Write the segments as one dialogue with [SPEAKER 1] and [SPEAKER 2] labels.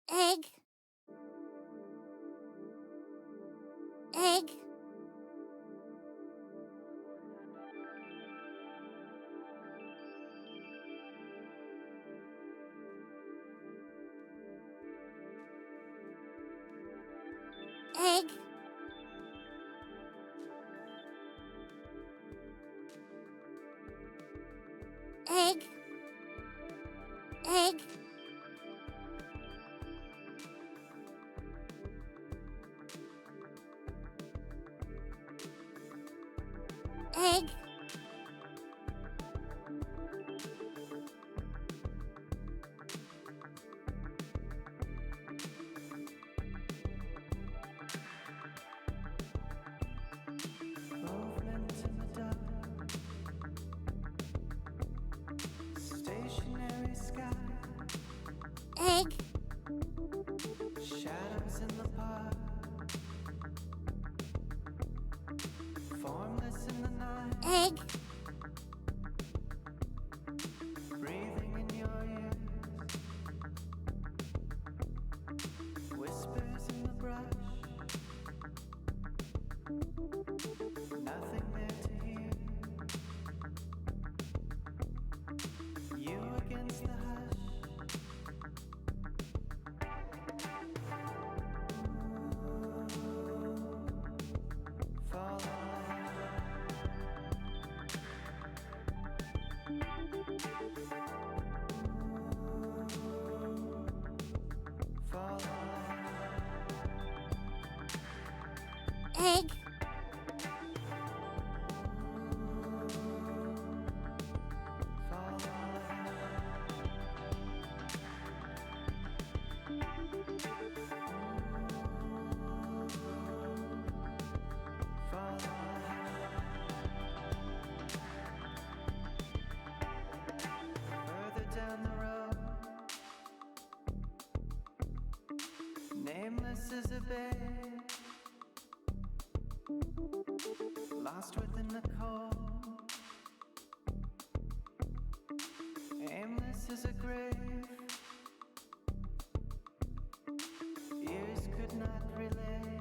[SPEAKER 1] egg, egg, egg, egg, egg, egg,
[SPEAKER 2] Movement in the dark, stationary sky,
[SPEAKER 1] egg,
[SPEAKER 2] shadows in the park, formless in the night,
[SPEAKER 1] egg,
[SPEAKER 2] breathing in your ears, whispers in the brush, nothing there to hear, you against the hush. Fall in love, fall in
[SPEAKER 1] egg,
[SPEAKER 2] love, fall in love, fall in further down the road, nameless as a babe, lost within the cold, aimless as a grave, ears could not relay,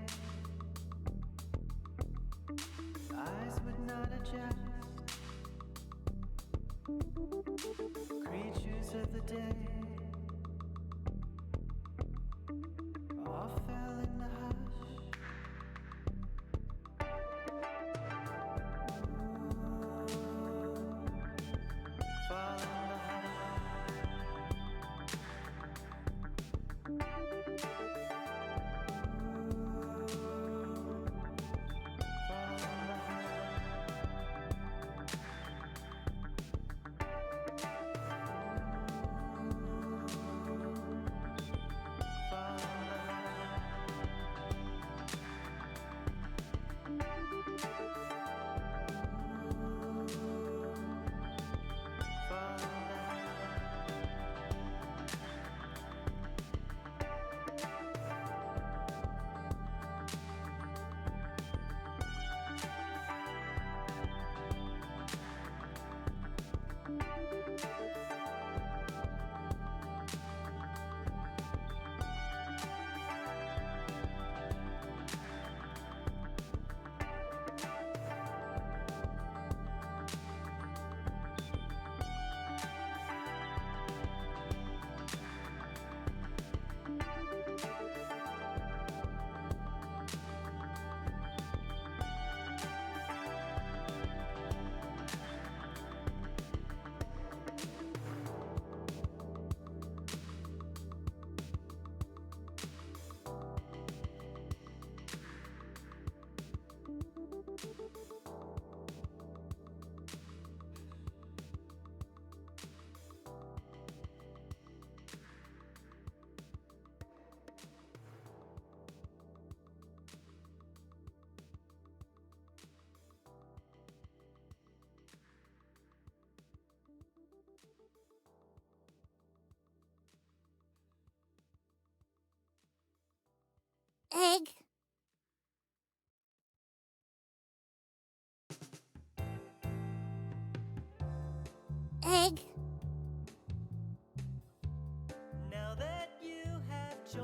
[SPEAKER 2] eyes would not adjust, creatures of the day all fell in the hush. Fall in the hush. Fall in the hush. Fall in the hush. Fall in the
[SPEAKER 1] egg, egg,
[SPEAKER 2] Now that you have joined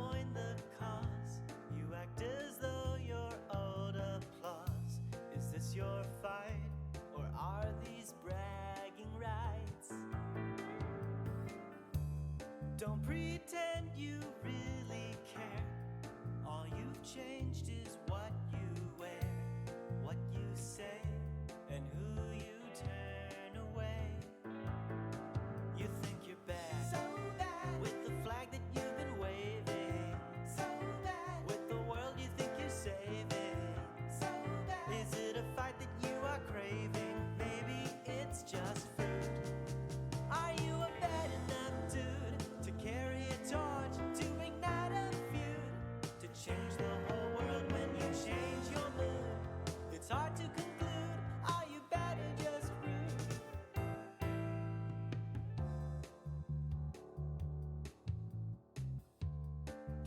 [SPEAKER 2] Don't pretend you really care. All you've changed is what you wear, what you say, and who you turn away. You think you're bad, so bad, with the flag that you've been waving, so bad, with the world you think you're saving, so bad. Is it a fight that you are craving? Maybe it's just fruit. Are you a bad enough dude to carry a torch, to ignite a feud, to change the whole world when you change your mood? It's hard to conclude. Are you bad or just rude?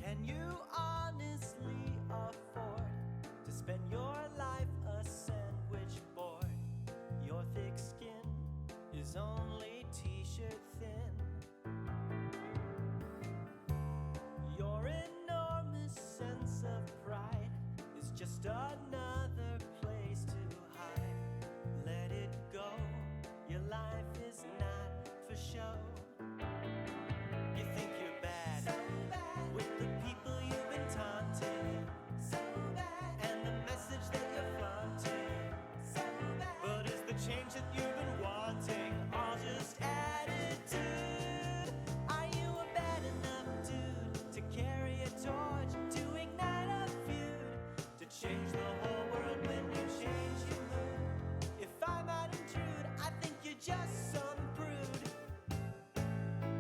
[SPEAKER 2] Can you honestly afford to spend your life a sandwich board? Your thick skin is only t-shirt thin. Your enormous sense of pride is just another place to hide. Let it go, your life is not for show. You think you're bad, so bad, with the people you've been taunting, so bad, and the message that you're flaunting, so bad. But is the change that you've been wanting all just attitude? Are you a bad enough dude to carry a torch, to ignite a feud, to change the whole world when you change your mood? If I might intrude, I think you're just some prude.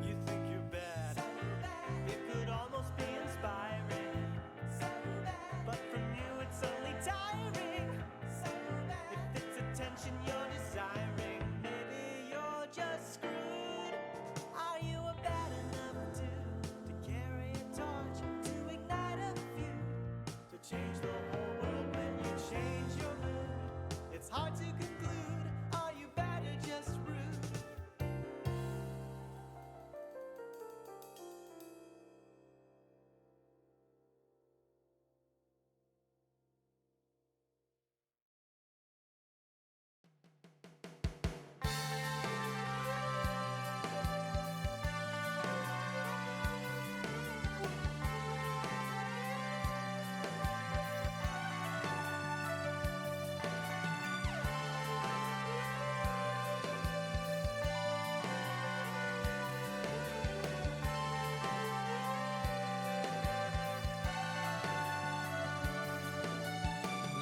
[SPEAKER 2] You think you're bad, so bad, it could almost be inspiring, so bad, but from you it's only tiring, so bad. If it's attention you're desiring, maybe you're just screwed. Are you a bad enough dude to carry a torch, to ignite a feud, to change the whole world when you change your mood? It's hard to conclude. Are you bad or just rude?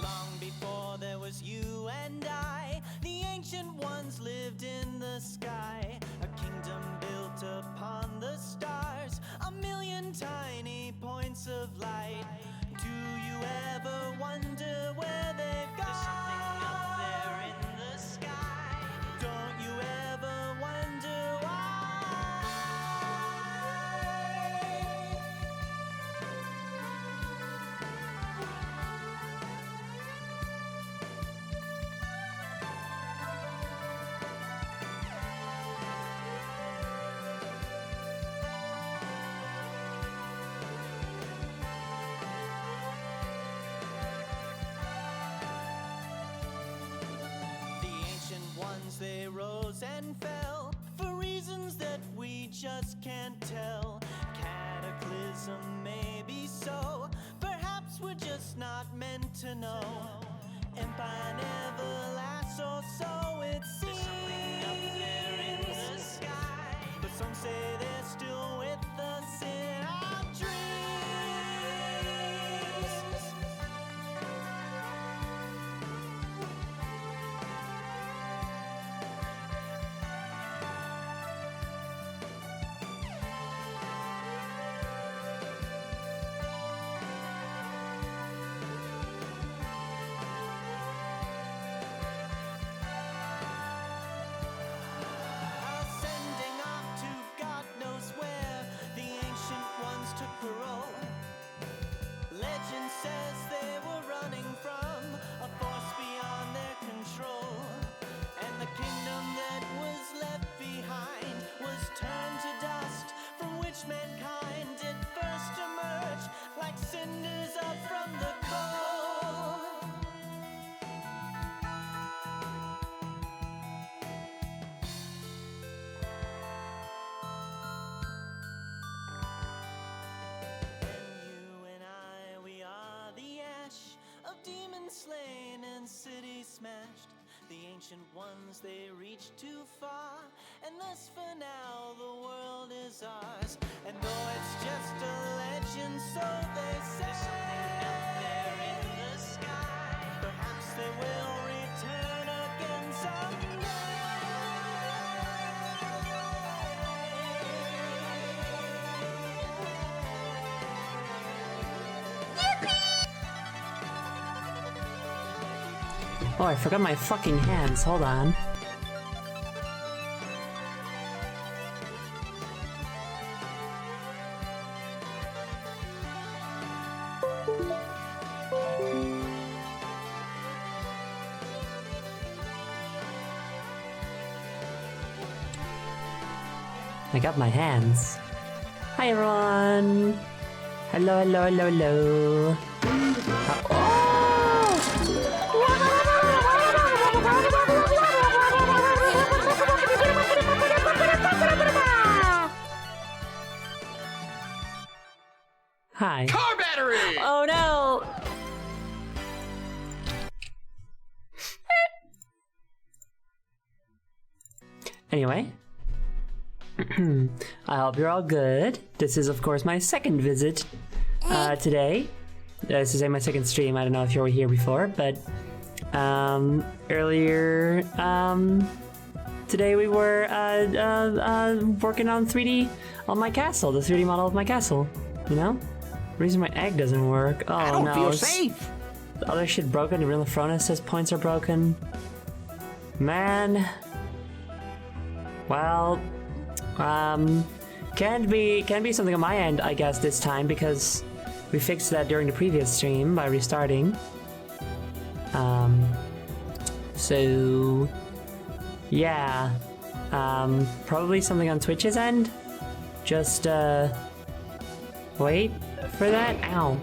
[SPEAKER 2] Long before there was you and I, the ancient ones lived in the sky, a kingdom built upon the stars, a million tiny points of light. Do you ever wonder where they've gone? There's something up there in the sky. Don't you ever wonder why? The ancient ones, they rose and fell for reasons that we just can't tell. Cataclysm maybe so, perhaps we're just not meant to know. Empire never lasts, or so it seems. There's something up there in the sky, but some say they're still with us in our dreams. smashed. The ancient ones, they reached too far, and thus for now the world is ours. And though it's just a legend, so they say, there's something out there in the sky. Perhaps they will return again someday.
[SPEAKER 3] Oh, I forgot my fucking hands. Hold on. I got my hands. Hi everyone! Hello, hello, hello, hello. Hi.
[SPEAKER 4] Car battery!
[SPEAKER 3] Oh no! Anyway. I hope you're all good. This is, of course, my second visit today. This is my second stream. I don't know if you were here before, but earlier today we were working on 3D on my castle, the 3D model of my castle. You know? The reason my egg doesn't work. Oh,
[SPEAKER 4] I don't
[SPEAKER 3] no,
[SPEAKER 4] feel safe.
[SPEAKER 3] the other shit broken. The real Frona says points are broken. Man. Well, can't be something on my end, I guess, this time, because we fixed that during the previous stream by restarting. So yeah, probably something on Twitch's end. Just wait for that. Ow.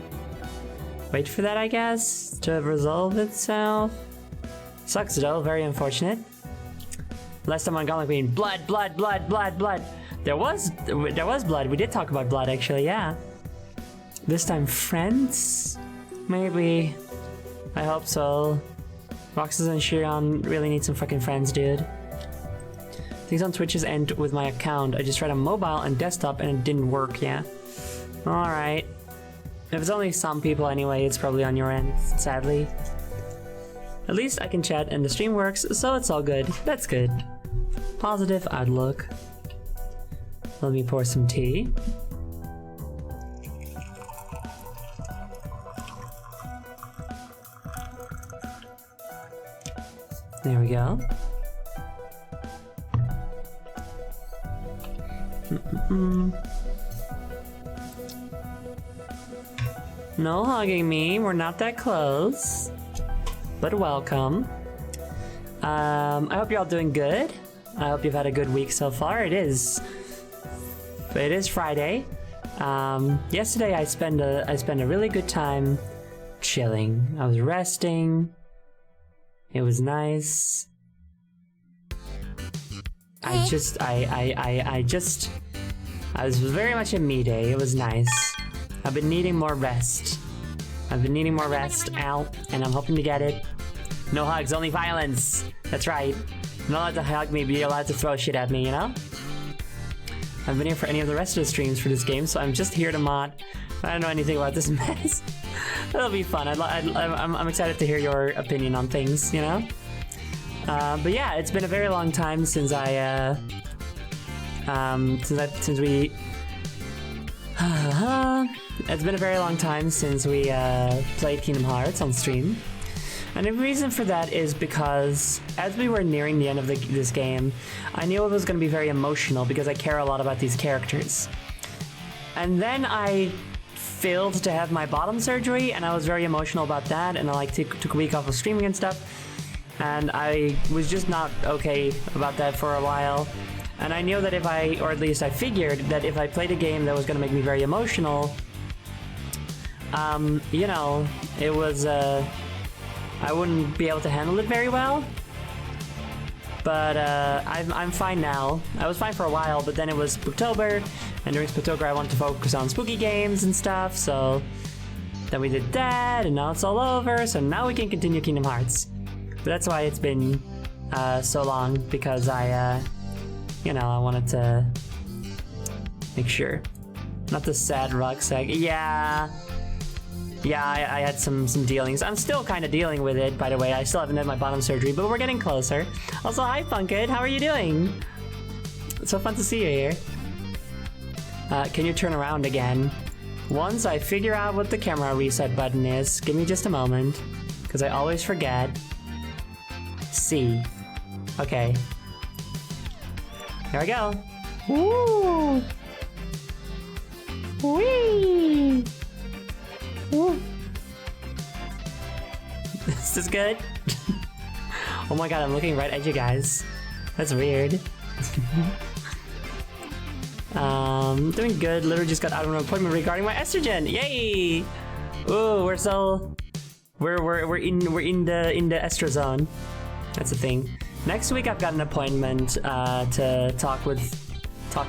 [SPEAKER 3] Wait for that, I guess, to resolve itself. Sucks though, very unfortunate. Last time on Gauntlet Queen, blood, blood, blood, blood, blood. There was blood. We did talk about blood, actually, yeah. This time, friends? Maybe. I hope so. Roxas and Shion really need some fucking friends, dude. Things on Twitch's end with my account. I just tried on mobile and desktop and it didn't work, yeah. Alright. If it's only some people anyway, it's probably on your end, sadly. At least I can chat and the stream works, so it's all good. That's good. Positive outlook. Let me pour some tea. There we go. No hugging me, we're not that close. But welcome. I hope you're all doing good. I hope you've had a good week so far. It is Friday. Yesterday I spent a really good time chilling. I was resting. It was nice. I was very much a me day. It was nice. I've been needing more rest. Ow, and I'm hoping to get it. No hugs, only violence. That's right. You're not allowed to hug me, but you're allowed to throw shit at me, you know? I haven't been here for any of the rest of the streams for this game, so I'm just here to mod. I don't know anything about this mess. It'll be fun. I'm excited to hear your opinion on things, you know? But yeah, it's been a very long time since it's been a very long time since we played Kingdom Hearts on stream. And the reason for that is because as we were nearing the end of this game, I knew it was going to be very emotional because I care a lot about these characters. And then I failed to have my bottom surgery, and I was very emotional about that, and I took a week off of streaming and stuff. And I was just not okay about that for a while. And I knew that or at least I figured that if I played a game that was going to make me very emotional, you know, it was, I wouldn't be able to handle it very well. But I'm fine now. I was fine for a while, but then it was Spooktober, and during Spooktober I wanted to focus on spooky games and stuff, so then we did that, and now it's all over, so now we can continue Kingdom Hearts. But that's why it's been so long, because I wanted to make sure. Not the sad rucksack. Yeah, I had some dealings. I'm still kind of dealing with it, by the way. I still haven't had my bottom surgery, but we're getting closer. Also, hi, Punkit. How are you doing? It's so fun to see you here. Can you turn around again? Once I figure out what the camera reset button is, give me just a moment, because I always forget. C. Okay. Here we go. Woo! Whee! Woo! This is good. Oh my god, I'm looking right at you guys. That's weird. Doing good. Literally just got out of an appointment regarding my estrogen. Yay! Ooh, we're in the estro zone. That's the thing. Next week I've got an appointment to talk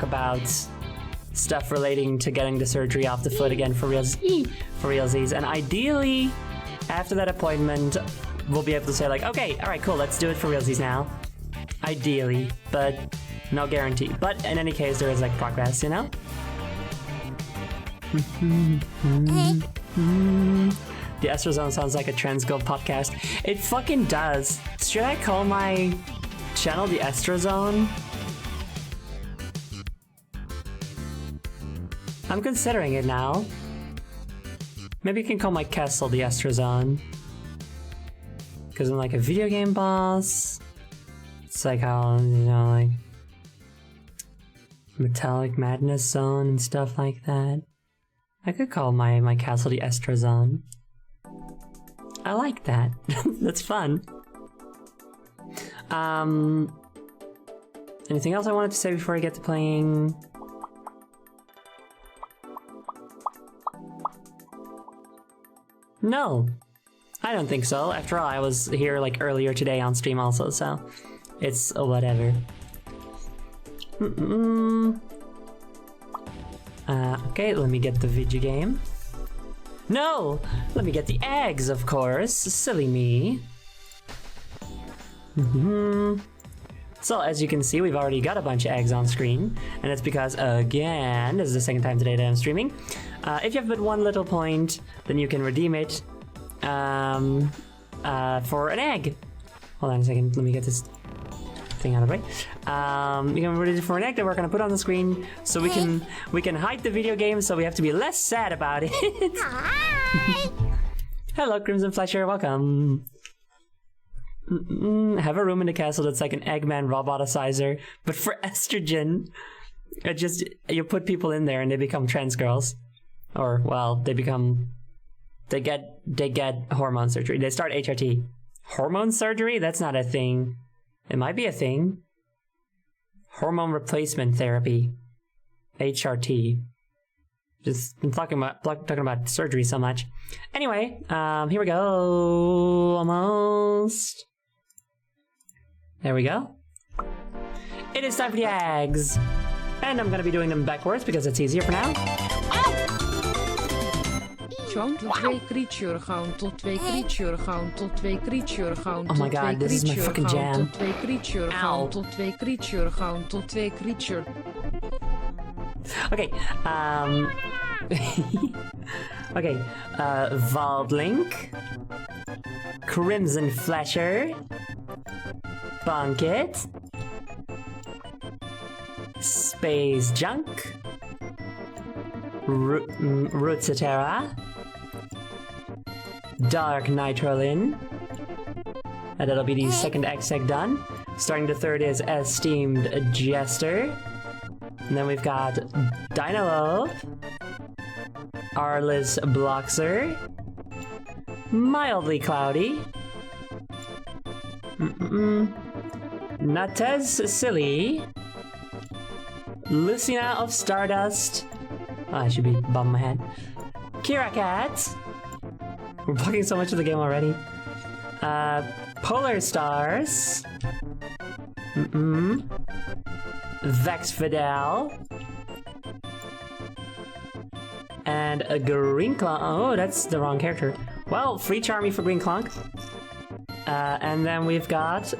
[SPEAKER 3] about stuff relating to getting the surgery off the foot again for realsies. And ideally, after that appointment, we'll be able to say like, okay, all right, cool, let's do it for realsies now. Ideally, but no guarantee. But in any case, there is like progress, you know? The Estro Zone sounds like a Trans Girl podcast. It fucking does. Should I call my channel the Estro Zone? I'm considering it now. Maybe you can call my castle the Estro Zone. Because I'm like a video game boss. It's like how, like Metallic Madness Zone and stuff like that. I could call my castle the Estro Zone. I like that. That's fun. Anything else I wanted to say before I get to playing? No, I don't think so. After all, I was here like earlier today on stream also, so it's whatever. Okay, let me get the video game. No! Let me get the eggs, of course. Silly me. So, as you can see, we've already got a bunch of eggs on screen. And it's because, again, this is the second time today that I'm streaming. If you have but one little point, then you can redeem it for an egg. Hold on a second, let me get this thing out of the way. You can redeem it for an egg that we're gonna put on the screen, so we can hide the video game, so we have to be less sad about it.
[SPEAKER 1] Hi!
[SPEAKER 3] Hello, Crimson Fletcher, welcome. Have a room in the castle that's like an Eggman roboticizer, but for estrogen. You put people in there and they become trans girls. Or, well, they get hormone surgery. They start HRT. Hormone surgery? That's not a thing. It might be a thing. Hormone replacement therapy. HRT. Just been talking about surgery so much. Anyway, here we go. Almost. There we go. It is time for the eggs. And I'm gonna be doing them backwards because it's easier for now.
[SPEAKER 4] Tot 2 creature gaan, tot 2 creature gaan, tot 2 creature gaan,
[SPEAKER 3] oh my god, this is my fucking jam.
[SPEAKER 4] tot 2 creature gaan, tot 2 creature gaan, tot 2 creature.
[SPEAKER 3] Okay, okay, Valdlink, Crimson Fletcher, Punkit, Space Junk, Rutsatera, Dark Nitrolin, and that'll be the second exec done. Starting the third is Esteemed Jester. And then we've got Dynalope, Arliss Bloxer, Mildly Cloudy, Natez Silly, Lucina of Stardust. Oh, I should be bumping my head. Kira Cat. We're blocking so much of the game already. Polar Stars. Vex Fidel. And a Green Clonk. Oh, that's the wrong character. Well, free Charmy for Green Clonk. And then we've got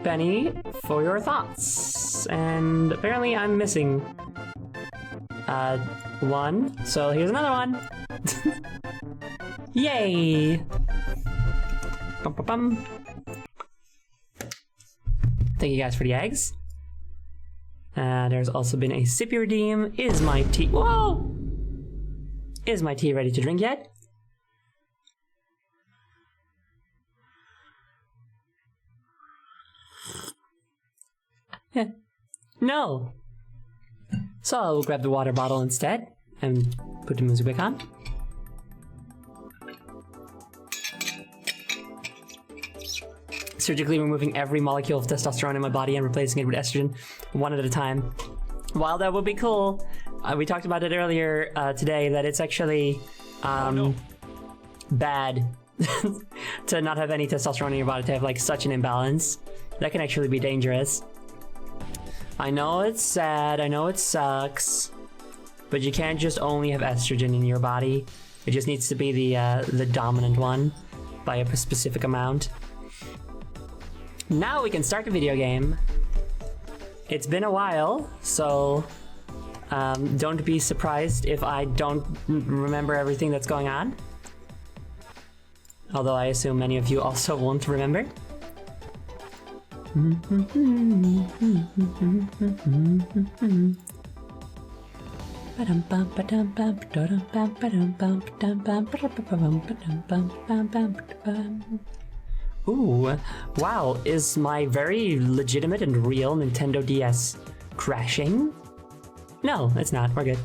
[SPEAKER 3] Benny for your thoughts. And apparently I'm missing one. So here's another one. Yay! Bum, bum, bum. Thank you guys for the eggs. There's also been a sippy redeem. Is my tea... Whoa! Is my tea ready to drink yet? No! So I'll grab the water bottle instead and put the music back on. Surgically removing every molecule of testosterone in my body and replacing it with estrogen one at a time. While that would be cool, we talked about it earlier today that it's actually bad to not have any testosterone in your body, to have like such an imbalance. That can actually be dangerous. I know it's sad, I know it sucks, but you can't just only have estrogen in your body. It just needs to be the dominant one by a specific amount. Now we can start the video game. It's been a while, so don't be surprised if I don't remember everything that's going on. Although I assume many of you also won't remember. Ooh, wow, is my very legitimate and real Nintendo DS crashing? No, it's not, we're good.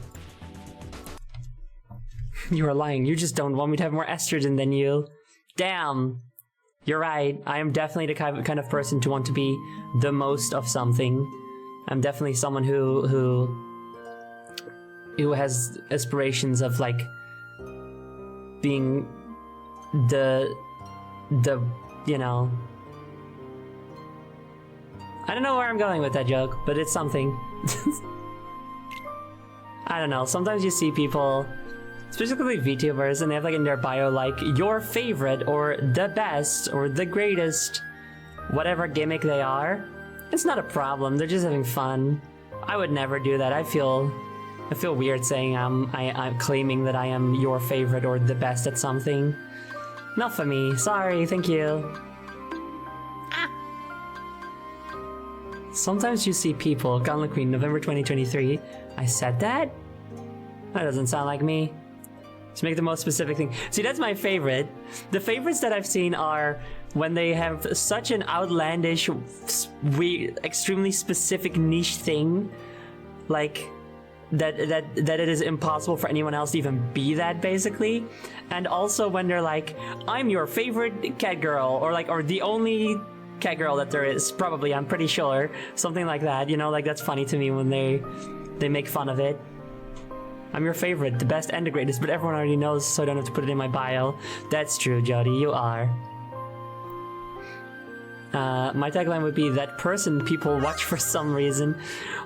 [SPEAKER 3] You are lying, you just don't want me to have more estrogen than you. Damn. You're right, I am definitely the kind of person to want to be the most of something. I'm definitely someone who has aspirations of like being the you know, I don't know where I'm going with that joke, but it's something. I don't know, sometimes you see people, specifically VTubers, and they have like in their bio like your favorite or the best or the greatest, whatever gimmick they are. It's not a problem, they're just having fun. I would never do that. I feel weird saying I'm claiming that I am your favorite or the best at something. Not for me. Sorry, thank you. Ah. Sometimes you see people, Gauntlet Queen, November 2023. I said that? That doesn't sound like me. To make the most specific thing. See, that's my favorite. The favorites that I've seen are when they have such an outlandish, extremely specific niche thing, like that it is impossible for anyone else to even be that, basically. And also when they're like, I'm your favorite cat girl, or the only cat girl that there is, probably, I'm pretty sure. Something like that, you know, like that's funny to me when they make fun of it. I'm your favorite, the best and the greatest, but everyone already knows, so I don't have to put it in my bio. That's true, Jody, you are. My tagline would be, that person people watch for some reason.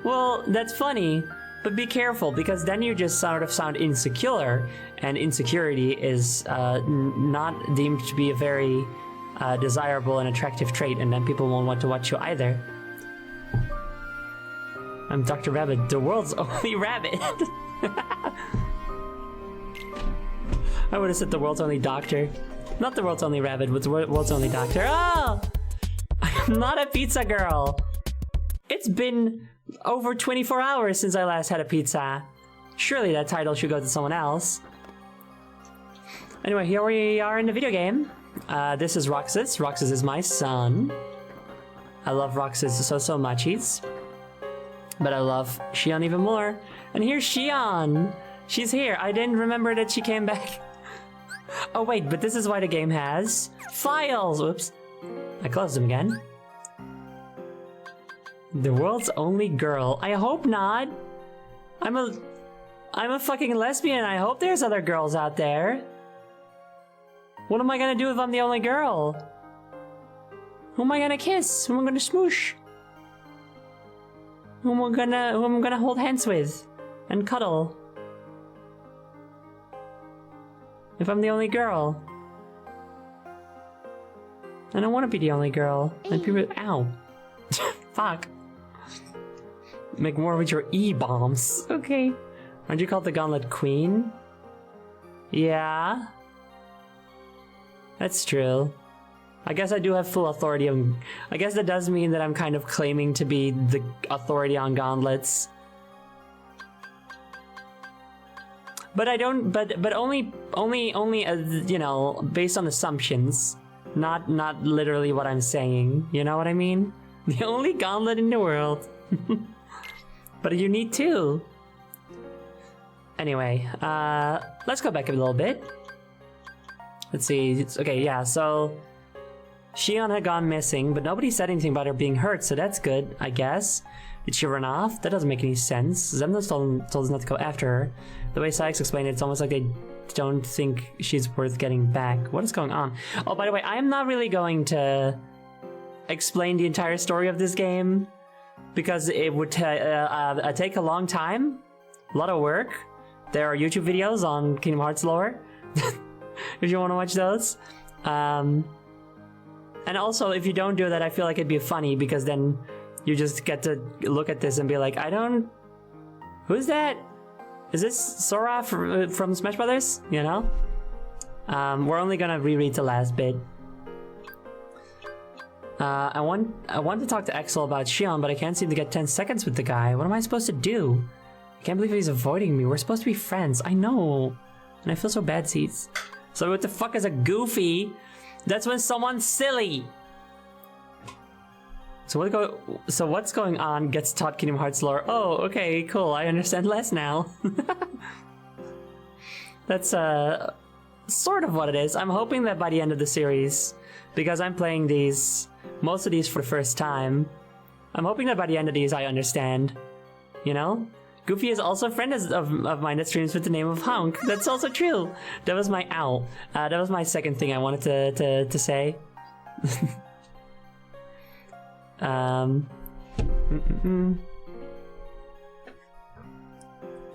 [SPEAKER 3] Well, that's funny. But be careful, because then you just sort of sound insecure, and insecurity is not deemed to be a very desirable and attractive trait, and then people won't want to watch you either. I'm Dr. Rabbit, the world's only rabbit. I would have said the world's only doctor. Not the world's only rabbit, but the world's only doctor. Oh! I'm not a pizza girl. It's been over 24 hours since I last had a pizza. Surely that title should go to someone else. Anyway, here we are in the video game. This is Roxas. Roxas is my son. I love Roxas so muchies. But I love Xion even more. And here's Xion. She's here. I didn't remember that she came back. Oh wait, but this is why the game has files. Oops. I closed them again. The world's only girl. I hope not. I'm a fucking lesbian. I hope there's other girls out there. What am I gonna do if I'm the only girl? Who am I gonna kiss? Who am I gonna smoosh? Who am I gonna hold hands with and cuddle? If I'm the only girl. I don't want to be the only girl. And people, ow. Fuck. Make more with your E-bombs. Okay. Aren't you called the Gauntlet Queen? Yeah. That's true. I guess I do have full authority on... I guess that does mean that I'm kind of claiming to be the authority on gauntlets. But I don't... But only you know, based on assumptions. Not literally what I'm saying. You know what I mean? The only gauntlet in the world. But you need two. Anyway, let's go back a little bit. Let's see. Okay, yeah, so Xion had gone missing, but nobody said anything about her being hurt, so that's good, I guess. Did she run off? That doesn't make any sense. Xemnas told us not to go after her. The way Sykes explained it, it's almost like they don't think she's worth getting back. What is going on? Oh, by the way, I am not really going to explain the entire story of this game, because it would take a long time, a lot of work. There are YouTube videos on Kingdom Hearts lore, if you want to watch those. And also, if you don't do that, I feel like it'd be funny, because then you just get to look at this and be like, who's that? Is this Sora from Smash Brothers? You know? We're only gonna reread the last bit. I want to talk to Axel about Xion, but I can't seem to get 10 seconds with the guy. What am I supposed to do? I can't believe he's avoiding me. We're supposed to be friends. I know. And I feel so bad, Seeds. So what the fuck is a goofy? That's when someone's silly. So what's going on gets taught Kingdom Hearts lore. Oh, okay, cool. I understand less now. That's sort of what it is. I'm hoping that by the end of the series, because I'm playing most of these for the first time, I'm hoping that by the end of these I understand. You know? Goofy is also a friend of mine that streams with the name of Honk. That's also true. That was my owl. That was my second thing I wanted to say.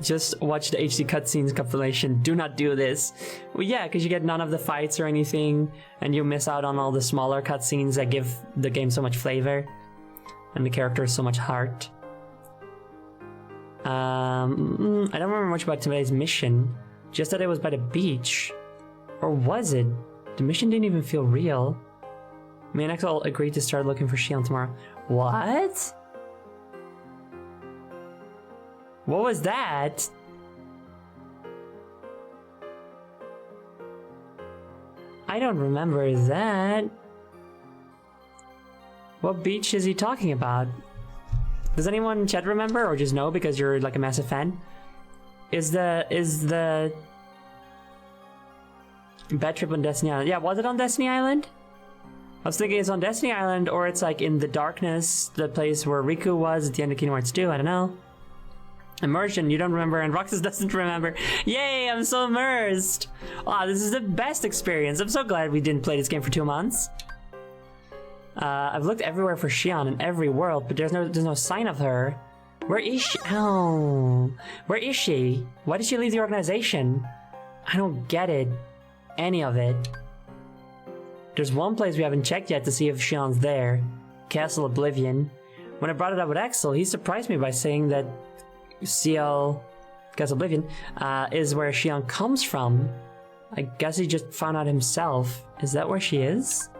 [SPEAKER 3] Just watch the HD cutscenes compilation. Do not do this. Well, yeah, because you get none of the fights or anything, and you miss out on all the smaller cutscenes that give the game so much flavor, and the characters so much heart. I don't remember much about today's mission. Just that it was by the beach. Or was it? The mission didn't even feel real. Me and Axel agreed to start looking for Xion tomorrow. What? What was that? I don't remember that. What beach is he talking about? Does anyone in chat remember, or just know because you're like a massive fan? Is the bad trip on Destiny Island? Yeah, was it on Destiny Island? I was thinking it's on Destiny Island, or it's like in the darkness, the place where Riku was at the end of Kingdom Hearts 2, I don't know. Immersion, you don't remember, and Roxas doesn't remember. Yay, I'm so immersed! Wow, this is the best experience. I'm so glad we didn't play this game for 2 months. I've looked everywhere for Xion in every world, but there's no sign of her. Where is she? Oh, where is she? Why did she leave the organization? I don't get it. Any of it. There's one place we haven't checked yet to see if Xion's there. Castle Oblivion. When I brought it up with Axel, he surprised me by saying that Castle Oblivion, is where Xion comes from. I guess he just found out himself. Is that where she is?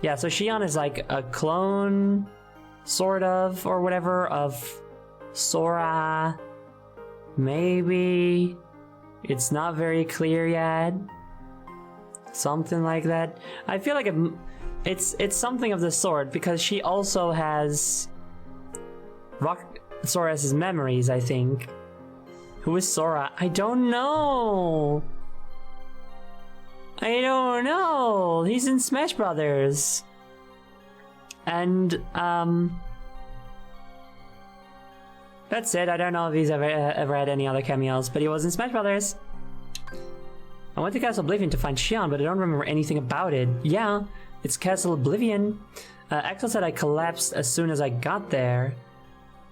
[SPEAKER 3] Yeah, so Xion is like a clone, sort of, or whatever, of Sora. Maybe. It's not very clear yet. Something like that. I feel like it's something of the sort, because she also has Sora's memories, I think. Who is Sora? I don't know. I don't know. He's in Smash Brothers. And, that's it. I don't know if he's ever had any other cameos, but he was in Smash Brothers. I went to Castle Oblivion to find Xion, but I don't remember anything about it. Yeah, it's Castle Oblivion. Axel said I collapsed as soon as I got there.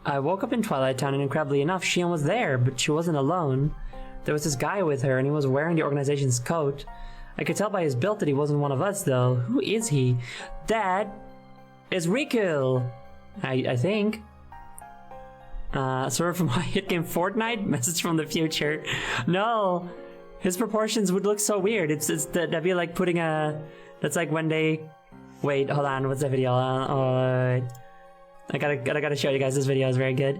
[SPEAKER 3] I woke up in Twilight Town, and incredibly enough, Xion was there, but she wasn't alone. There was this guy with her, and he was wearing the organization's coat. I could tell by his build that he wasn't one of us, though. Who is he? That is Riku, I think. Sort of from my hit game Fortnite? Message from the future. No, his proportions would look so weird. That'd be like putting a... That's like when they... Wait, hold on, what's that video? I gotta show you guys this video, it's very good.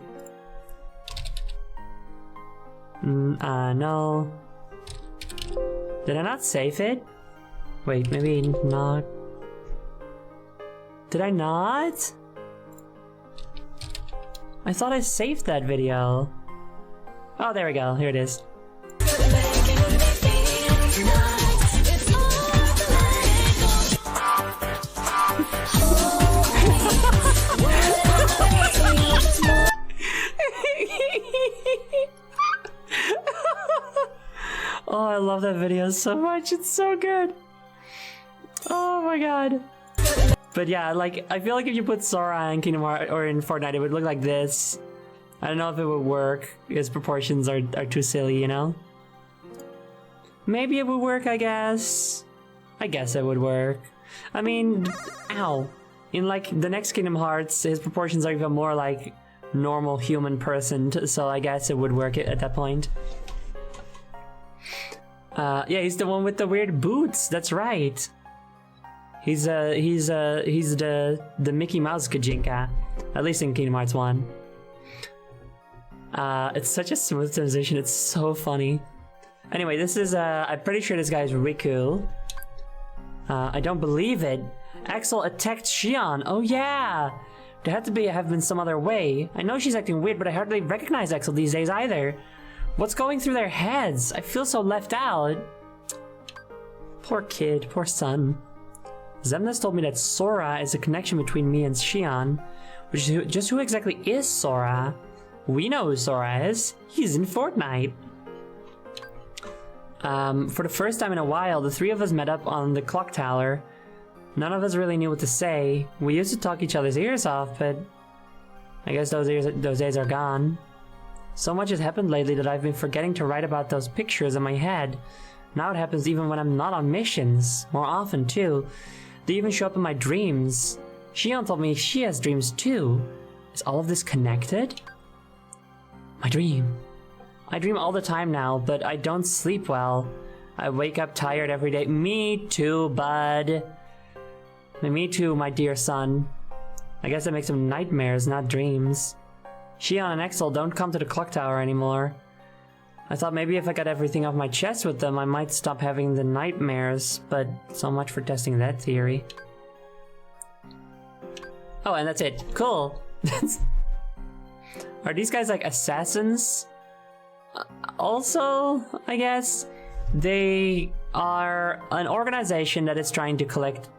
[SPEAKER 3] No. Did I not save it? Wait, maybe not. Did I not? I thought I saved that video. Oh, there we go. Here it is. Oh, I love that video so much. It's so good. Oh my god. But yeah, like, I feel like if you put Sora in Kingdom Hearts or in Fortnite, it would look like this. I don't know if it would work. His proportions are too silly, you know? Maybe it would work, I guess. I guess it would work. I mean, ow. In like the next Kingdom Hearts, his proportions are even more like normal human person, so I guess it would work at that point. Yeah, he's the one with the weird boots. That's right. He's the Mickey Mouse Kajinka, at least in Kingdom Hearts 1. It's such a smooth transition. It's so funny. Anyway, this is I'm pretty sure this guy's Riku. I don't believe it. Axel attacked Xion. Oh yeah. There had to have been some other way. I know she's acting weird, but I hardly recognize Axel these days either. What's going through their heads? I feel so left out. Poor kid, poor son. Xemnas told me that Sora is a connection between me and Xion. Which is just who exactly is Sora? We know who Sora is. He's in Fortnite. For the first time in a while, the three of us met up on the clock tower. None of us really knew what to say. We used to talk each other's ears off, but I guess those days are gone. So much has happened lately that I've been forgetting to write about those pictures in my head. Now it happens even when I'm not on missions. More often, too. They even show up in my dreams. Xion told me she has dreams, too. Is all of this connected? My dream. I dream all the time now, but I don't sleep well. I wake up tired every day. Me too, bud. Me too, my dear son. I guess that makes them nightmares, not dreams. Xion and Axel don't come to the clock tower anymore. I thought maybe if I got everything off my chest with them, I might stop having the nightmares, but so much for testing that theory. Oh, and that's it. Cool. Are these guys like assassins? Also, I guess, they are an organization that is trying to collect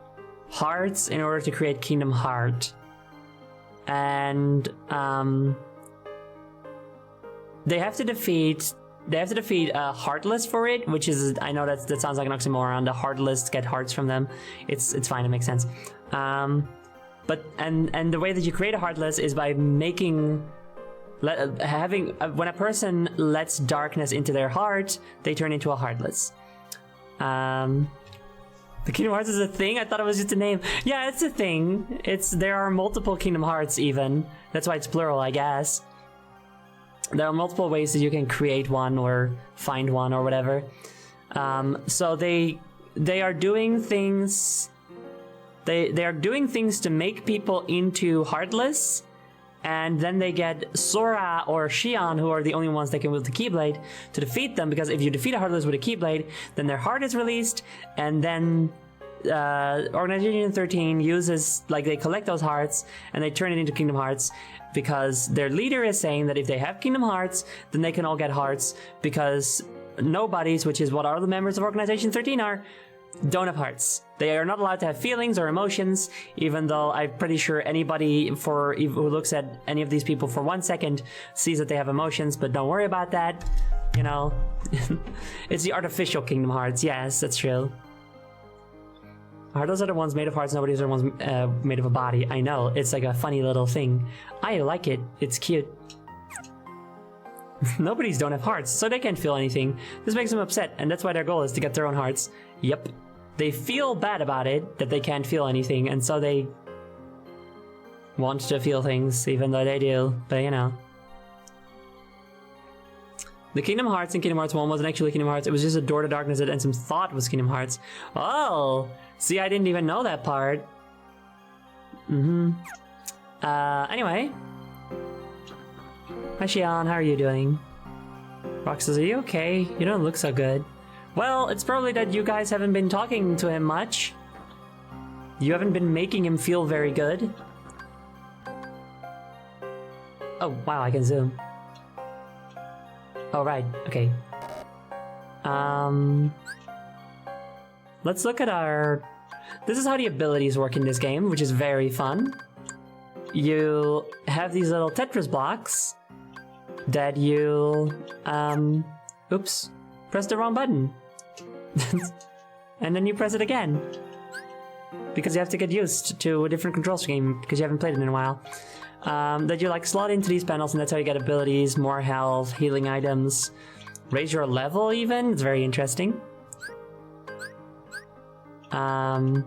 [SPEAKER 3] hearts in order to create Kingdom Heart. And, they have to defeat Heartless for it, which is, I know that sounds like an oxymoron. The Heartless get hearts from them. It's fine, it makes sense. But the way that you create a Heartless is by making, when a person lets darkness into their heart, they turn into a Heartless. The Kingdom Hearts is a thing? I thought it was just a name. Yeah, it's a thing. There are multiple Kingdom Hearts even. That's why it's plural, I guess. There are multiple ways that you can create one or find one or whatever. So they are doing things. They are doing things to make people into Heartless, and then they get Sora or Xion, who are the only ones that can wield the Keyblade, to defeat them. Because if you defeat a Heartless with a Keyblade, then their heart is released, and then Organization 13 uses, like, they collect those hearts and they turn it into Kingdom Hearts. Because their leader is saying that if they have Kingdom Hearts, then they can all get hearts, because nobodies, which is what all the members of Organization 13 are, don't have hearts. They are not allowed to have feelings or emotions, even though I'm pretty sure anybody who looks at any of these people for 1 second sees that they have emotions, but don't worry about that, you know. It's the artificial Kingdom Hearts, yes, that's true. Heartless are the ones made of hearts, nobody's are the ones made of a body. I know, it's like a funny little thing. I like it, it's cute. Nobodies don't have hearts, so they can't feel anything. This makes them upset, and that's why their goal is to get their own hearts. Yep. They feel bad about it, that they can't feel anything, and so they want to feel things, even though they do, but you know. The Kingdom Hearts in Kingdom Hearts 1 wasn't actually Kingdom Hearts, it was just a Door to Darkness that Ansem thought was Kingdom Hearts. Oh! See, I didn't even know that part. Anyway. Hi Xion, how are you doing? Roxas, are you okay? You don't look so good. Well, it's probably that you guys haven't been talking to him much. You haven't been making him feel very good. Oh, wow, I can zoom. Oh, right, okay. Let's look at our... This is how the abilities work in this game, which is very fun. You have these little Tetris blocks that you, oops, press the wrong button. And then you press it again. Because you have to get used to a different control scheme, because you haven't played it in a while. That you like slot into these panels, and that's how you get abilities, more health, healing items, raise your level even. It's very interesting. And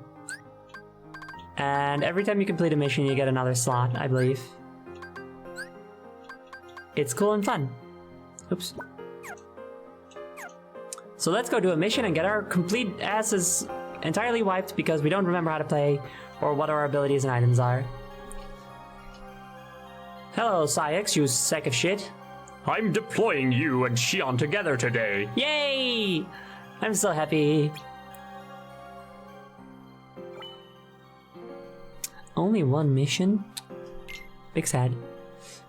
[SPEAKER 3] every time you complete a mission, you get another slot, I believe. It's cool and fun. Oops. So let's go do a mission and get our complete asses entirely wiped because we don't remember how to play or what our abilities and items are. Hello, Saix, you sack of shit.
[SPEAKER 5] I'm deploying you and Xion together today.
[SPEAKER 3] Yay! I'm so happy. Only one mission? Big sad.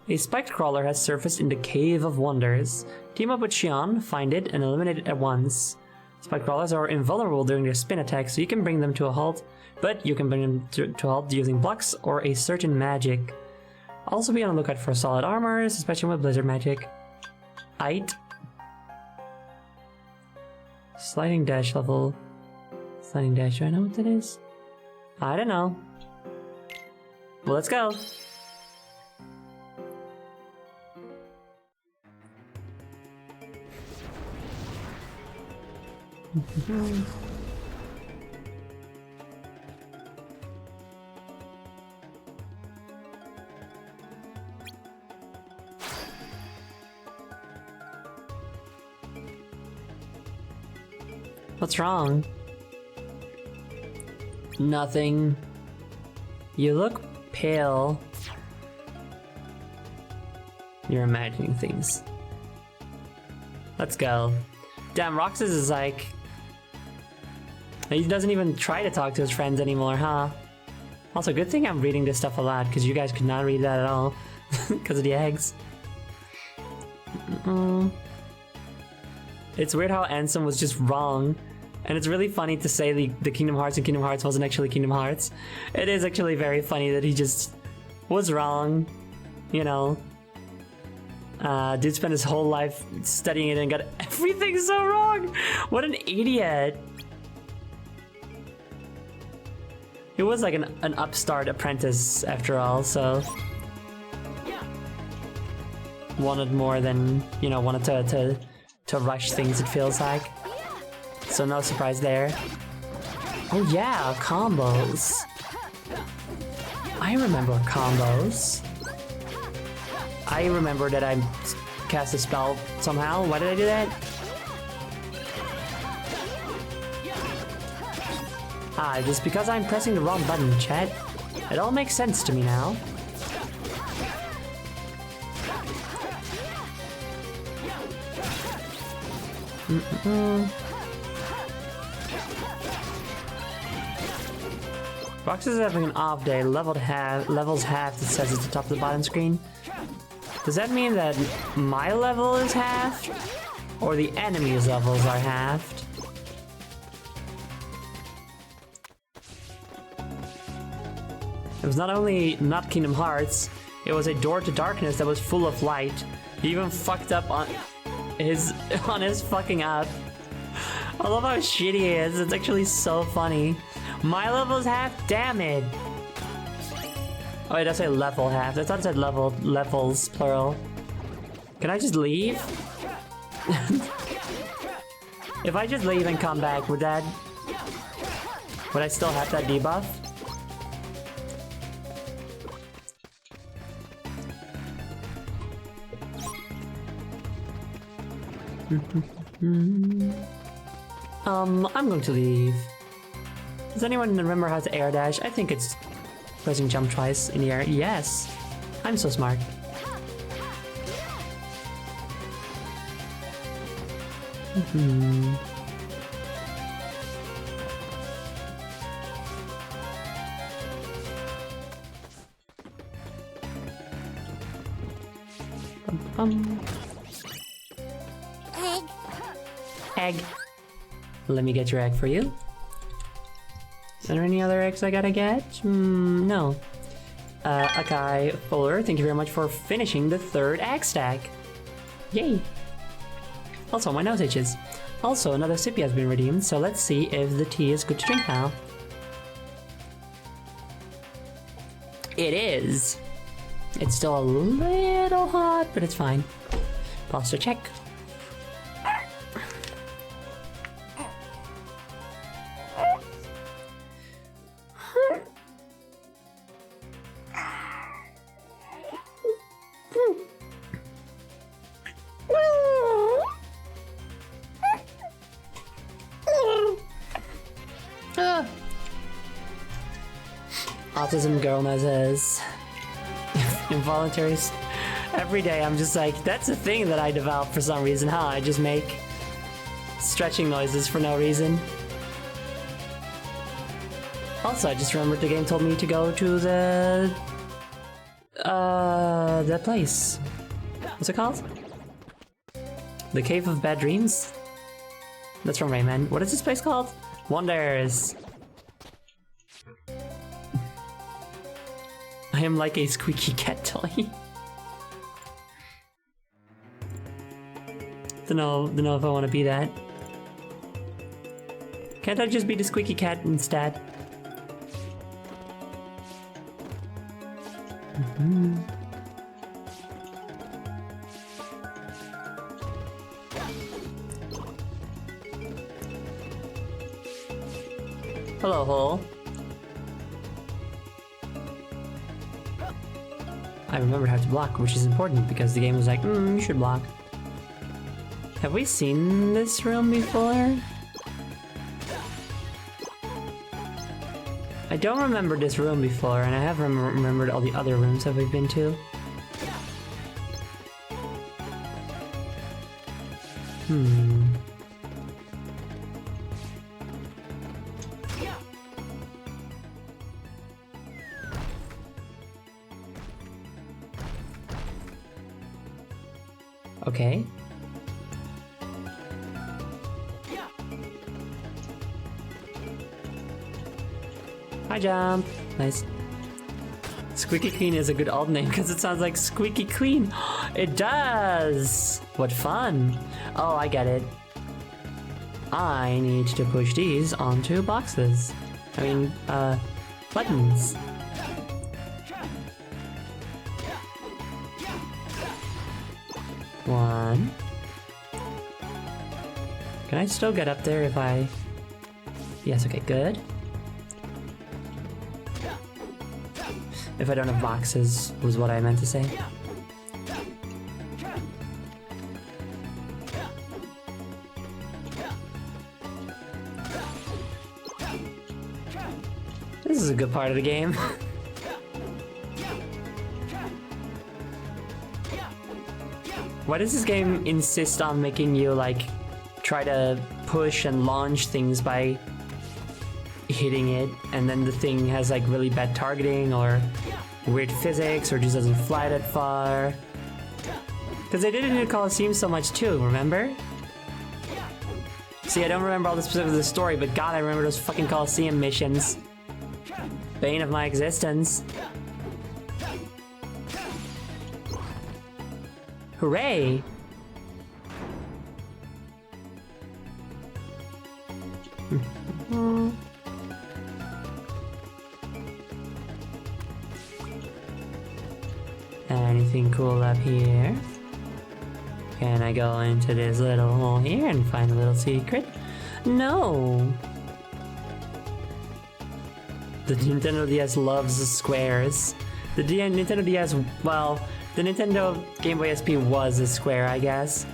[SPEAKER 3] A spiked crawler has surfaced in the Cave of Wonders. Team up with Xion, find it, and eliminate it at once. Spiked crawlers are invulnerable during their spin attack, so you can bring them to a halt, but you can bring them to a halt using blocks or a certain magic. Also be on the lookout for solid armors, especially with blizzard magic. Aight. Sliding dash level. Sliding dash, do I know what that is? I don't know. Well, let's go. What's wrong? Nothing. You look pale. You're imagining things. Let's go. Damn, Roxas is like... He doesn't even try to talk to his friends anymore, huh? Also, good thing I'm reading this stuff aloud, because you guys could not read that at all. Because of the eggs. It's weird how Ansem was just wrong. And it's really funny to say the Kingdom Hearts and Kingdom Hearts wasn't actually Kingdom Hearts. It is actually very funny that he just was wrong, you know. Dude spent his whole life studying it and got everything so wrong. What an idiot. He was like an upstart apprentice after all, so... Wanted more than, you know, wanted to rush things, it feels like. So no surprise there. Oh yeah, combos. I remember combos. I remember that I cast a spell somehow. Why did I do that? Ah, just because I'm pressing the wrong button, chat. It all makes sense to me now. Roxas is having an off day. Levels halved, it says at the top of the bottom screen. Does that mean that my level is halved? Or the enemy's levels are halved? It was not only not Kingdom Hearts, it was a Door to Darkness that was full of light. He even fucked up on his fucking up. I love how shitty he is. It's actually so funny. My level's half? Damn it. Oh, it does say level half. I thought it said levels, plural. Can I just leave? If I just leave and come back, would I still have that debuff? I'm going to leave. Does anyone remember how to air dash? I think it's pressing jump twice in the air. Yes! I'm so smart.
[SPEAKER 1] Egg.
[SPEAKER 3] Egg. Let me get your egg for you. Is there any other eggs I gotta get? No. Akai Fuller, thank you very much for finishing the 3rd egg stack. Yay! Also, my nose itches. Also, another sippy has been redeemed, so let's see if the tea is good to drink now. It is! It's still a little hot, but it's fine. Pause to check. Autism girl noses. Involuntary. Every day I'm just like, that's a thing that I developed for some reason, huh? I just make stretching noises for no reason. Also, I just remembered the game told me to go to that place. What's it called? The Cave of Bad Dreams? That's from Rayman. What is this place called? Wonders. I am like a squeaky cat toy. Don't know if I want to be that. Can't I just be the squeaky cat instead? Hello, hole. I remembered how to block, which is important because the game was like, you should block. Have we seen this room before? I don't remember this room before, and I have remembered all the other rooms that we've been to. Okay. Hi, jump. Nice. Squeaky Queen is a good alt name because it sounds like Squeaky Queen. It does! What fun! Oh, I get it. I need to push these onto boxes. I mean, buttons. One. Can I still get up there if I... Yes, okay, good. If I don't have boxes, was what I meant to say. This is a good part of the game. Why does this game insist on making you, like, try to push and launch things by hitting it, and then the thing has, like, really bad targeting, or weird physics, or just doesn't fly that far? Because they did it in the Colosseum so much too, remember? See, I don't remember all the specifics of the story, but God, I remember those fucking Colosseum missions. Bane of my existence. Hooray! Anything cool up here? Can I go into this little hole here and find a little secret? No! The Nintendo DS loves squares. The Nintendo DS, well, the Nintendo Game Boy SP was a square, I guess.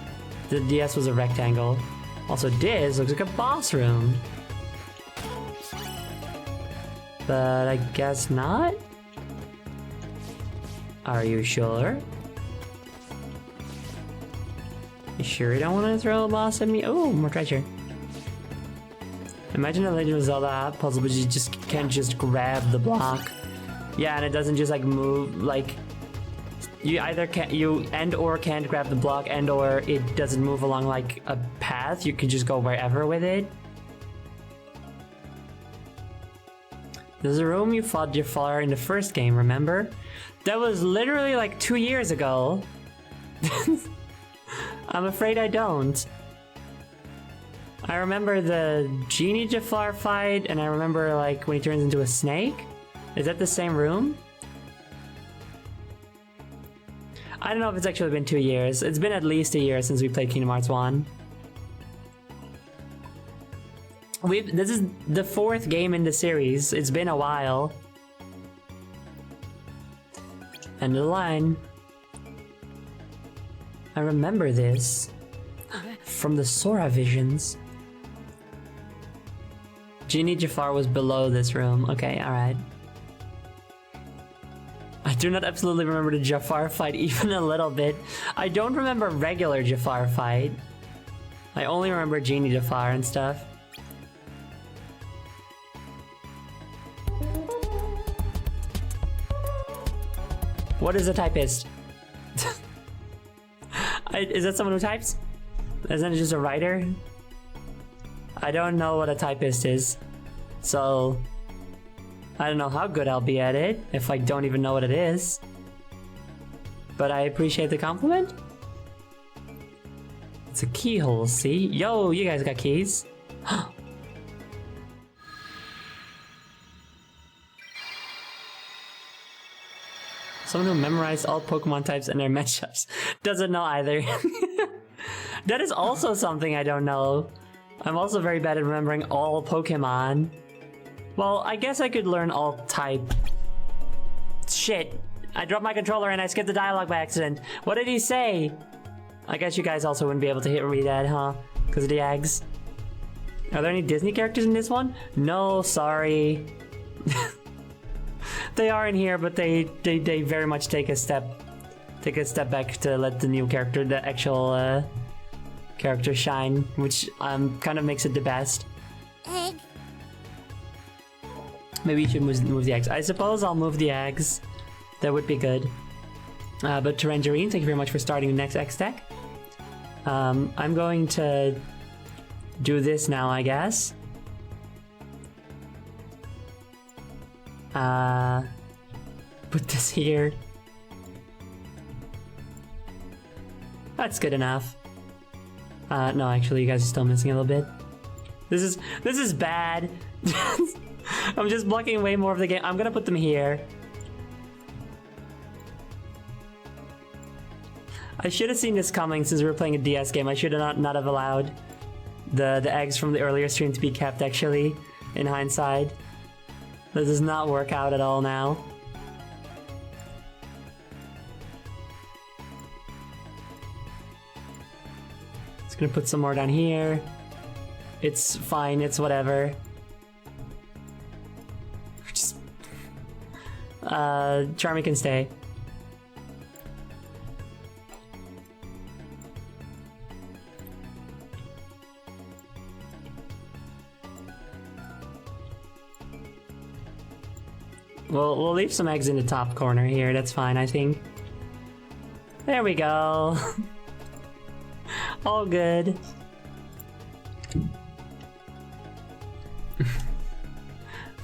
[SPEAKER 3] The DS was a rectangle. Also, this looks like a boss room. But I guess not? Are you sure? You sure you don't want to throw a boss at me? Oh, more treasure. Imagine a Legend of Zelda puzzle, but you just can't just grab the block. Yeah, and it doesn't just like move, like you either can't, or can't grab the block, and or it doesn't move along like a path. You can just go wherever with it. There's a room you fought Jafar in the first game, remember? That was literally like 2 years ago. I'm afraid I don't. I remember the Genie Jafar fight, and I remember like when he turns into a snake. Is that the same room? I don't know if it's actually been 2 years. It's been at least a year since we played Kingdom Hearts 1. This is the 4th game in the series. It's been a while. End of the line. I remember this from the Sora visions. Genie Jafar was below this room. Okay, alright. I do not absolutely remember the Jafar fight even a little bit. I don't remember regular Jafar fight. I only remember Genie Jafar and stuff. What is a typist? Is that someone who types? Isn't it just a writer? I don't know what a typist is. So I don't know how good I'll be at it if I don't even know what it is. But I appreciate the compliment. It's a keyhole, see? Yo, you guys got keys. Someone who memorized all Pokemon types and their matchups doesn't know either. That is also something I don't know. I'm also very bad at remembering all Pokemon. Well, I guess I could learn all type. Shit. I dropped my controller and I skipped the dialogue by accident. What did he say? I guess you guys also wouldn't be able to read that, huh? Because of the eggs. Are there any Disney characters in this one? No, sorry. They are in here, but they very much take a step back to let the new character, the actual character shine, which kind of makes it the best.
[SPEAKER 1] Egg.
[SPEAKER 3] Maybe you should move the eggs. I suppose I'll move the eggs. That would be good. But Tarangerine, thank you very much for starting the next X deck. I'm going to do this now, I guess. Put this here. That's good enough. No, actually, you guys are still missing a little bit. This is bad. I'm just blocking way more of the game. I'm gonna put them here. I should have seen this coming since we were playing a DS game. I should have not have allowed the eggs from the earlier stream to be kept, actually, in hindsight. This does not work out at all now. Just gonna put some more down here. It's fine, it's whatever. Just... Charmy can stay. We'll leave some eggs in the top corner here, that's fine, I think. There we go. All good.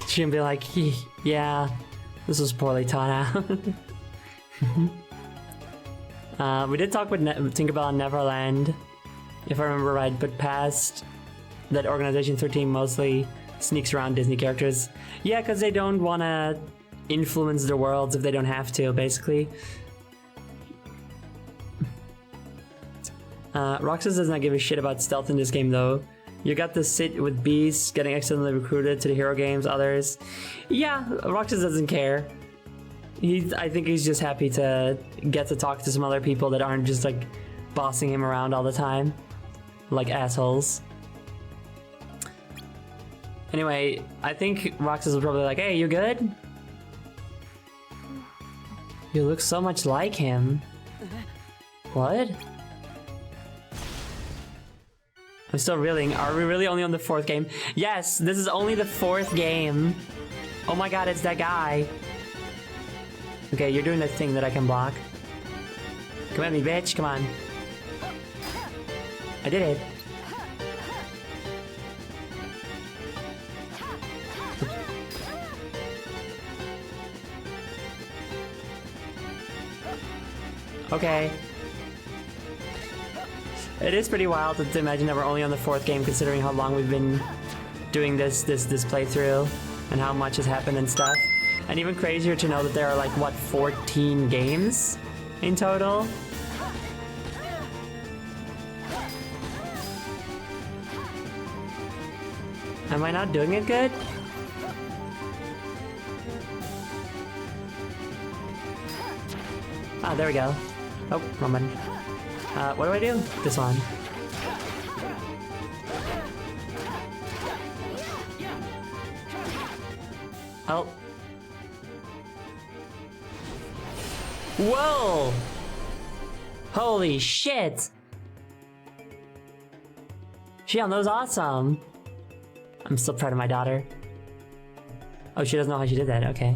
[SPEAKER 3] She'll be like, yeah, this was poorly thought out. We did talk with Tinkerbell on Neverland, if I remember right, but past that, Organization 13 mostly sneaks around Disney characters. Yeah, because they don't want to influence their worlds if they don't have to, basically. Roxas does not give a shit about stealth in this game though. You got to sit with beasts, getting accidentally recruited to the hero games, others. Yeah, Roxas doesn't care. I think he's just happy to get to talk to some other people that aren't just like bossing him around all the time. Like assholes. Anyway, I think Roxas was probably like, hey, you good? You look so much like him. What? I'm still reeling. Are we really only on the 4th game? Yes, this is only the 4th game. Oh my god, it's that guy. Okay, you're doing that thing that I can block. Come at me, bitch. Come on. I did it. Okay. It is pretty wild to imagine that we're only on the 4th game, considering how long we've been doing this playthrough and how much has happened and stuff. And even crazier to know that there are like, what, 14 games in total? Am I not doing it good? Ah, there we go. Oh, wrong button. What do I do? This one. Oh. Whoa! Holy shit! Xion, that was awesome! I'm still proud of my daughter. Oh, she doesn't know how she did that, okay.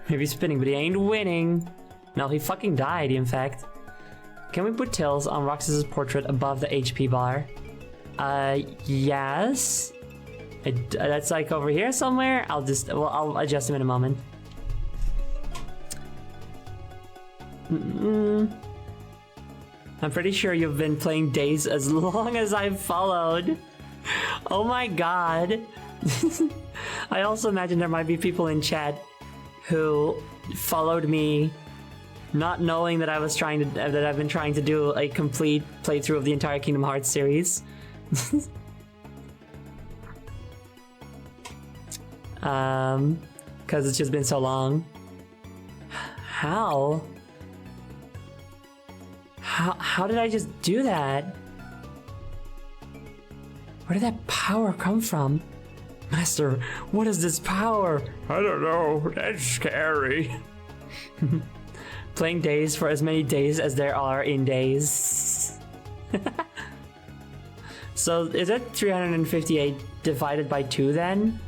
[SPEAKER 3] Maybe spinning, but he ain't winning. No, he fucking died, in fact. Can we put Tails on Roxas' portrait above the HP bar? Yes. That's like over here somewhere. I'll adjust him in a moment. I'm pretty sure you've been playing Days as long as I've followed. Oh my god. I also imagine there might be people in chat who followed me not knowing that I've been trying to do a complete playthrough of the entire Kingdom Hearts series. Because it's just been so long. How did I just do that? Where did that power come from? Master, what is this power?
[SPEAKER 5] I don't know. That's scary.
[SPEAKER 3] Playing Days for as many days as there are in days. So is it 358 divided by 2 then?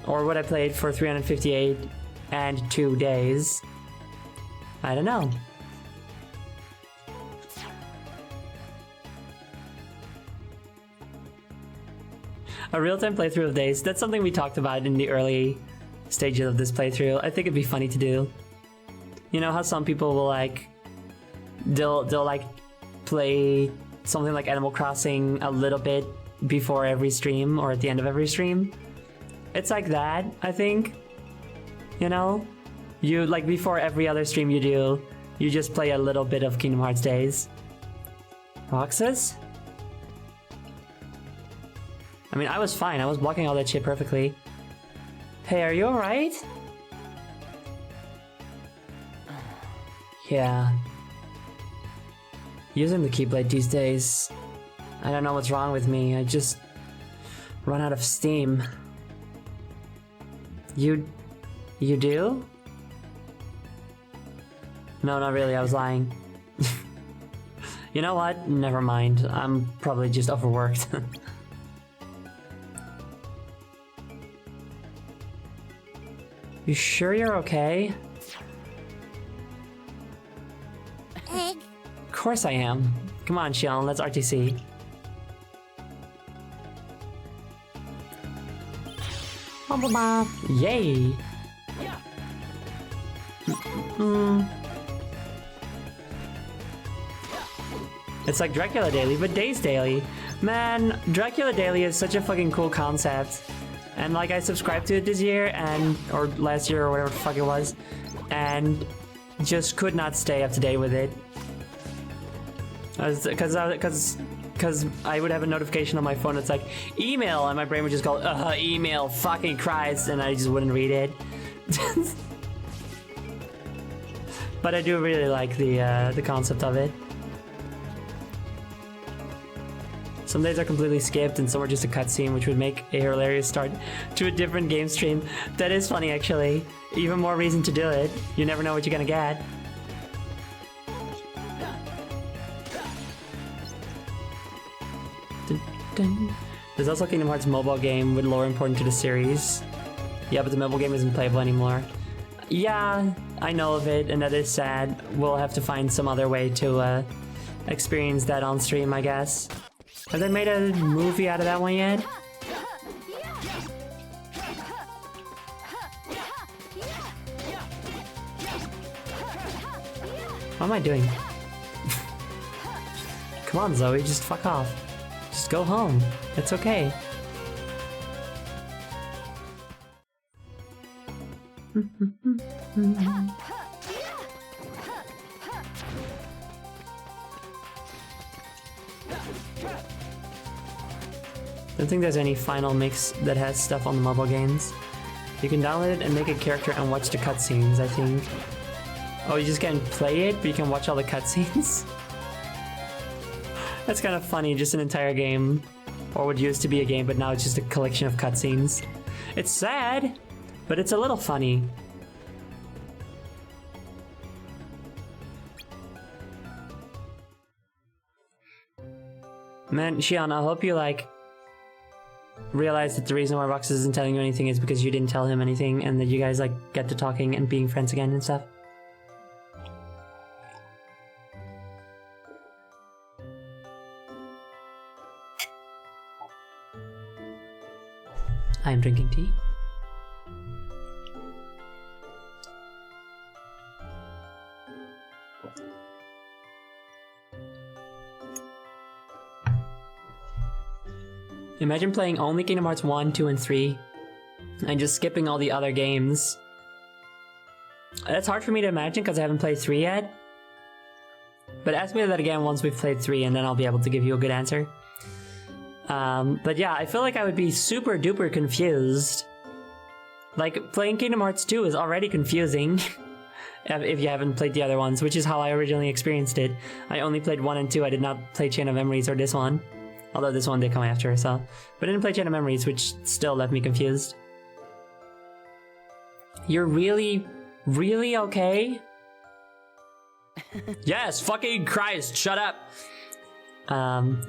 [SPEAKER 3] Or would I play it for 358 and 2 days? I don't know. A real-time playthrough of Days. That's something we talked about in the early stages of this playthrough. I think it'd be funny to do. You know how some people will like... They'll like play something like Animal Crossing a little bit before every stream or at the end of every stream? It's like that, I think. You know? You, like, before every other stream you do, you just play a little bit of Kingdom Hearts Days. Roxas? I mean, I was fine. I was blocking all that shit perfectly. Hey, are you alright? Yeah. Using the Keyblade these days, I don't know what's wrong with me. I just run out of steam. You do? No, not really. I was lying. You know what? Never mind. I'm probably just overworked. You sure you're okay?
[SPEAKER 1] Egg.
[SPEAKER 3] Of course I am. Come on, Xion, let's RTC. Yay! It's like Dracula Daily, but Days Daily. Man, Dracula Daily is such a fucking cool concept. And like I subscribed to it this year or last year or whatever the fuck it was. And just could not stay up to date with it. Because I would have a notification on my phone. It's like email, and my brain would just go, email, fucking Christ, and I just wouldn't read it. But I do really like the concept of it. Some days are completely skipped, and some are just a cutscene, which would make a hilarious start to a different game stream. That is funny, actually. Even more reason to do it. You never know what you're gonna get. Dun, dun. There's also a Kingdom Hearts mobile game with lore important to the series. Yeah, but the mobile game isn't playable anymore. Yeah, I know of it, and that is sad. We'll have to find some other way to experience that on stream, I guess. Have they made a movie out of that one yet? What am I doing? Come on, Zoe, just fuck off. Just go home. It's okay. Don't think there's any final mix that has stuff on the mobile games. You can download it and make a character and watch the cutscenes, I think. Oh, you just can't play it, but you can watch all the cutscenes? That's kind of funny, just an entire game. Or what used to be a game, but now it's just a collection of cutscenes. It's sad, but it's a little funny. Man, Shion, I hope you, realize that the reason why Roxas isn't telling you anything is because you didn't tell him anything, and that you guys, get to talking and being friends again and stuff. I am drinking tea. Imagine playing only Kingdom Hearts 1, 2, and 3, and just skipping all the other games. That's hard for me to imagine because I haven't played 3 yet. But ask me that again once we've played 3, and then I'll be able to give you a good answer. But yeah, I feel like I would be super duper confused. Playing Kingdom Hearts 2 is already confusing. If you haven't played the other ones, which is how I originally experienced it. I only played 1 and 2, I did not play Chain of Memories or this one. Although this one did come after, so. But I didn't play Chain of Memories, which still left me confused. You're really, really okay? Yes, fucking Christ, shut up!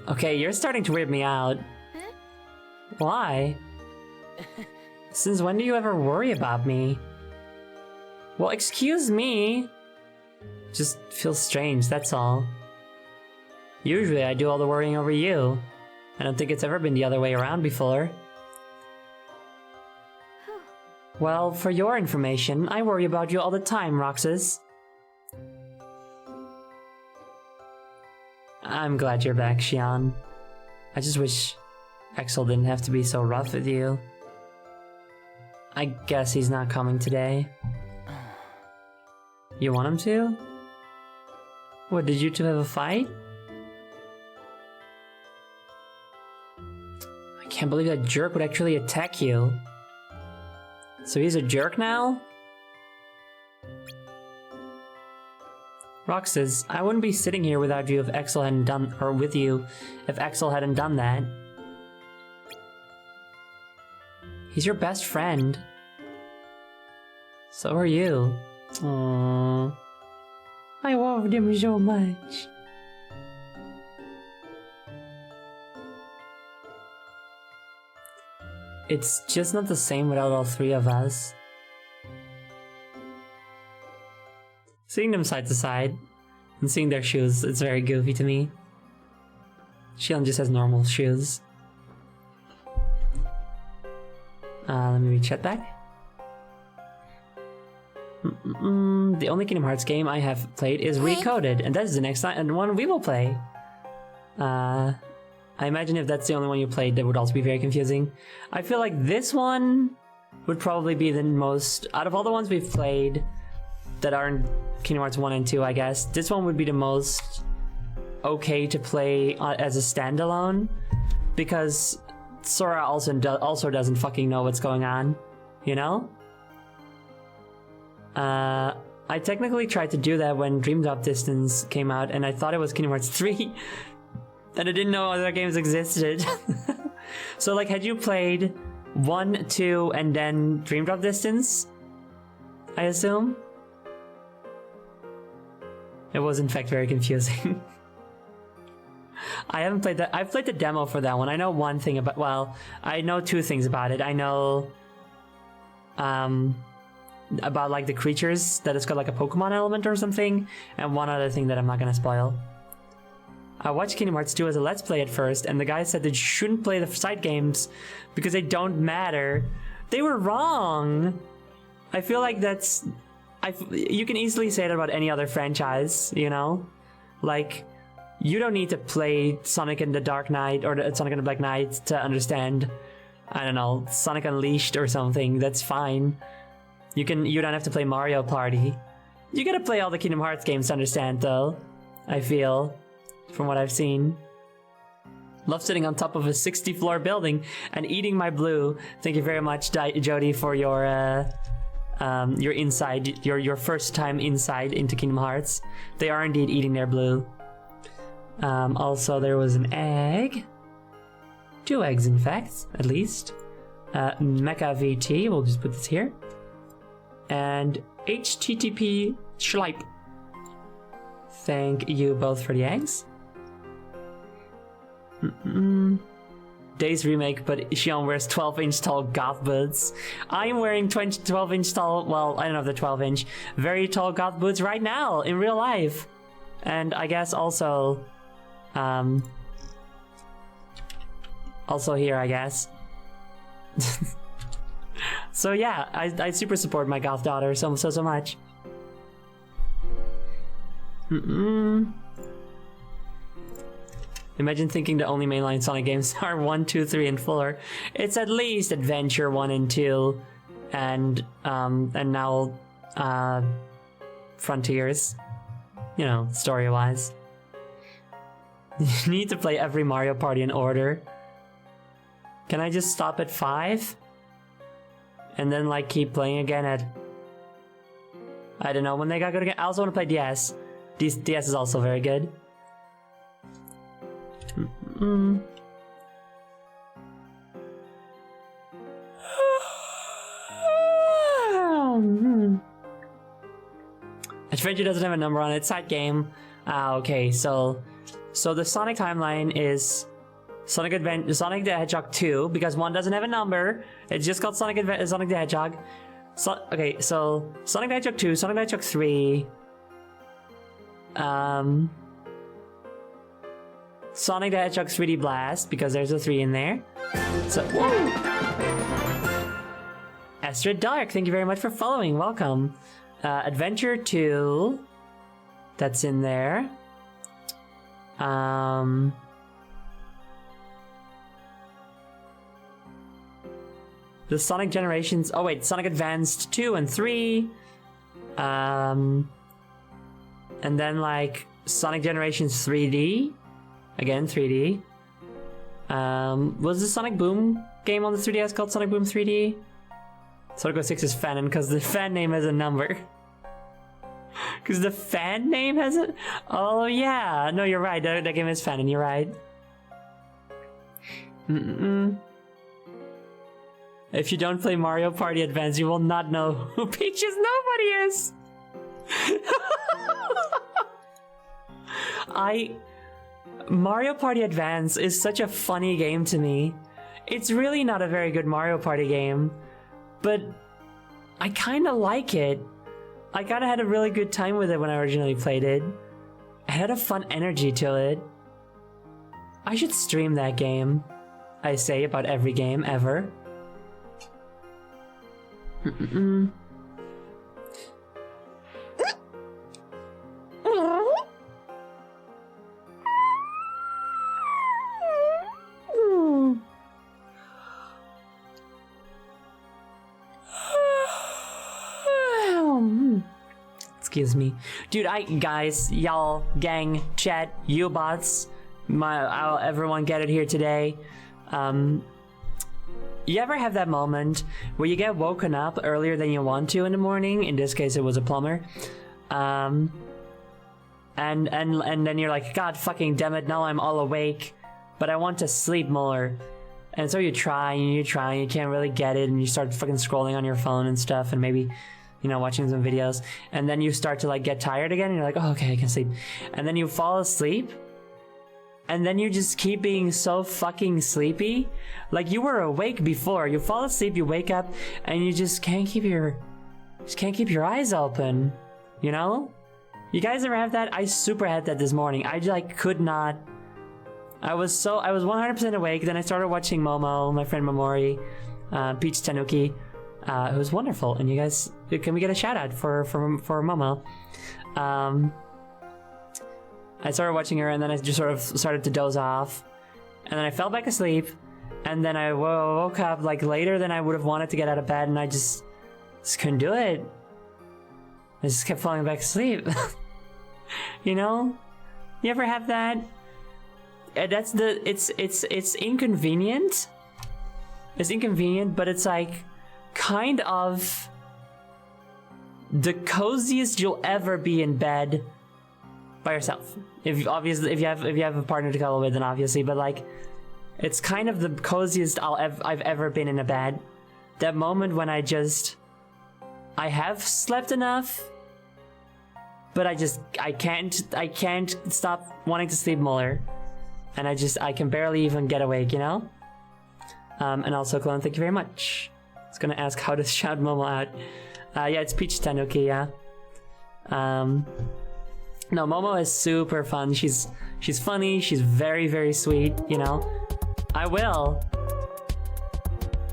[SPEAKER 3] Okay, you're starting to weird me out. Why? Since when do you ever worry about me? Well, excuse me. Just feels strange, that's all. Usually I do all the worrying over you. I don't think it's ever been the other way around before. Well, for your information, I worry about you all the time, Roxas. I'm glad you're back, Shion. I just wish Exel didn't have to be so rough with you. I guess he's not coming today. You want him to? What, did you two have a fight? I can't believe that jerk would actually attack you. So he's a jerk now? Roxas, I wouldn't be sitting here without you if Exel hadn't done, or with you, if Exel hadn't done that. He's your best friend. So are you. Aww. I loved him so much. It's just not the same without all three of us. Seeing them side to side and seeing their shoes, it's very goofy to me. Shion just has normal shoes. Let me read chat back. The only Kingdom Hearts game I have played is Recoded, and that is the next one we will play. I imagine if that's the only one you played, that would also be very confusing. I feel like this one would probably be the most, out of all the ones we've played, that aren't Kingdom Hearts 1 and 2, I guess. This one would be the most okay to play as a standalone, because Sora also doesn't fucking know what's going on, you know? I technically tried to do that when Dream Drop Distance came out, and I thought it was Kingdom Hearts 3, and I didn't know other games existed. So, like, had you played 1, 2, and then Dream Drop Distance, I assume? It was, in fact, very confusing. I haven't played that. I've played the demo for that one. I know one thing about, well, I know two things about it. I know, about like the creatures, that it's got like a Pokemon element or something, and one other thing that I'm not gonna spoil. I watched Kingdom Hearts 2 as a Let's Play at first, and the guy said that you shouldn't play the side games because they don't matter. They were wrong. I feel like you can easily say that about any other franchise, you know? Like, you don't need to play Sonic and the Dark Knight or Sonic and the Black Knight to understand, I don't know, Sonic Unleashed or something. That's fine. You don't have to play Mario Party. You gotta play all the Kingdom Hearts games to understand, though, I feel, from what I've seen. Love sitting on top of a 60-floor building and eating my blue. Thank you very much, Jody, for your inside, your first time inside into Kingdom Hearts. They are indeed eating their blue. Also, there was an egg. 2 eggs, in fact, at least. Mecha VT, we'll just put this here. And HTTP Schleip. Thank you both for the eggs. Days remake, but Xion wears 12-inch tall goth boots. I am wearing 12-inch tall, well, I don't know if they're 12-inch, very tall goth boots right now, in real life. And I guess also, also here, I guess. So yeah, I super support my goth daughter so much. Imagine thinking the only mainline Sonic games are 1, 2, 3, and 4. It's at least Adventure 1 and 2, and now Frontiers. You know, story-wise. You need to play every Mario Party in order. Can I just stop at 5? And then, like, keep playing again at... I don't know, when they got good again. I also want to play DS. DS is also very good. Adventure doesn't have a number on it. Side game. Okay, so the Sonic timeline is Sonic the Hedgehog 2, because 1 doesn't have a number. It's just called Sonic the Hedgehog. Okay, so Sonic the Hedgehog 2, Sonic the Hedgehog 3, Sonic the Hedgehog 3D Blast, because there's a 3 in there. So, whoa! Astrid Dark, thank you very much for following. Welcome. Adventure 2, that's in there. The Sonic Generations. Oh wait, Sonic Advanced 2 and 3. And then like Sonic Generations 3D. Again, 3D. Was the Sonic Boom game on the 3DS called Sonic Boom 3D? Sonic 06 is Fanon because the fan name has a number. Because the fan name has a... Oh yeah, no, you're right. That game is Fanon. You're right. If you don't play Mario Party Advance, you will not know who Peach's Nobody is. Mario Party Advance is such a funny game to me. It's really not a very good Mario Party game, but I kind of like it. I kind of had a really good time with it when I originally played it. It had a fun energy to it. I should stream that game. I say about every game ever. Excuse me. Dude, guys, y'all, gang, chat, you bots, everyone get it here today. You ever have that moment where you get woken up earlier than you want to in the morning? In this case, it was a plumber. And then you're like, God fucking damn it, now I'm all awake, but I want to sleep more. And so you try and you can't really get it, and you start fucking scrolling on your phone and stuff, and maybe, you know, watching some videos, and then you start to like get tired again, and you're like, oh, okay, I can sleep. And then you fall asleep, and then you just keep being so fucking sleepy. Like, you were awake before, you fall asleep, you wake up, and you just can't keep your eyes open, you know? You guys ever have that? I super had that this morning. I like could not. I was 100% awake. Then I started watching Momo, my friend Momori, Peach Tanuki. It was wonderful. And you guys, can we get a shout out for Momo? I started watching her, and then I just sort of started to doze off, and then I fell back asleep, and then I woke up like later than I would have wanted to get out of bed, and I just couldn't do it. I just kept falling back asleep. You know? You ever have that? It's inconvenient. It's inconvenient, but it's like kind of the coziest you'll ever be in bed by yourself. If you have a partner to cuddle with, then obviously, but like it's kind of the coziest I've ever been in a bed. That moment when I have slept enough, but I can't stop wanting to sleep more. And I can barely even get awake, you know? And also, Clone, thank you very much. I was gonna ask how to shout Momo out. Yeah, it's Peach Tanuki, yeah. No, Momo is super fun. She's funny, she's very, very sweet, you know? I will.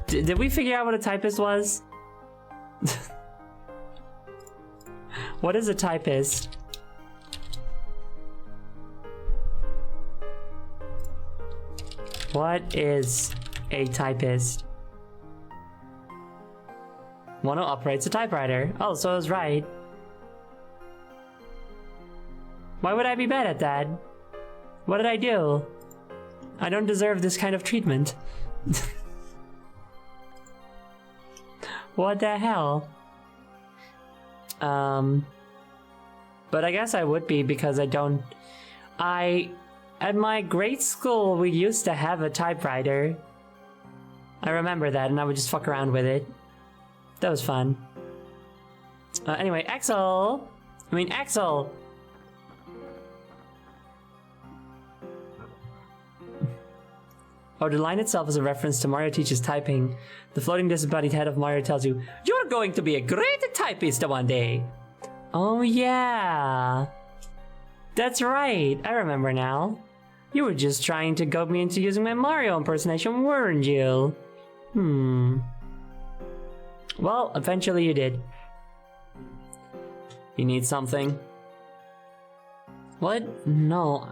[SPEAKER 3] Did we figure out what a typist was? What is a typist? What is a typist? One who operates a typewriter. Oh, so I was right. Why would I be bad at that? What did I do? I don't deserve this kind of treatment. What the hell? But I guess I would be, because at my grade school, we used to have a typewriter. I remember that, and I would just fuck around with it. That was fun. Anyway, Axel! Oh, the line itself is a reference to Mario teaches typing. The floating disembodied head of Mario tells you, "You're going to be a great typist one day." Oh yeah. That's right, I remember now. You were just trying to goad me into using my Mario impersonation, weren't you? Well, eventually you did. You need something? What? No,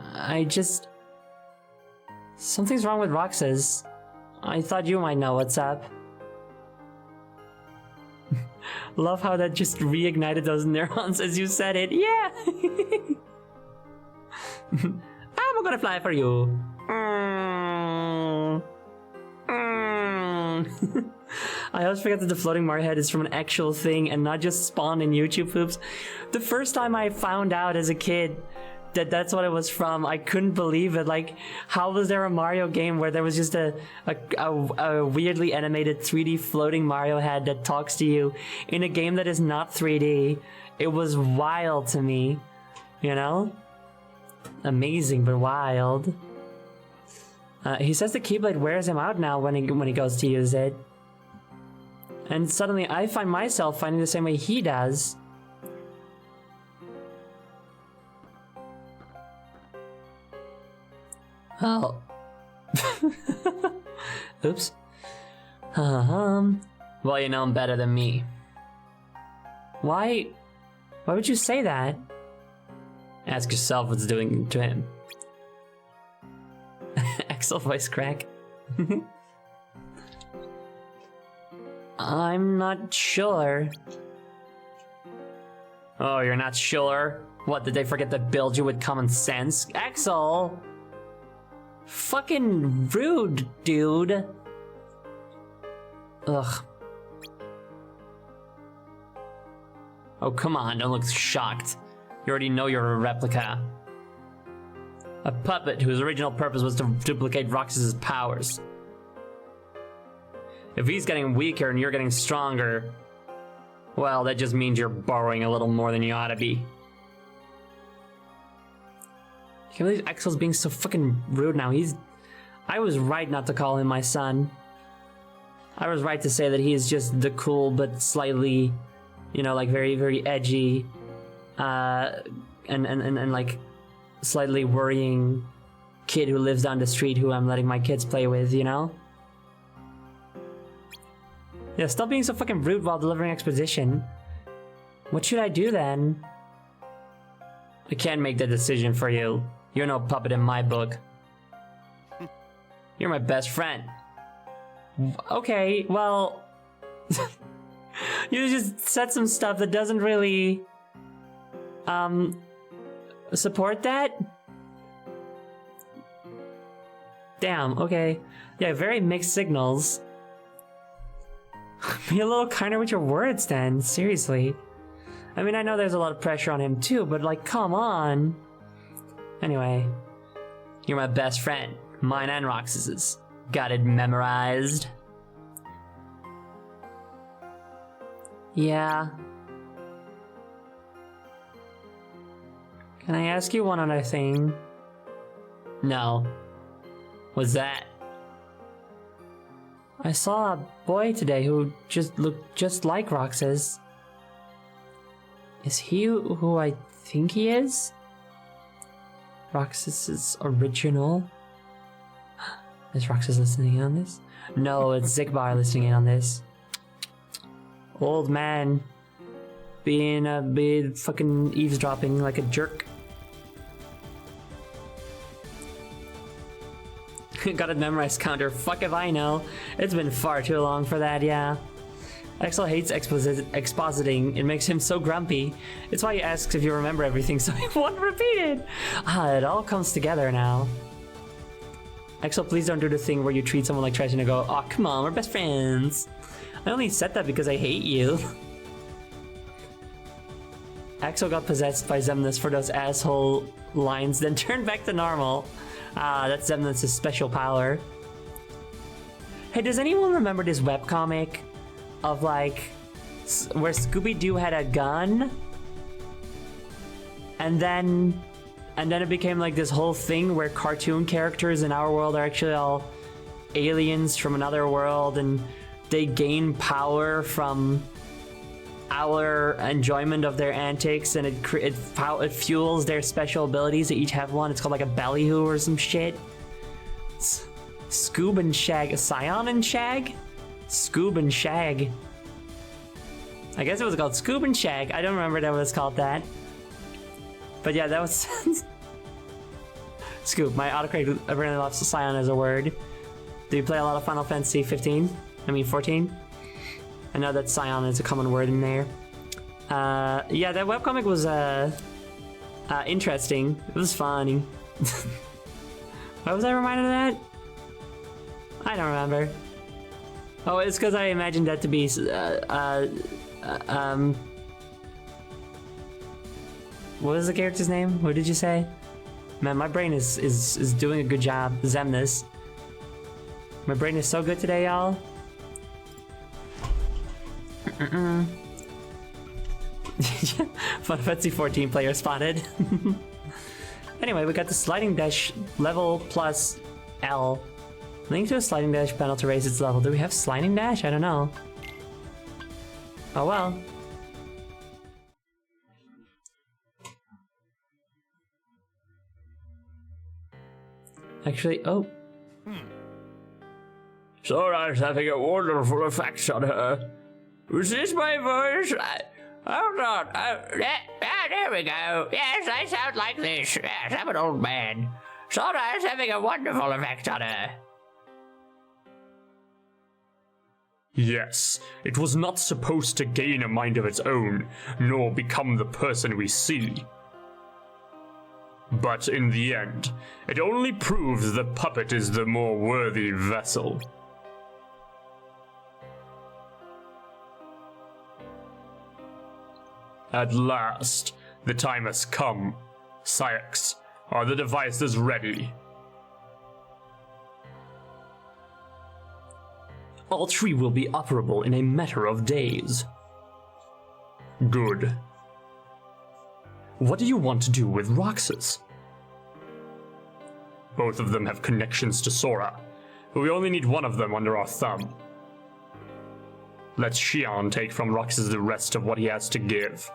[SPEAKER 3] something's wrong with Roxas. I thought you might know what's up. Love how that just reignited those neurons as you said it. Yeah! I'm gonna fly for you. I always forget that the floating Mario head is from an actual thing and not just spawned in YouTube poops. The first time I found out as a kid that that's what it was from, I couldn't believe it. Like, how was there a Mario game where there was just a weirdly animated 3D floating Mario head that talks to you in a game that is not 3D? It was wild to me, you know? Amazing, but wild. He says the Keyblade wears him out now when he goes to use it. And suddenly I find myself finding the same way he does. Oh. Oops. Well, you know him better than me. Why would you say that? Ask yourself what's doing to him. Axel voice crack. I'm not sure. Oh, you're not sure? What, did they forget to build you with common sense? Axel! Fucking rude, dude. Ugh. Oh, come on, don't look shocked. You already know you're a replica. A puppet whose original purpose was to duplicate Roxas's powers. If he's getting weaker and you're getting stronger, well, that just means you're borrowing a little more than you ought to be. I can't believe Axel's being so fucking rude now. I was right not to call him my son. I was right to say that he is just the cool but slightly, you know, like very, very edgy, and like slightly worrying kid who lives down the street who I'm letting my kids play with, you know? Yeah, stop being so fucking rude while delivering exposition. What should I do then? I can't make the decision for you. You're no puppet in my book. You're my best friend. Okay, well... you just said some stuff that doesn't really... support that? Damn, okay. Yeah, very mixed signals. Be a little kinder with your words then, seriously. I mean, I know there's a lot of pressure on him too, but like, come on. Anyway, you're my best friend. Mine and Roxas's. Got it memorized. Yeah. Can I ask you one other thing? No. What's that? I saw a boy today who just looked just like Roxas. Is he who I think he is? Roxas's original? Is Roxas listening in on this? No, it's Zikbar listening in on this. Old man. Being a big fucking eavesdropping like a jerk. Got a memorized counter. Fuck if I know. It's been far too long for that, yeah. Axel hates expositing. It makes him so grumpy. It's why he asks if you remember everything so he won't repeat it. Ah, it all comes together now. Axel, please don't do the thing where you treat someone like trash and go, oh, come on, we're best friends. I only said that because I hate you. Axel got possessed by Xemnas for those asshole lines, then turned back to normal. Ah, that's Xemnas' special power. Hey, does anyone remember this webcomic of like where Scooby-Doo had a gun? And then it became like this whole thing where cartoon characters in our world are actually all aliens from another world, and they gain power from our enjoyment of their antics, and it fuels their special abilities. They each have one. It's called like a ballyhoo or some shit. Scoob and Shag. Scion and Shag? Scoob and Shag. I guess it was called Scoob and Shag. I don't remember that was called that. But yeah, that was... Scoob. My autocorrect apparently loves Scion as a word. Do you play a lot of Final Fantasy 15? I mean 14? I know that Scion is a common word in there. Yeah, that webcomic was interesting. It was funny. Why was I reminded of that? I don't remember. Oh, it's because I imagined that to be what was the character's name? What did you say? Man, my brain is doing a good job. Xemnas. My brain is so good today, y'all. Final Fantasy 14 player spotted. Anyway, we got the sliding dash level plus L. Link to a sliding dash panel to raise its level. Do we have sliding dash? I don't know. Oh well. Actually, oh.
[SPEAKER 5] Sora's having a wonderful effect on her. Was this my voice? Hold on. There we go. Yes, I sound like this. Yes, I'm an old man. Sora's having a wonderful effect on her. Yes, it was not supposed to gain a mind of its own, nor become the person we see. But in the end, it only proves the puppet is the more worthy vessel. At last, the time has come. Saïx, are the devices ready?
[SPEAKER 3] All three will be operable in a matter of days.
[SPEAKER 5] Good.
[SPEAKER 3] What do you want to do with Roxas?
[SPEAKER 5] Both of them have connections to Sora, but we only need one of them under our thumb. Let Xion take from Roxas the rest of what he has to give.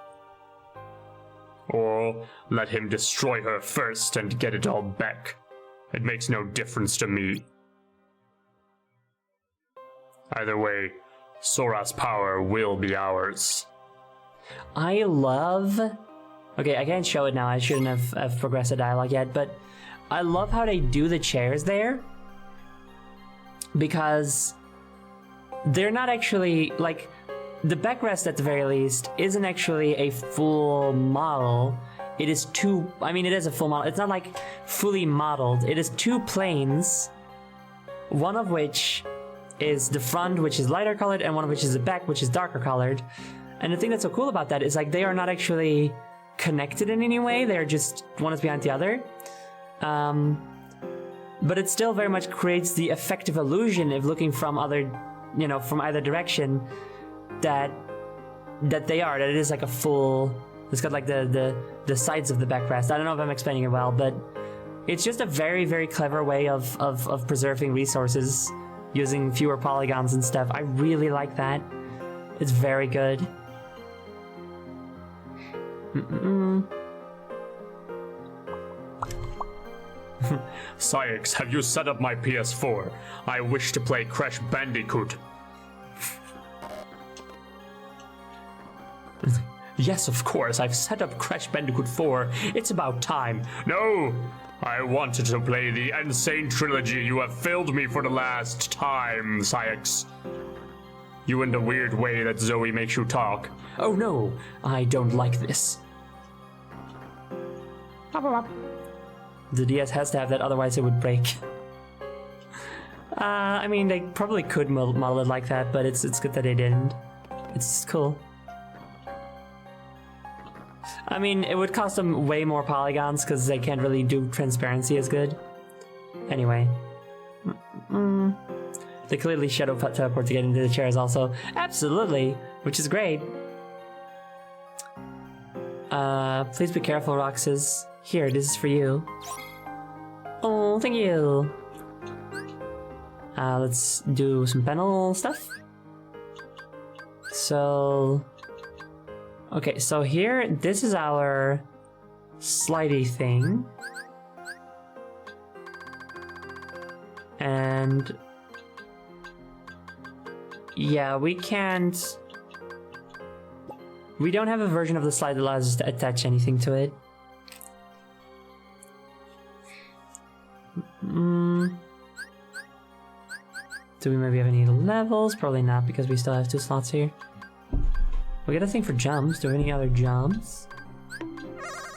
[SPEAKER 5] Or let him destroy her first and get it all back. It makes no difference to me. Either way, Sora's power will be ours.
[SPEAKER 3] I love... Okay, I can't show it now. I shouldn't have progressed the dialogue yet, but I love how they do the chairs there. Because they're not actually, like, the backrest at the very least isn't actually a full model. It is two, I mean, it is a full model. It's not like fully modeled. It is two planes, one of which is the front, which is lighter colored, and one of which is the back, which is darker colored. And the thing that's so cool about that is, like, they are not actually connected in any way. They're just, one is behind the other. But it still very much creates the effective illusion of looking from other, you know, from either direction, that they are, that it is like a full, it's got like the sides of the backrest. I don't know if I'm explaining it well, but it's just a very, very clever way of preserving resources using fewer polygons and stuff. I really like that. It's very good.
[SPEAKER 5] Saïx, have you set up my PS4? I wish to play Crash Bandicoot.
[SPEAKER 3] Yes, of course, I've set up Crash Bandicoot 4. It's about time.
[SPEAKER 5] No! I wanted to play the Insane Trilogy. You have failed me for the last time, Saïx. You in the weird way that Zoe makes you talk.
[SPEAKER 3] Oh no, I don't like this. The DS has to have that, otherwise it would break. I mean, they probably could model it like that, but it's good that they didn't. It's cool. I mean, it would cost them way more polygons because they can't really do transparency as good. Anyway. They clearly shadow teleport to get into the chairs also. Absolutely, which is great. Please be careful, Roxas. Here, this is for you. Oh, thank you. Let's do some panel stuff. So... Okay, so here, this is our slidey thing. And... yeah, we can't... we don't have a version of the slide that allows us to attach anything to it. Do we maybe have any levels? Probably not, because we still have 2 slots here. We got a thing for jumps. Do we have any other jumps?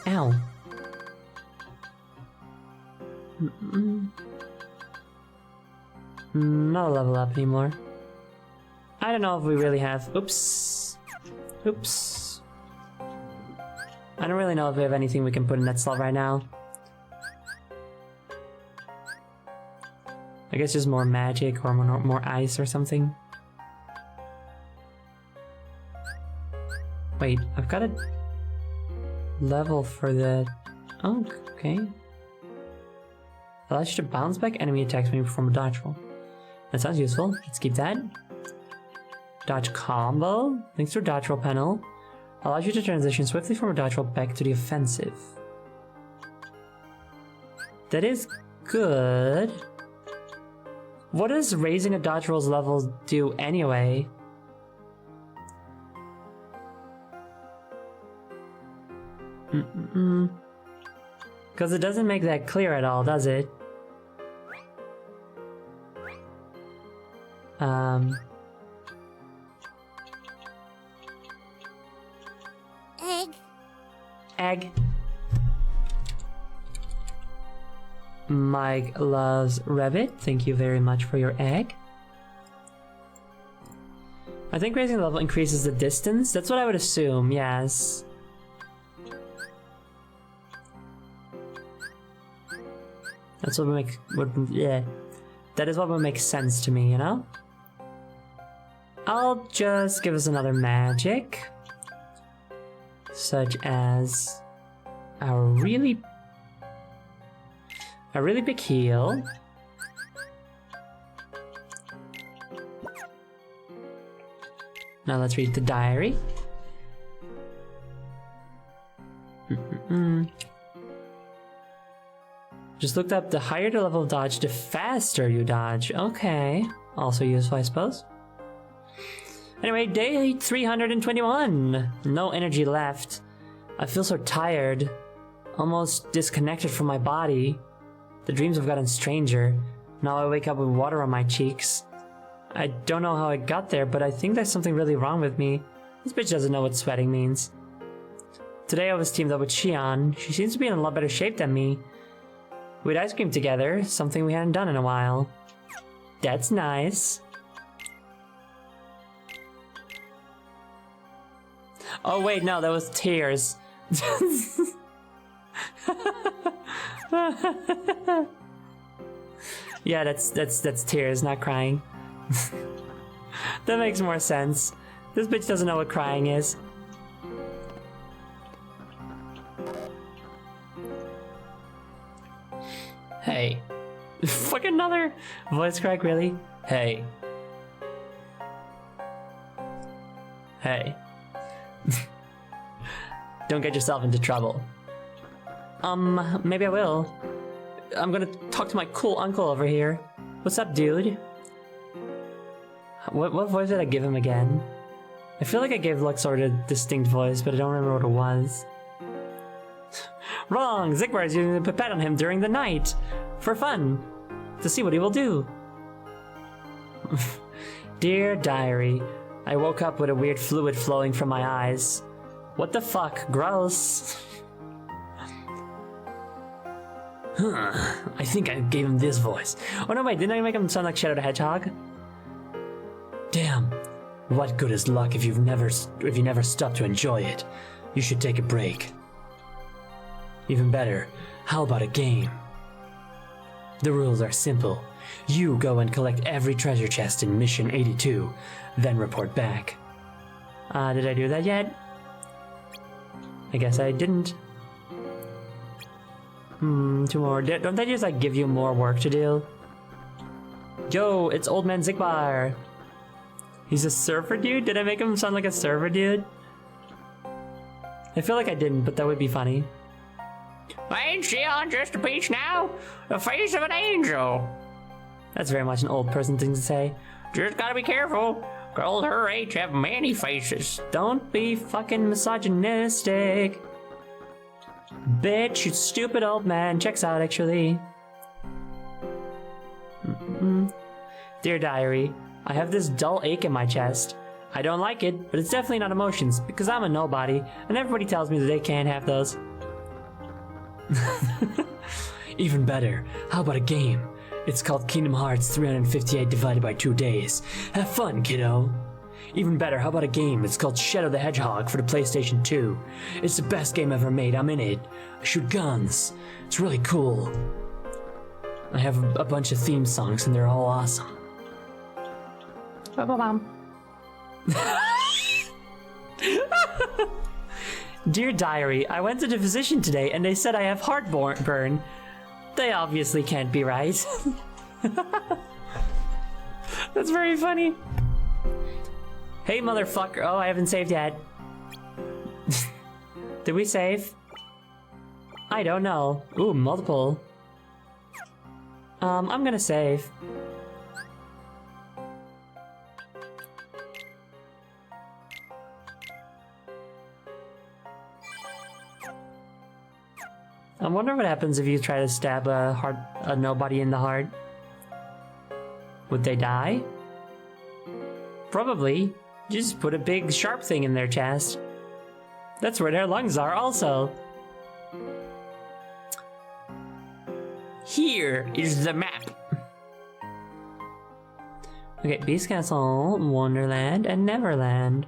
[SPEAKER 3] Ow. Not a level up anymore. I don't know if we really have... oops. Oops. I don't really know if we have anything we can put in that slot right now. I guess just more magic or more ice or something. Wait, I've got a level for the... oh, okay. Allows you to bounce back enemy attacks when you perform a dodge roll. That sounds useful. Let's keep that. Dodge combo. Links to a dodge roll panel. Allows you to transition swiftly from a dodge roll back to the offensive. That is good. What does raising a dodge roll's level do anyway? Because it doesn't make that clear at all, does it? egg. Mike loves Revit. Thank you very much for your egg. I think raising the level increases the distance. That's what I would assume, yes. That's what yeah. That is what would make sense to me, you know? I'll just give us another magic. Such as a really big heal. Now let's read the diary. Just looked up the higher the level of dodge, the faster you dodge. Okay. Also useful, I suppose. Anyway, day 321. No energy left. I feel so tired. Almost disconnected from my body. The dreams have gotten stranger. Now I wake up with water on my cheeks. I don't know how I got there, but I think there's something really wrong with me. This bitch doesn't know what sweating means. Today I was teamed up with Xion. She seems to be in a lot better shape than me. We had ice cream together, something we hadn't done in a while. That's nice. Oh wait, no, that was tears. Yeah, that's tears, not crying. That makes more sense. This bitch doesn't know what crying is. Hey. Fucking another voice crack, really? Hey. Hey. Don't get yourself into trouble. Maybe I will. I'm gonna talk to my cool uncle over here. What's up, dude? What voice did I give him again? I feel like I gave Luxord a distinct voice, but I don't remember what it was. Wrong! Zigbar is using the pipette on him during the night! For fun! To see what he will do. Dear diary, I woke up with a weird fluid flowing from my eyes. What the fuck? Gross. I think I gave him this voice. Oh no, wait, didn't I make him sound like Shadow the Hedgehog? Damn. What good is luck if you never stop to enjoy it? You should take a break. Even better, how about a game? The rules are simple. You go and collect every treasure chest in Mission 82, then report back. Did I do that yet? I guess I didn't. Two more. Don't they just like give you more work to do? Yo, it's Old Man Zigbar. He's a surfer dude? Did I make him sound like a surfer dude? I feel like I didn't, but that would be funny.
[SPEAKER 5] Ain't she on just a peach now? The face of an angel.
[SPEAKER 3] That's very much an old person thing to say.
[SPEAKER 5] Just gotta be careful. Girls her age have many faces.
[SPEAKER 3] Don't be fucking misogynistic. Bitch, you stupid old man. Checks out, actually. Dear diary, I have this dull ache in my chest. I don't like it, but it's definitely not emotions, because I'm a nobody, and everybody tells me that they can't have those. Even better, how about a game? It's called Kingdom Hearts 358 divided by 2 days. Have fun, kiddo. Even better, how about a game? It's called Shadow the Hedgehog for the PlayStation 2. It's the best game ever made. I'm in it. I shoot guns. It's really cool. I have a bunch of theme songs and they're all awesome. Dear diary, I went to the physician today and they said I have heartburn. They obviously can't be right. That's very funny. Hey, motherfucker. Oh, I haven't saved yet. Did we save? I don't know. Ooh, multiple. I'm gonna save. I wonder what happens if you try to stab a nobody in the heart. Would they die? Probably. Just put a big sharp thing in their chest. That's where their lungs are also.
[SPEAKER 5] Here is the map.
[SPEAKER 3] Okay, Beast Castle, Wonderland, and Neverland.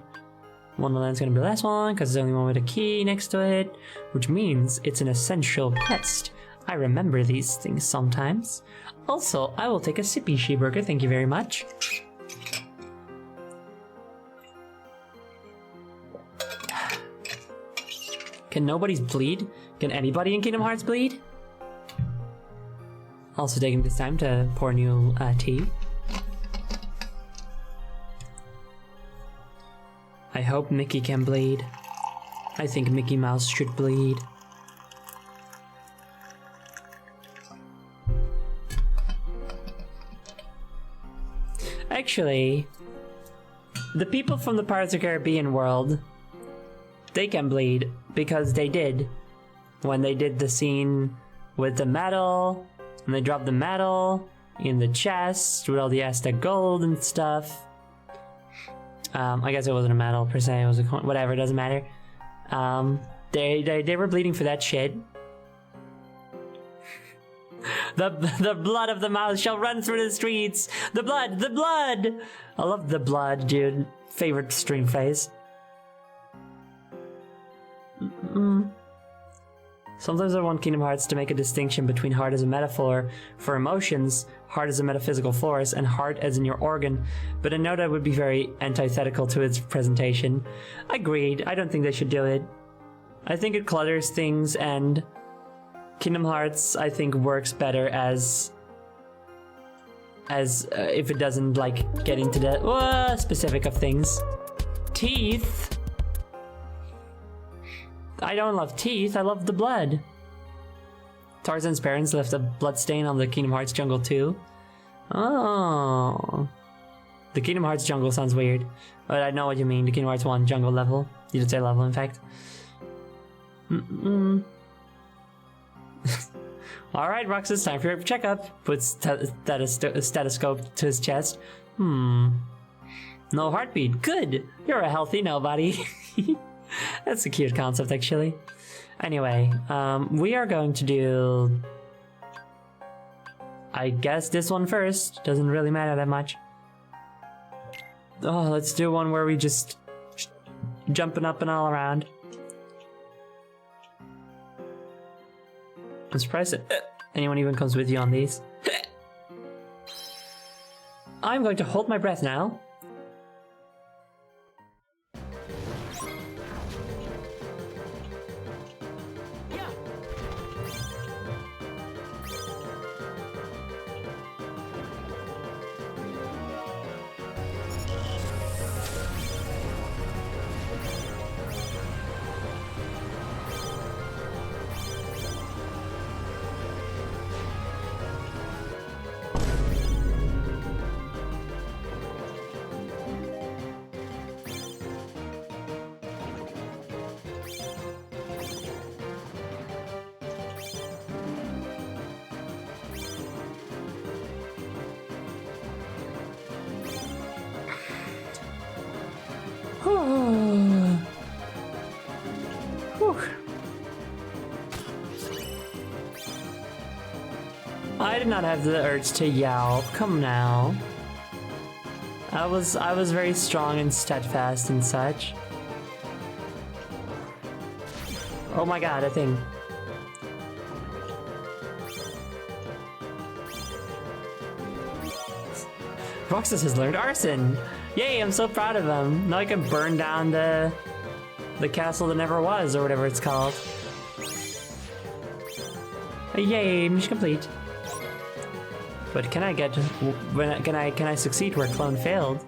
[SPEAKER 3] Wonderland's gonna be the last one, because there's only one with a key next to it, which means it's an essential quest. I remember these things sometimes. Also, I will take a sippy cheeseburger, thank you very much. Can nobody bleed? Can anybody in Kingdom Hearts bleed? Also taking this time to pour new tea. I hope Mickey can bleed. I think Mickey Mouse should bleed. Actually, the people from the Pirates of the Caribbean world, they can bleed because they did. When they did the scene with the medal, and they dropped the medal in the chest with all the Aztec gold and stuff. I guess it wasn't a medal per se, it was a coin, whatever, it doesn't matter. They were bleeding for that shit. The blood of the mouse shall run through the streets. The blood, the blood. I love the blood, dude. Favorite stream phrase. Sometimes I want Kingdom Hearts to make a distinction between heart as a metaphor for emotions, heart as a metaphysical force, and heart as in your organ, but I know that would be very antithetical to its presentation. Agreed, I don't think they should do it. I think it clutters things, and Kingdom Hearts, I think, works better as if it doesn't, like, get into the specific of things. Teeth? I don't love teeth, I love the blood. Tarzan's parents left a blood stain on the Kingdom Hearts jungle too. Oh. The Kingdom Hearts jungle sounds weird, but I know what you mean, the Kingdom Hearts 1 jungle level. You did say level, in fact. Alright, Rox, it's time for your checkup. Puts stethoscope to his chest. No heartbeat. Good! You're a healthy nobody. That's a cute concept, actually. Anyway, we are going to do, I guess, this one first. Doesn't really matter that much. Oh, let's do one where we just jumping up and all around. I'm surprised that anyone even comes with you on these. I'm going to hold my breath now. I did not have the urge to yell. Come now. I was very strong and steadfast and such. Oh my god, a thing. Roxas has learned arson! Yay, I'm so proud of him. Now I can burn down the castle that never was, or whatever it's called. Yay, mission complete. But can I get, can I succeed where Clone failed?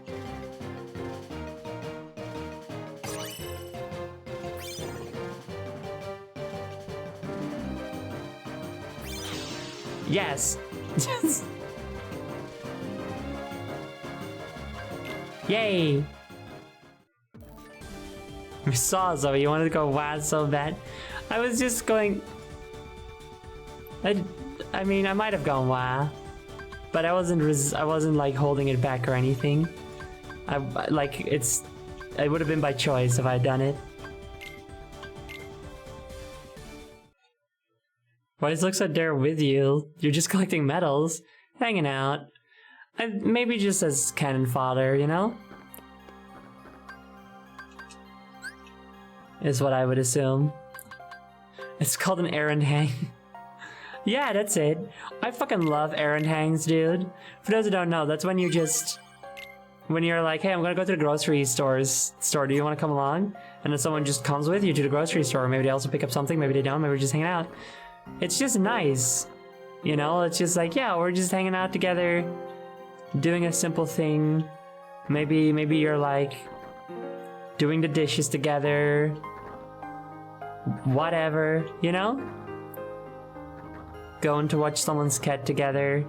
[SPEAKER 3] Yes. Yay. Sawzo, you wanted to go wild so bad. I was just going. I mean, I might have gone wow, but I wasn't like holding it back or anything. It would have been by choice if I had done it. Why does it look so there with you? You're just collecting medals, hanging out. Maybe just as cannon fodder, you know? Is what I would assume. It's called an errand hang. Yeah, that's it. I fucking love errand hangs, dude. For those who don't know, that's when you just... When you're like, hey, I'm gonna go to the grocery store, do you want to come along? And then someone just comes with you to the grocery store. Maybe they also pick up something, maybe they don't, maybe we're just hanging out. It's just nice. You know, it's just like, yeah, we're just hanging out together, doing a simple thing. Maybe you're like doing the dishes together. Whatever, you know? Going to watch someone's cat together.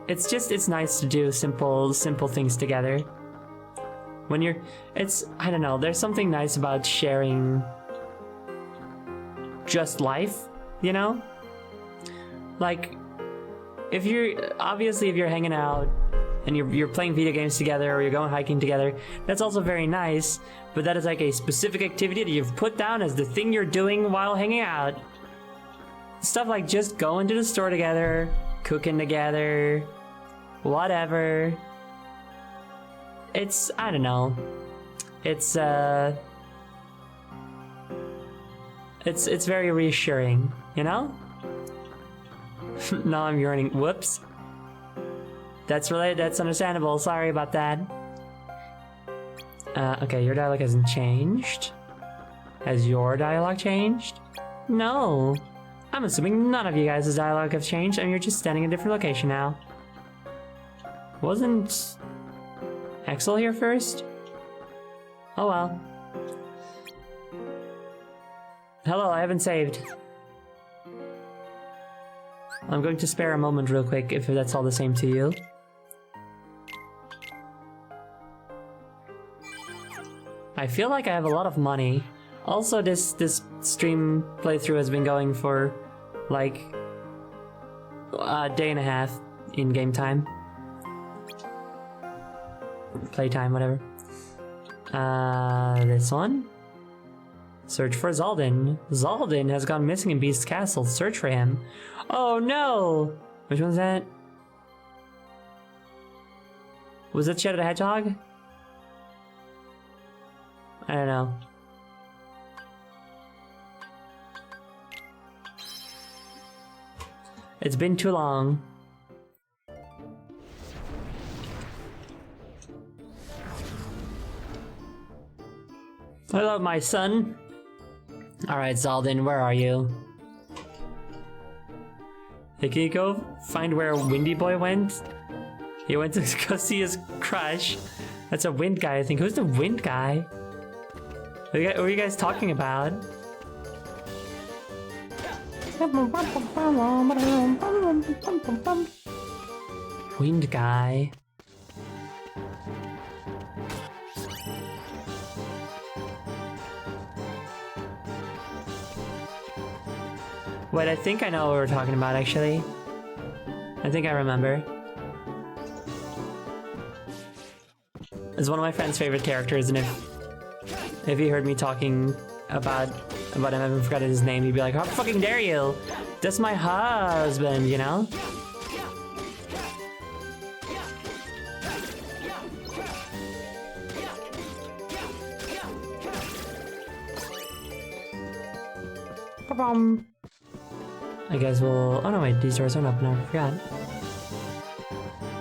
[SPEAKER 3] It's nice to do simple things together. When you're, I don't know, there's something nice about sharing just life, you know? Like, if you're hanging out and you're playing video games together or you're going hiking together, that's also very nice, but that is like a specific activity that you've put down as the thing you're doing while hanging out. Stuff like just going to the store together, cooking together, whatever. I don't know. It's very reassuring, you know? Now I'm yearning. Whoops. That's understandable. Sorry about that. Okay, your dialogue hasn't changed. Has your dialogue changed? No. I'm assuming none of you guys' dialogue have changed and you're just standing in a different location now. Wasn't Axel here first? Oh well. Hello, I haven't saved. I'm going to spare a moment real quick if that's all the same to you. I feel like I have a lot of money. Also, this stream playthrough has been going for like a day and a half in game time. Playtime, whatever. This one? Search for Zaldin. Zaldin has gone missing in Beast's castle. Search for him. Oh no! Which one's that? Was that Shadow the Hedgehog? I don't know. It's been too long. Hello, my son. Alright, Zaldin, where are you? Hey, can you go find where Windy Boy went? He went to go see his crush. That's a wind guy, I think. Who's the wind guy? What are you guys talking about? Wind guy. Wait, I think I know what we're talking about, actually. I think I remember. It's one of my friend's favorite characters, and if he heard me talking about him, I haven't forgotten his name, he'd be like, how fucking dare you? That's my husband, you know? Ba-bum. I guess we'll... Oh no, wait, these doors aren't open now, I forgot.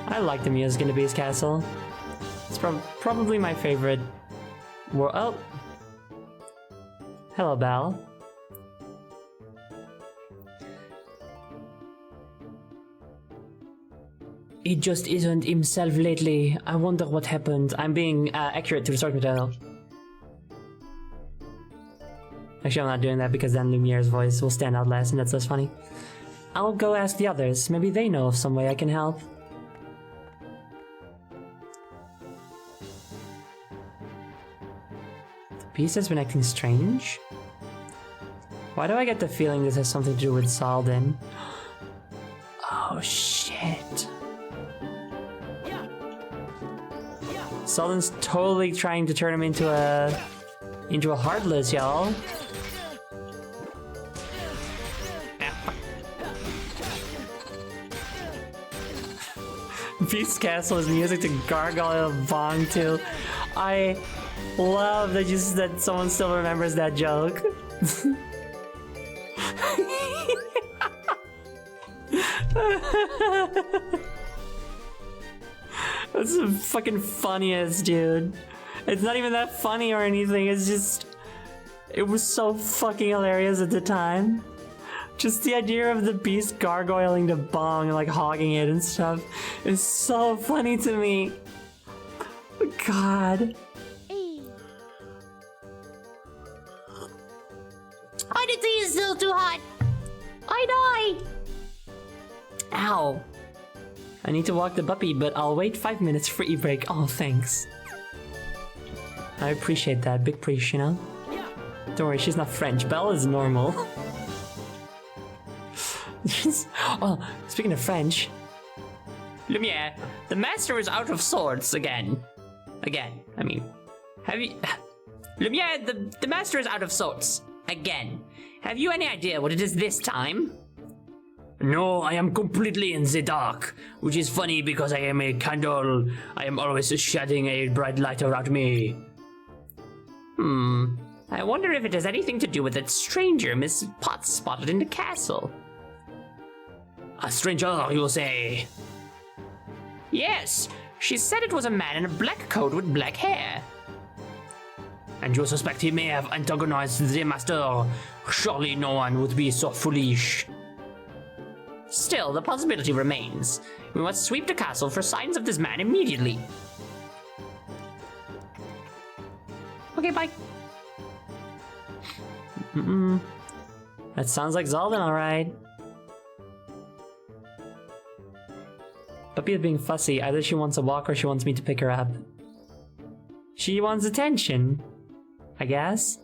[SPEAKER 3] I like the music in the Beast Castle. It's probably my favorite... Oh! Hello, Belle. He just isn't himself lately. I wonder what happened. I'm being accurate to the source material. Actually, I'm not doing that because then Lumiere's voice will stand out less and that's less funny. I'll go ask the others. Maybe they know of some way I can help. The beast has been acting strange? Why do I get the feeling this has something to do with Zaldin? Oh shit. Zaldin's totally trying to turn him into a Heartless, y'all. Beast Castle is music to Gargoyle Bong too. I love that someone still remembers that joke. That's the fucking funniest, dude. It's not even that funny or anything, it's just... It was so fucking hilarious at the time. Just the idea of the beast gargoyling the bong and like hogging it and stuff is so funny to me. God.
[SPEAKER 1] Oh, the tea is still too hot. I die.
[SPEAKER 3] Ow. I need to walk the puppy, but I'll wait 5 minutes for e-break. Oh, thanks. I appreciate that. Big preach, you know? Don't worry, she's not French. Belle is normal. Oh, speaking of French.
[SPEAKER 5] Lumiere, the master is out of sorts again. I mean, have you... Lumiere, the master is out of sorts. Again. Have you any idea what it is this time?
[SPEAKER 3] No, I am completely in the dark, which is funny because I am a candle. I am always shedding a bright light around me.
[SPEAKER 5] I wonder if it has anything to do with that stranger Miss Potts spotted in the castle.
[SPEAKER 3] A stranger, you will say?
[SPEAKER 5] Yes, she said it was a man in a black coat with black hair.
[SPEAKER 3] And you suspect he may have antagonized the master? Surely no one would be so foolish.
[SPEAKER 5] Still, the possibility remains. We must sweep the castle for signs of this man immediately. Okay, bye.
[SPEAKER 3] That sounds like Zalden, alright. Puppy is being fussy. Either she wants a walk or she wants me to pick her up. She wants attention, I guess.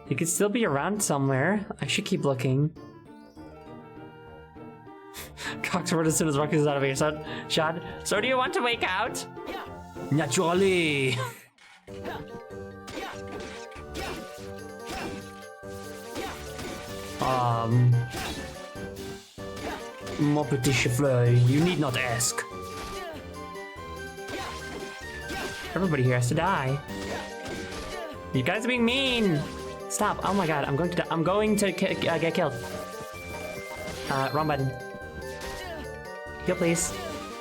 [SPEAKER 3] He could still be around somewhere. I should keep looking. Coxford as soon as Ruckus is out of here.
[SPEAKER 5] So do you want to wake out?
[SPEAKER 3] Naturally. Mon petit chevalier, you need not ask. Everybody here has to die. You guys are being mean. Stop! Oh my god, I'm going to get killed. Wrong button. Heal, please.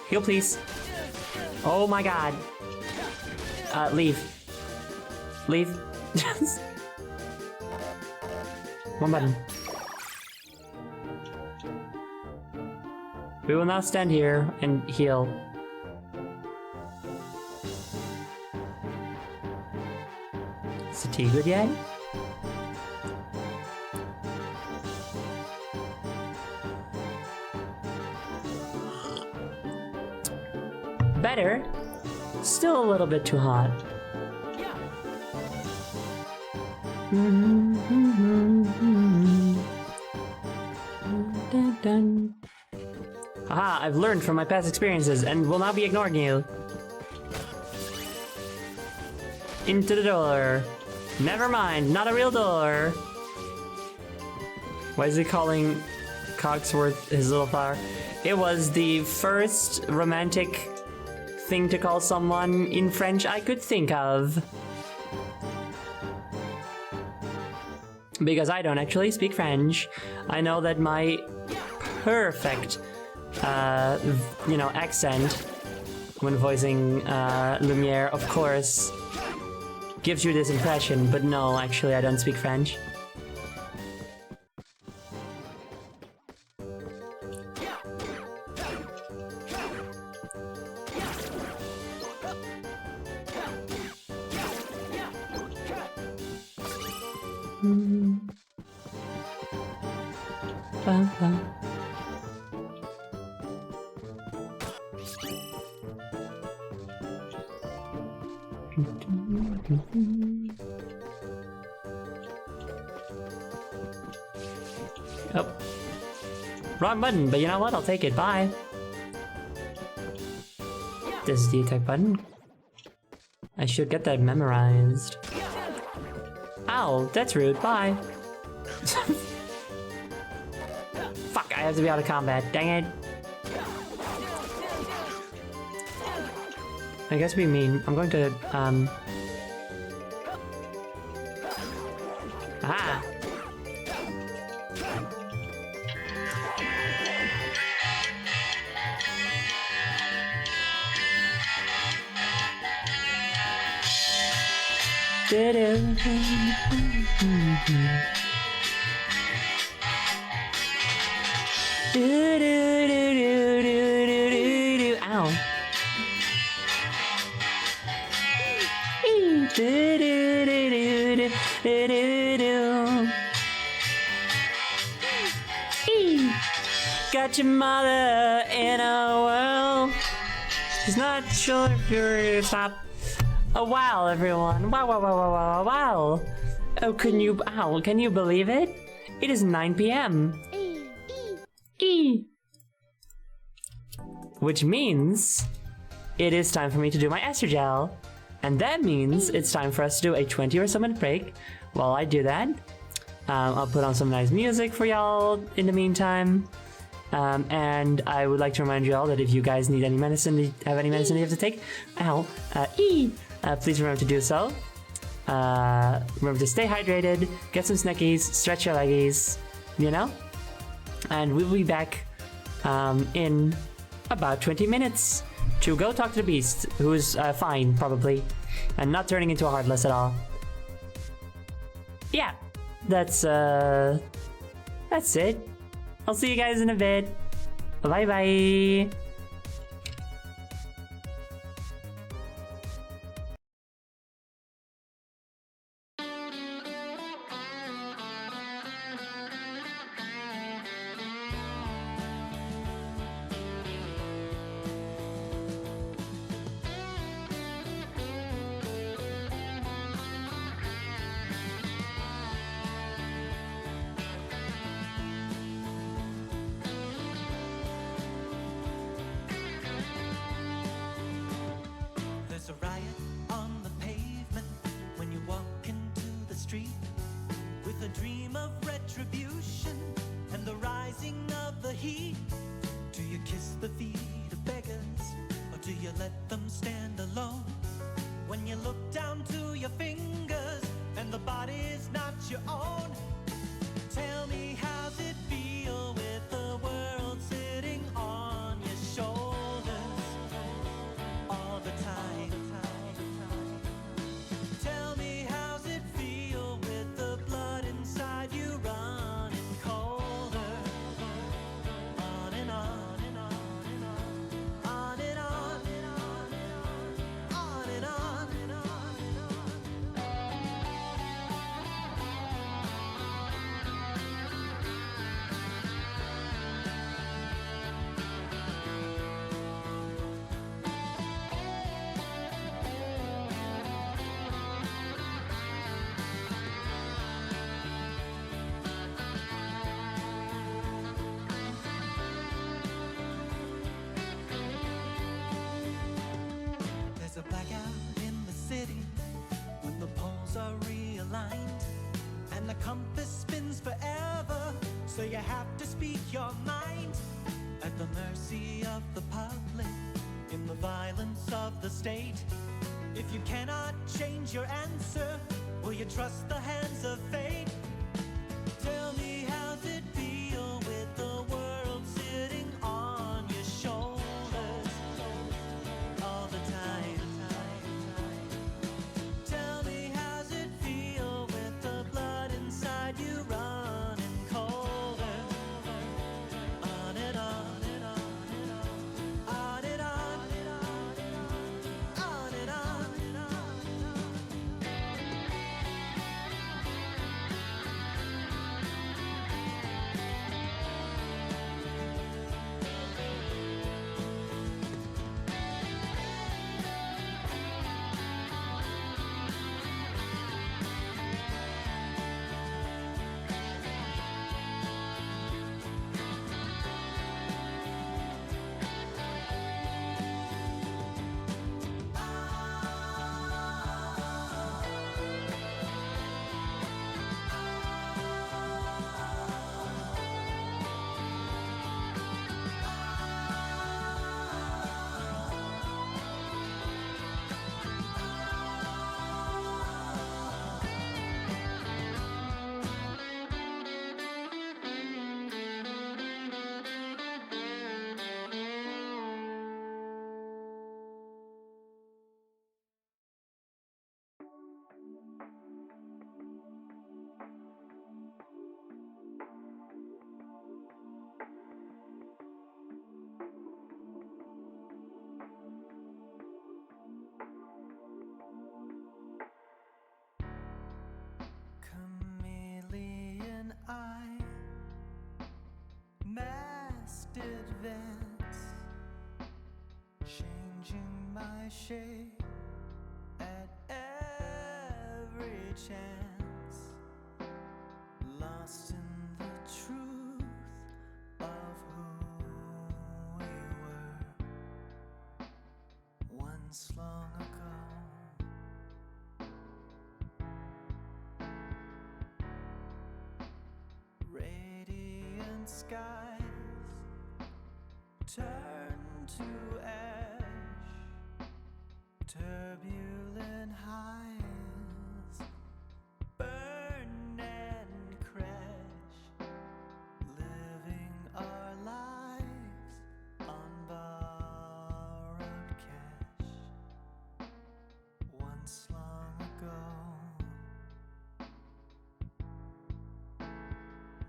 [SPEAKER 3] Heal, please. Oh my god. Leave. Leave. One button. We will now stand here and heal. Is the tea good yet? Better. Still a little bit too hot. Haha, I've learned from my past experiences and will not be ignoring you. Into the door. Never mind, not a real door. Why is he calling Cogsworth his little flower? It was the first romantic thing to call someone in French I could think of. Because I don't actually speak French. I know that my perfect, accent when voicing Lumiere, of course, gives you this impression, but no, actually I don't speak French. Oh. Wrong button, but you know what? I'll take it. Bye. This is the attack button. I should get that memorized. Ow, that's rude. Bye.
[SPEAKER 5] Fuck,
[SPEAKER 3] have to be out of combat. Dang it. I guess be mean. I'm going to, Ah! Ow. Got your mother in a whirl. She's not sure if you're stop. Oh wow, everyone! Wow, wow, wow, wow, wow, wow! Oh, can you believe it? It is 9 p.m. Which means it is time for me to do my Astrogel. And that means it's time for us to do a 20 or so minute break. While I do that, I'll put on some nice music for y'all in the meantime. And I would like to remind you all that if you guys need any medicine, have any medicine you have to take, please remember to do so. Remember to stay hydrated, get some snackies, stretch your leggies, you know? And we'll be back in about 20 minutes to go talk to the beast, who's fine, probably, and not turning into a heartless at all. Yeah, that's it. I'll see you guys in a bit. Bye-bye.
[SPEAKER 2] There's a riot on the pavement when you walk into the street with a dream of retribution and the rising of the heat. Do you kiss the feet of beggars or do you let them stand alone? When you look down to your fingers and the body's not your own, tell me how's it feel with the world sitting on your shoulders all the time? Tell me how's it feel with the blood inside you running colder? On and on and on and on, on and on and on and on, on and on and on and on. There's a blackout in the city when the poles are realigned and the compass spins forever, so you have to speak your mind at the mercy of the public in the violence of the state. If you cannot change your answer, will you trust the hands of fate? Tell me how's it feel with the world sitting on your shoulders all the time? Tell me how's it feel with the blood inside you running colder? On and on and on and on, on and on and on and on, on and on and on and on. events, changing my shape at every chance, lost in the truth of who we were once long ago. Radiant skies turn to ash, turbulent highs burn and crash, living our lives on borrowed cash once long ago.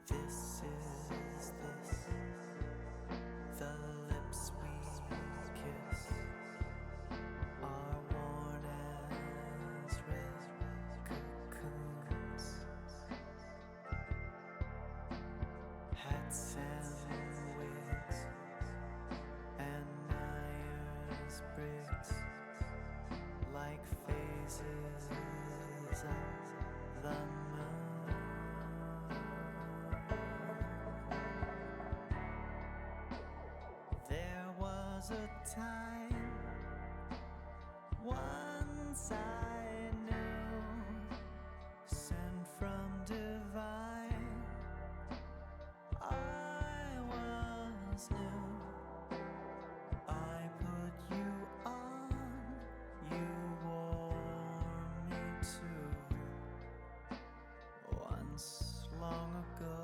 [SPEAKER 2] This is the lips we kiss are worn as red cocoons, hats and wigs and Myers bricks, like phases of the moon. There was a time once I knew, sent from divine. I was new. I put you on, you wore me too, once long ago.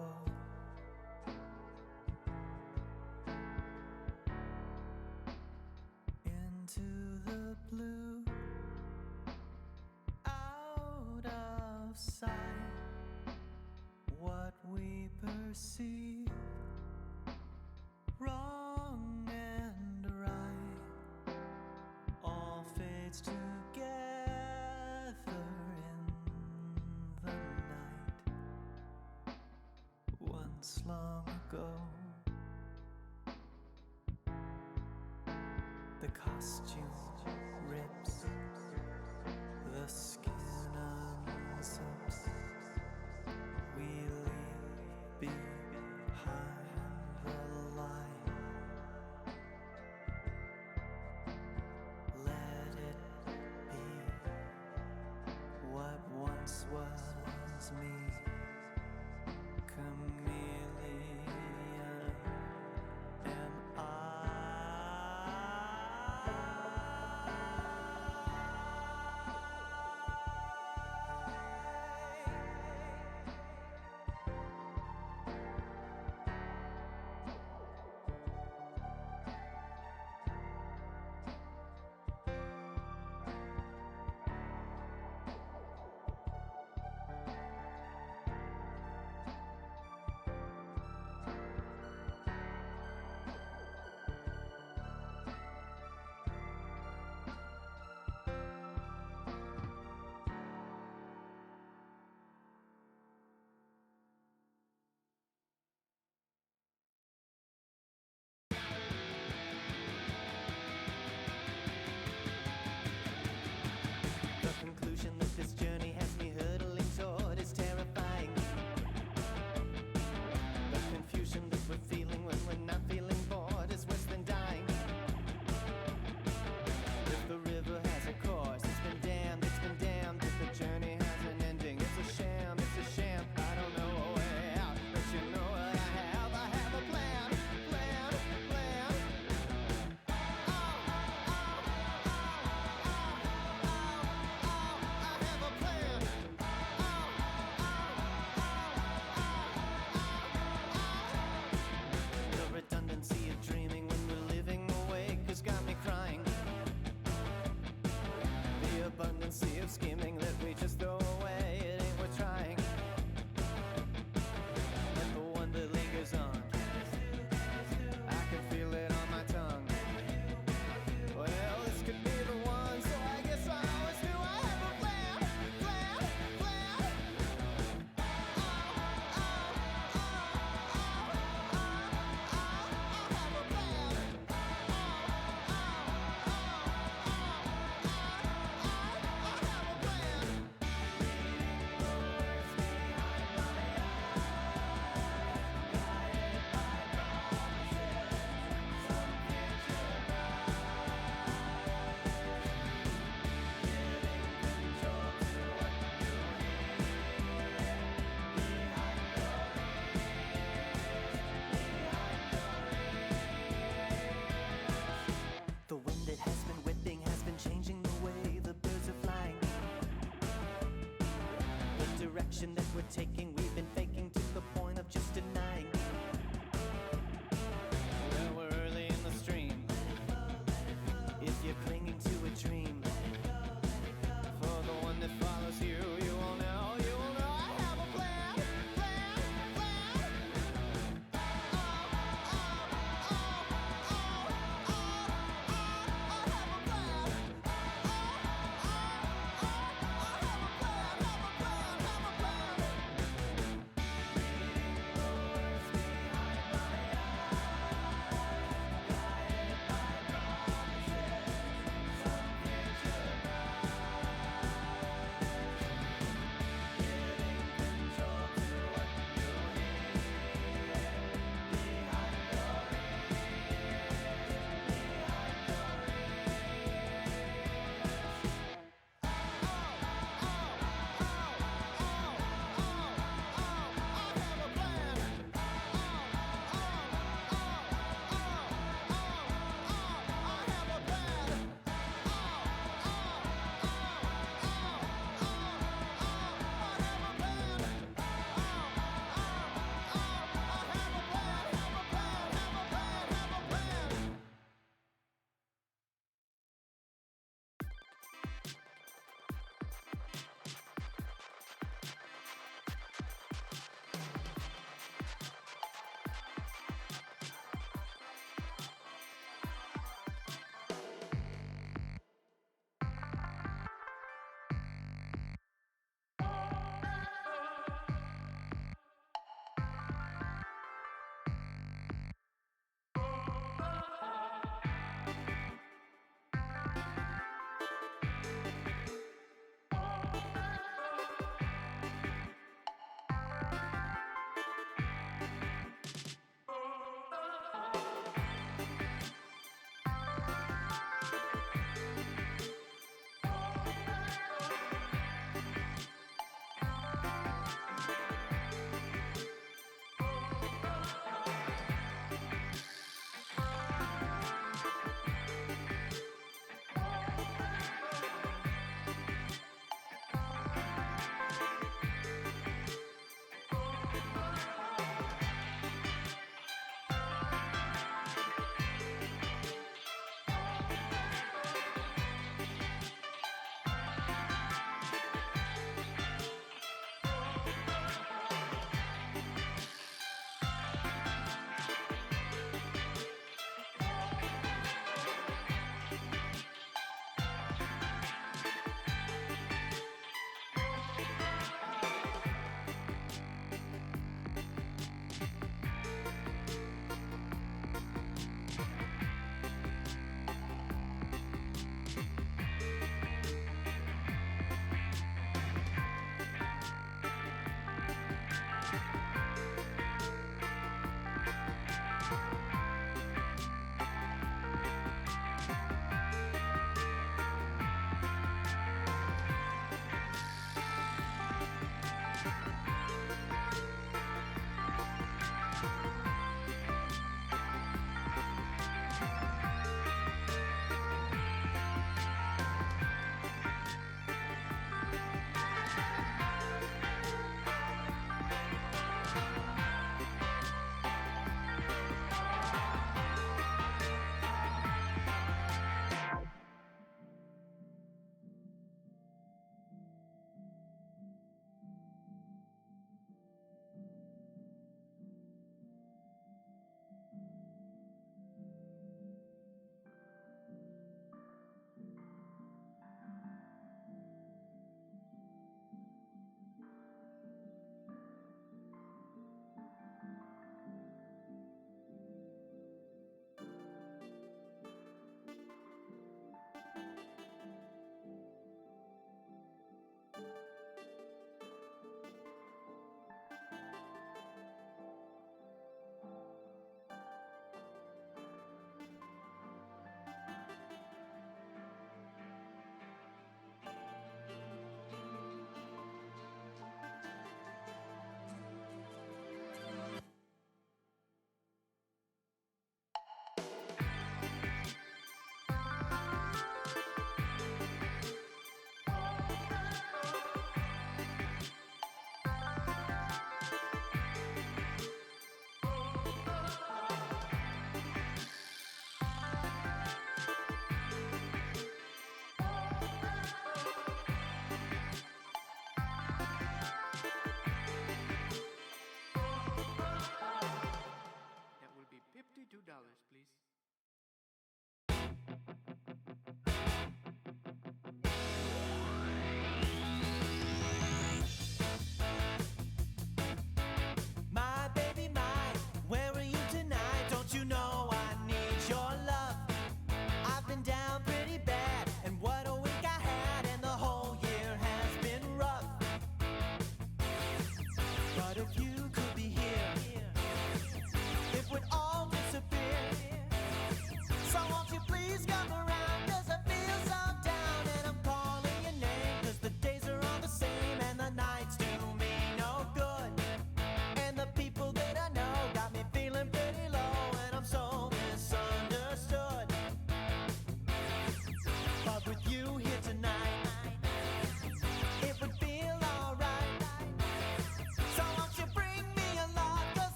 [SPEAKER 2] Into the blue, out of sight, what we perceive, wrong and right, all fades together in the night, once long ago. The costume rips, the skin unzips, we leave behind the light. Let it be what once was me, chameleon am I.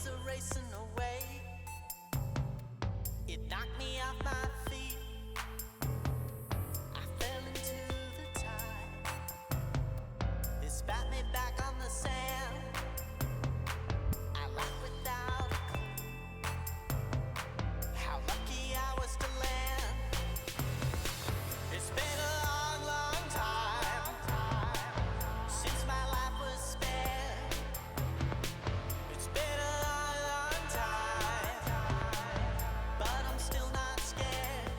[SPEAKER 2] waves are racing away. It knocked me off my feet. I fell into the tide. It spat me back on the sand. I laughed without a clue how lucky I was to land. It's been a long, long time since my life was spared. It's been a long, long time, but I'm still not scared.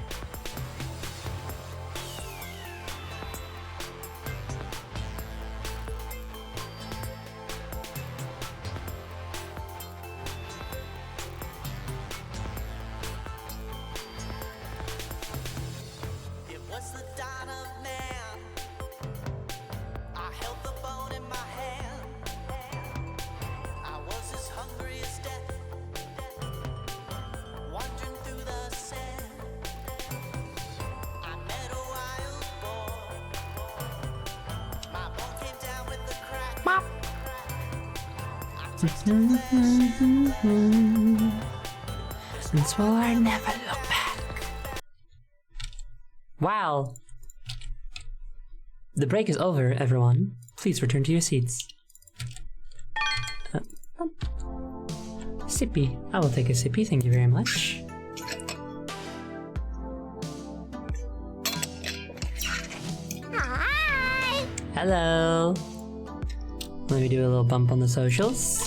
[SPEAKER 2] It was the dawn of man. I held the bone in my hand. I was as hungry as death, wandering through the sand. I met a wild boar. My bone came down with a crack. I tasted flesh
[SPEAKER 3] And swore I'd never look back. Wow. The break is over, everyone. Please return to your seats. Sippy. I will take a sippy, thank you very much.
[SPEAKER 1] Hi!
[SPEAKER 3] Hello. Let me do a little bump on the socials.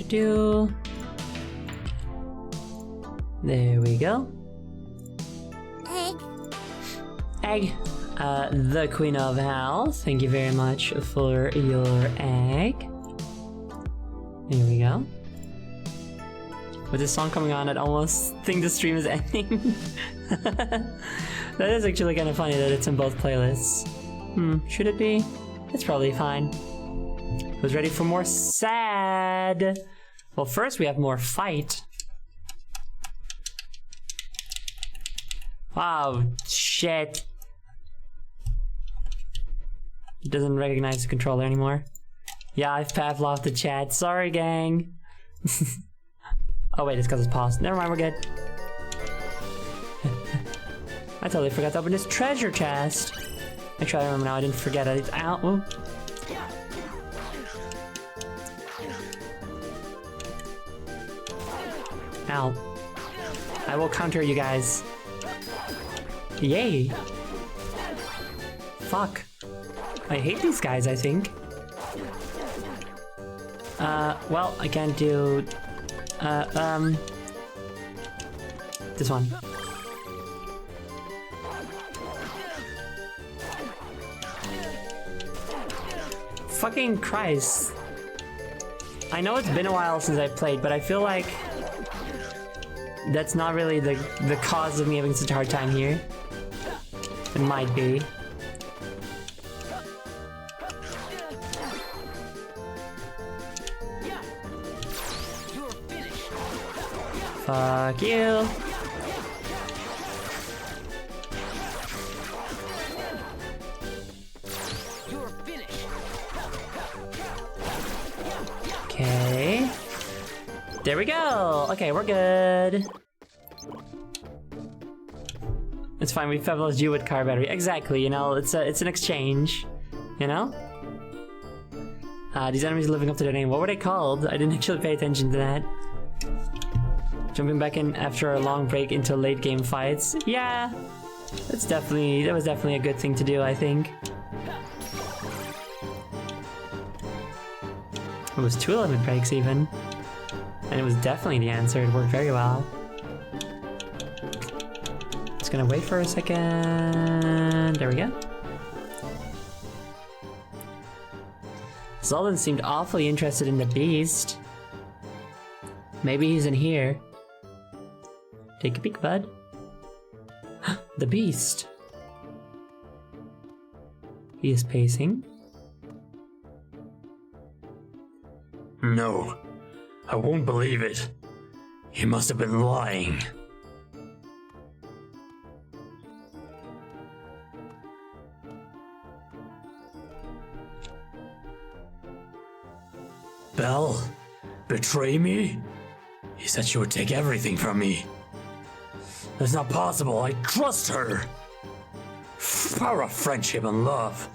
[SPEAKER 3] Do. There we go.
[SPEAKER 1] Egg.
[SPEAKER 3] Egg. The Queen of Health. Thank you very much for your egg. Here we go. With this song coming on, I'd almost think the stream is ending. That is actually kind of funny that it's in both playlists. Should it be? It's probably fine. Who's ready for more sad? Well, first we have more fight. Wow, shit. It doesn't recognize the controller anymore. Yeah, I've Pavloved the chat. Sorry, gang. Oh wait, it's because it's paused. Never mind, we're good. I totally forgot to open this treasure chest. Actually, I remember now. I didn't forget it. Ow. Ooh. Ow. I will counter you guys. Yay. Fuck. I hate these guys, I think. Well, I can't do... this one. Fucking Christ. I know it's been a while since I played, but I feel like that's not really the cause of me having such a hard time here. It might be. Fuck you. Okay. There we go. Okay, we're good. It's fine. We fabulous you with car battery. Exactly. You know, it's an exchange. You know. These enemies are living up to their name. What were they called? I didn't actually pay attention to that. Jumping back in after a long break into late game fights. Yeah, that was definitely a good thing to do, I think. It was 2 limit breaks even. And it was definitely the answer. It worked very well. Just gonna wait for a second. There we go. Zoldan seemed awfully interested in the beast. Maybe he's in here. Take a peek, bud. The beast. He is pacing.
[SPEAKER 5] No, I won't believe it. He must have been lying. Belle? Betray me? He said she would take everything from me. That's not possible. I trust her. Power of friendship and love.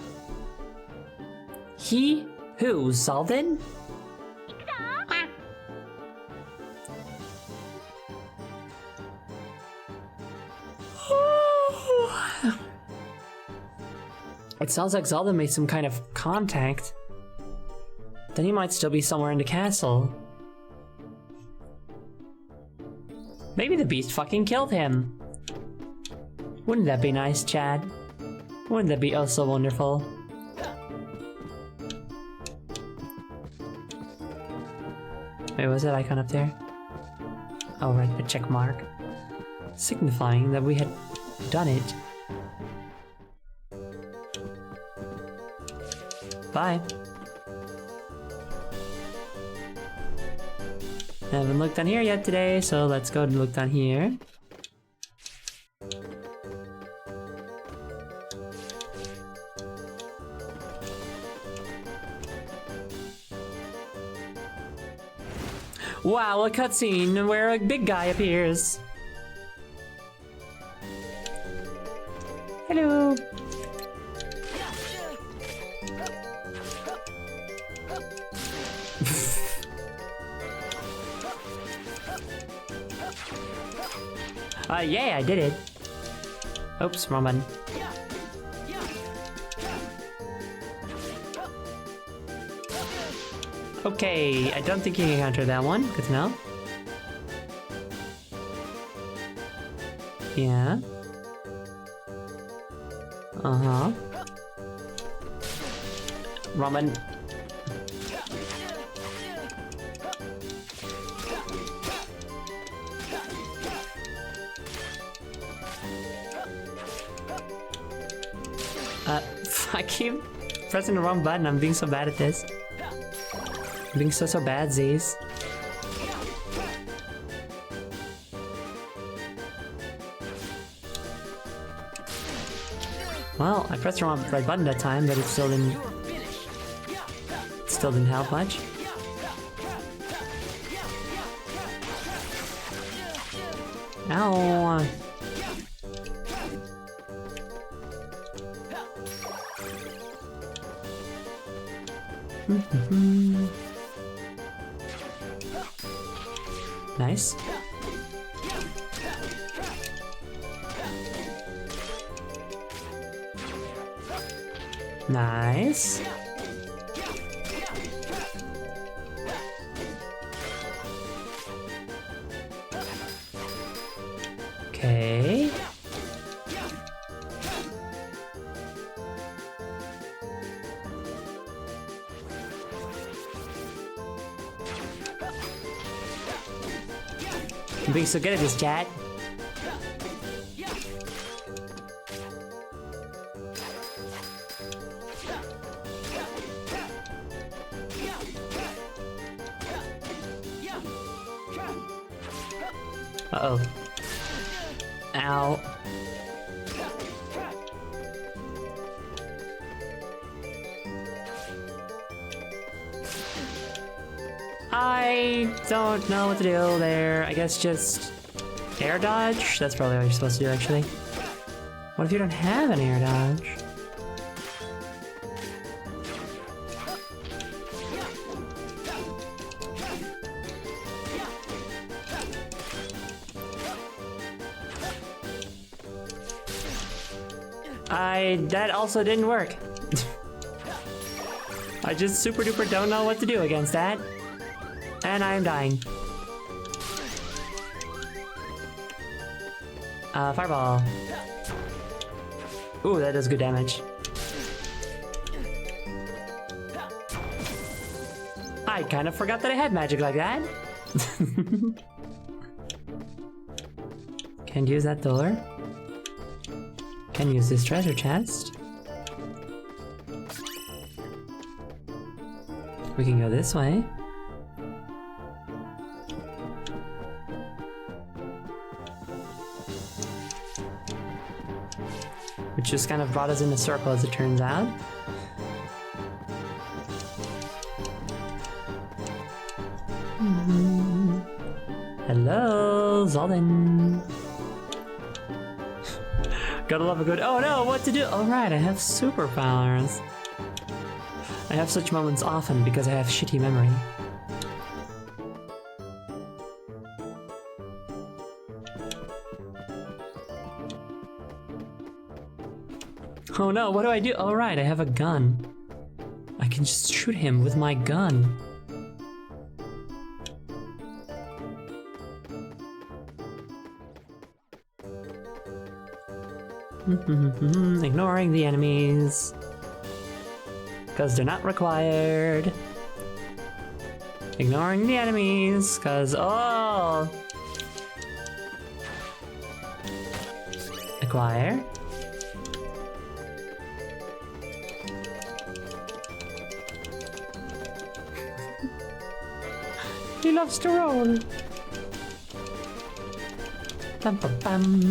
[SPEAKER 3] He? Who? Zaldin? It sounds like Zaldin made some kind of contact. Then he might still be somewhere in the castle. Maybe the beast fucking killed him. Wouldn't that be nice, Chad? Wouldn't that be oh so wonderful? Wait, was that icon up there? Oh, right, a check mark. Signifying that we had done it. Bye. Haven't looked down here yet today, so let's go and look down here. Wow, a cutscene where a big guy appears. Hello. Yeah, I did it. Oops, wrong button. Okay, I don't think you can counter that one. Good to know. Yeah. Uh-huh. Wrong button. I keep pressing the wrong button. I'm being so bad at this. I'm being so bad, Z's. Well, I pressed the wrong right button that time, but it still didn't help much. Ow. Nice. Nice. Okay. I'm being so good at this, chat. Uh-oh. Ow. I don't know what to do there. I guess just air dodge? That's probably what you're supposed to do, actually. What if you don't have an air dodge? That also didn't work. I just super duper don't know what to do against that. And I am dying. Fireball. Ooh, that does good damage. I kind of forgot that I had magic like that. Can't use that door. Can use this treasure chest. We can go this way. Which just kind of brought us in a circle, as it turns out. Hello, Zolden. Gotta love a good. Oh no, what to do? All right, I have superpowers. I have such moments often because I have shitty memory. Oh no, what do I do? All right, I have a gun. I can just shoot him with my gun. Ignoring the enemies. Because they're not required. Ignoring the enemies, because, oh! Acquire. He loves to roll. Bum, bum, bum.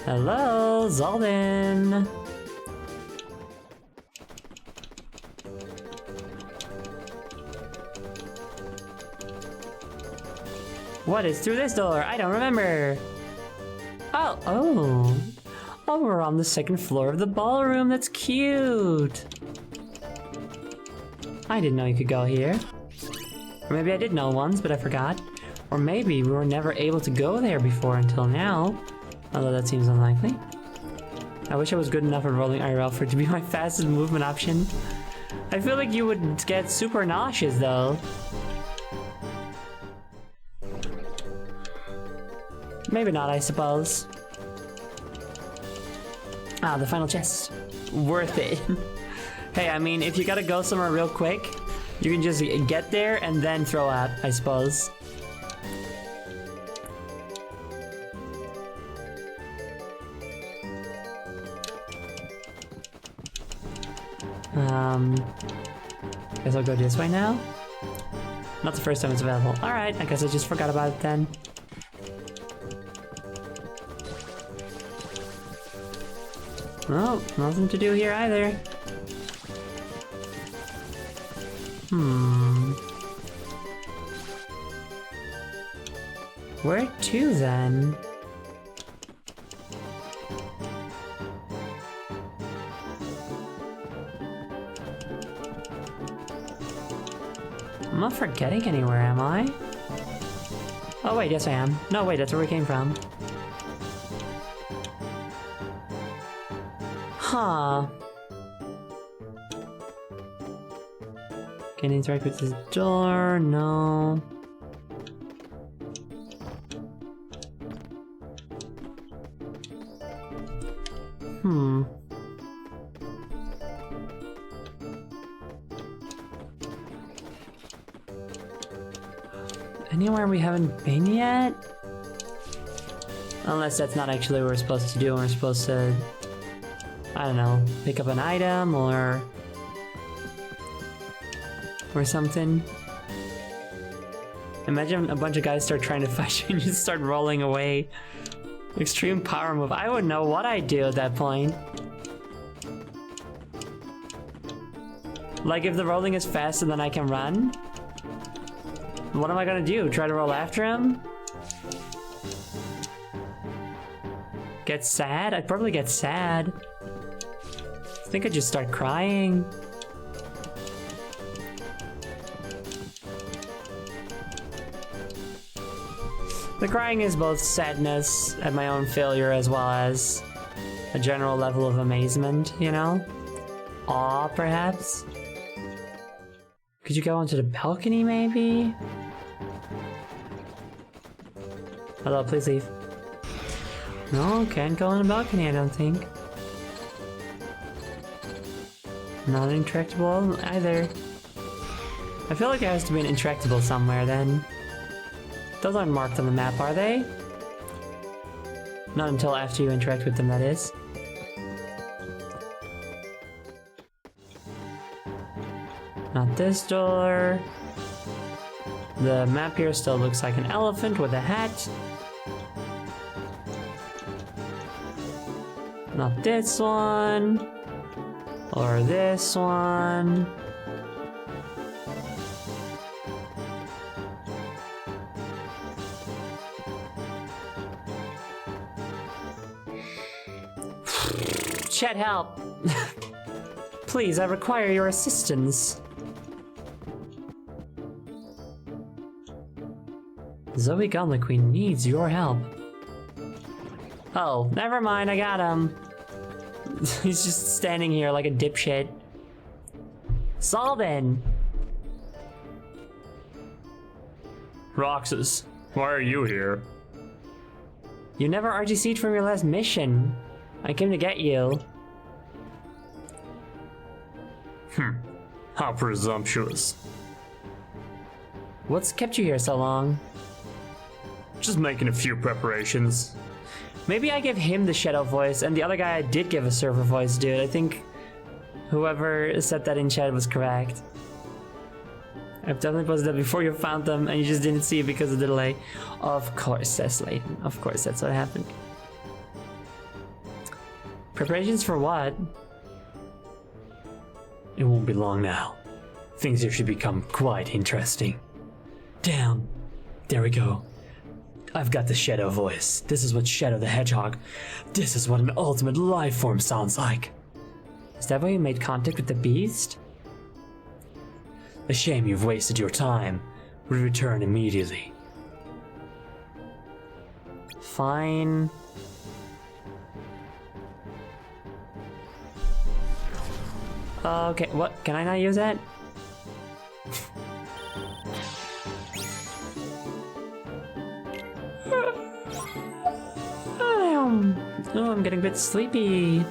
[SPEAKER 3] Hello, Zolden. What is through this door? I don't remember. Oh, we're on the second floor of the ballroom. That's cute. I didn't know you could go here. Or maybe I did know once, but I forgot. Or maybe we were never able to go there before until now. Although that seems unlikely. I wish I was good enough at rolling IRL for it to be my fastest movement option. I feel like you would get super nauseous though. Maybe not, I suppose. Ah, the final chest. Worth it. Hey, I mean, if you gotta go somewhere real quick, you can just get there and then throw out, I suppose. Guess I'll go this way now. Not the first time it's available. Alright, I guess I just forgot about it then. Oh, nothing to do here either. Where to then? I'm not forgetting anywhere, am I? Oh wait, yes I am. No, wait, that's where we came from. Huh. Can I interact with this door? No. Anywhere we haven't been yet? Unless that's not actually what we're supposed to do. We're supposed to, I don't know, pick up an item or something. Imagine a bunch of guys start trying to fight you and you start rolling away. Extreme power move. I wouldn't know what I'd do at that point. Like if the rolling is faster than I can run? What am I gonna do? Try to roll after him? Get sad? I'd probably get sad. I think I'd just start crying. The crying is both sadness at my own failure as well as a general level of amazement, you know? Awe, perhaps? Could you go onto the balcony, maybe? Hello, please leave. No, can't go on the balcony, I don't think. Not an intractable either. I feel like there has to be an intractable somewhere then. Those aren't marked on the map, are they? Not until after you interact with them, that is. Not this door. The map here still looks like an elephant with a hat. Not this one. Or this one. Chet, help! Please, I require your assistance. Zoe Gauntlet Queen needs your help. Oh, never mind, I got him. He's just standing here like a dipshit. Solvin!
[SPEAKER 5] Roxas, why are you here?
[SPEAKER 3] You never RGC'd from your last mission. I came to get you.
[SPEAKER 5] How presumptuous.
[SPEAKER 3] What's kept you here so long?
[SPEAKER 5] Just making a few preparations.
[SPEAKER 3] Maybe I give him the shadow voice, and the other guy I did give a server voice, dude. I think whoever said that in chat was correct. I've definitely posted that before you found them, and you just didn't see it because of the delay. Of course, says Layton. Of course, that's what happened. Preparations for what?
[SPEAKER 5] It won't be long now. Things here should become quite interesting. Damn. There we go. I've got the Shadow voice. This is what Shadow the Hedgehog. This is what an ultimate life form sounds like.
[SPEAKER 3] Is that why you made contact with the beast?
[SPEAKER 5] A shame you've wasted your time. We return immediately.
[SPEAKER 3] Fine. Okay, what? Can I not use that? Oh, I'm getting a bit sleepy.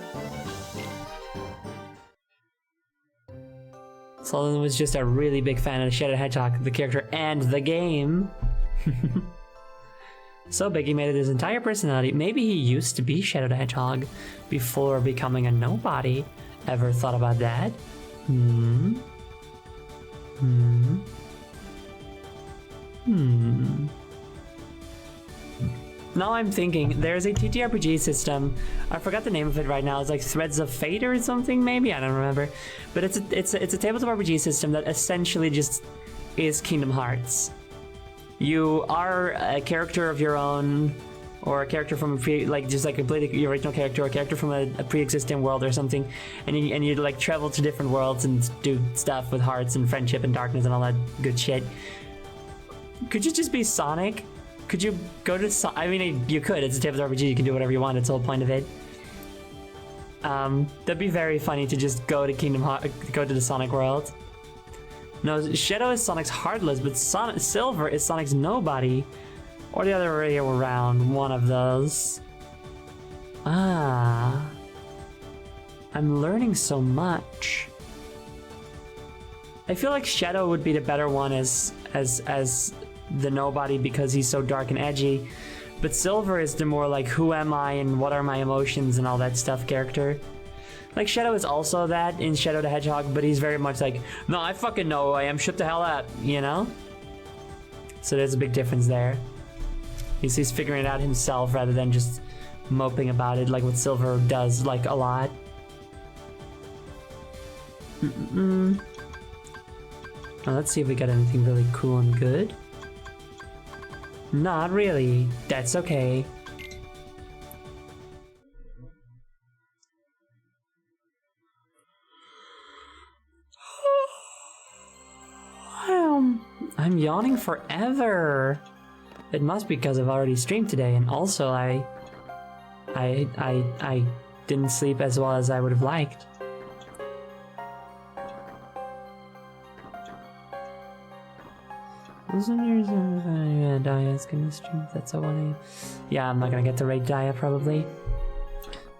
[SPEAKER 3] Solon was just a really big fan of Shadow the Hedgehog, the character and the game. So big he made it his entire personality. Maybe he used to be Shadow the Hedgehog before becoming a nobody. Ever thought about that? Now I'm thinking, there's a TTRPG system. I forgot the name of it right now. It's like Threads of Fate or something, maybe? I don't remember. But it's a tabletop RPG system that essentially just is Kingdom Hearts. You are a character of your own, or a character from completely your original character, or a character from a pre-existing world or something, and you like travel to different worlds and do stuff with hearts and friendship and darkness and all that good shit. Could you just be Sonic? Could you go to I mean, you could. It's a tabletop RPG. You can do whatever you want. It's the whole point of it. That'd be very funny to just go to go to the Sonic world. No, Shadow is Sonic's Heartless, but Silver is Sonic's Nobody. Or the other way around, one of those. Ah. I'm learning so much. I feel like Shadow would be the better one as the Nobody because he's so dark and edgy. But Silver is the more like, who am I and what are my emotions and all that stuff character. Like, Shadow is also that in Shadow the Hedgehog, but he's very much like, no, I fucking know who I am, shut the hell up, you know? So there's a big difference there. He's figuring it out himself rather than just moping about it like what Silver does, like, a lot. Now let's see if we got anything really cool and good. Not really. That's okay. I'm yawning forever. It must be because I've already streamed today, and also I didn't sleep as well as I would have liked. Yeah, Daya's gonna stream. That's at 1 AM. Yeah, I'm not gonna get to raid Daya probably.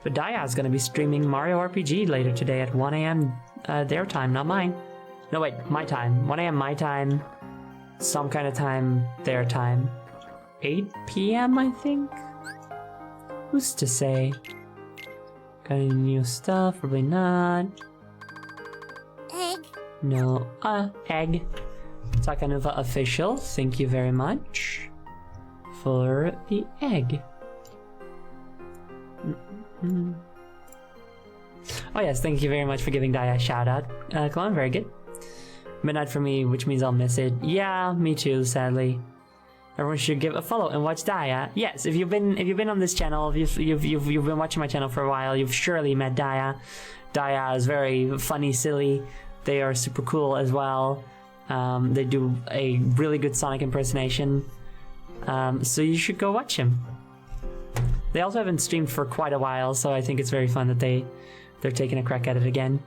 [SPEAKER 3] But Daya's gonna be streaming Mario RPG later today at 1 AM their time, not mine. No, wait, my time. 1 AM my time. Some kind of time their time. 8 PM, I think? Who's to say? Got any new stuff? Probably not.
[SPEAKER 1] Egg.
[SPEAKER 3] No. Egg. Takanuva official, thank you very much for the egg. Oh yes, thank you very much for giving Daya a shout out. Clone, very good. Midnight for me, which means I'll miss it. Yeah, me too, sadly. everyone should give a follow and watch Daya. Yes, if you've been on this channel, if you've been watching my channel for a while, you've surely met Daya. Daya is very funny, silly. They are super cool as well. They do a really good Sonic impersonation. So you should go watch him. They also haven't streamed for quite a while, so I think it's very fun that they're taking a crack at it again.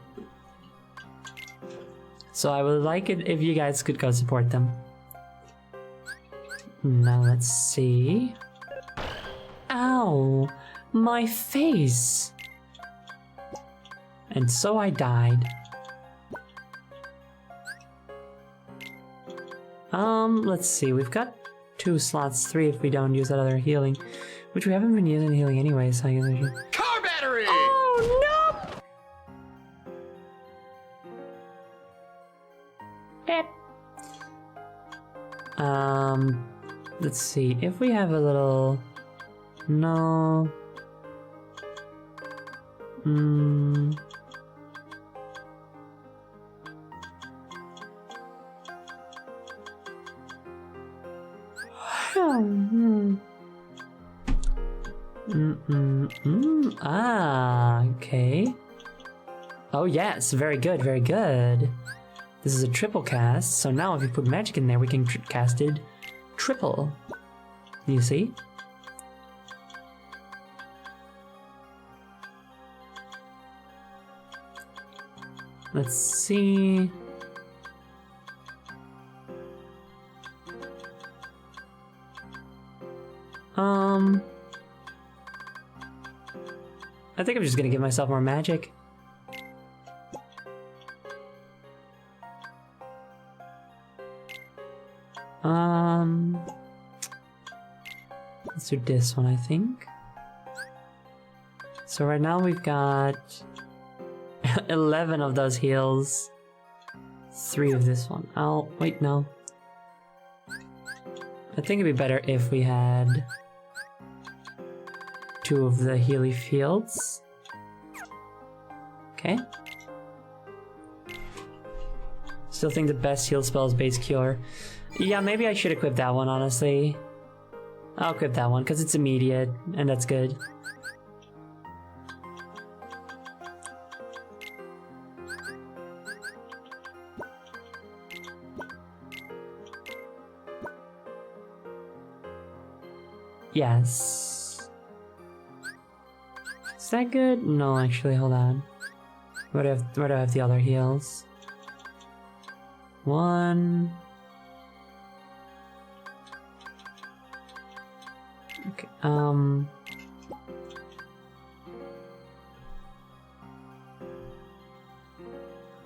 [SPEAKER 3] So I would like it if you guys could go support them. Now let's see. Ow! My face! And so I died. Let's see. We've got 2 slots, 3 if we don't use that other healing. Which we haven't been using healing anyway, so I guess we should...
[SPEAKER 5] Car battery!
[SPEAKER 3] Oh, no! Let's see. If we have a little... No... Okay. Oh yes, very good, very good. This is a triple cast, so now if you put magic in there, we can cast it triple. You see? Let's see. I think I'm just gonna give myself more magic. Let's do this one, I think. So right now we've got 11 of those heals, 3 of this one. Oh, wait, no. I think it'd be better if we had 2 of the Healy Fields. Okay. Still think the best heal spell is Base Cure. Yeah, maybe I should equip that one, honestly. I'll equip that one, because it's immediate, and that's good. Yes. Is that good? No, actually, hold on. Where do I have the other heals? 1. Okay,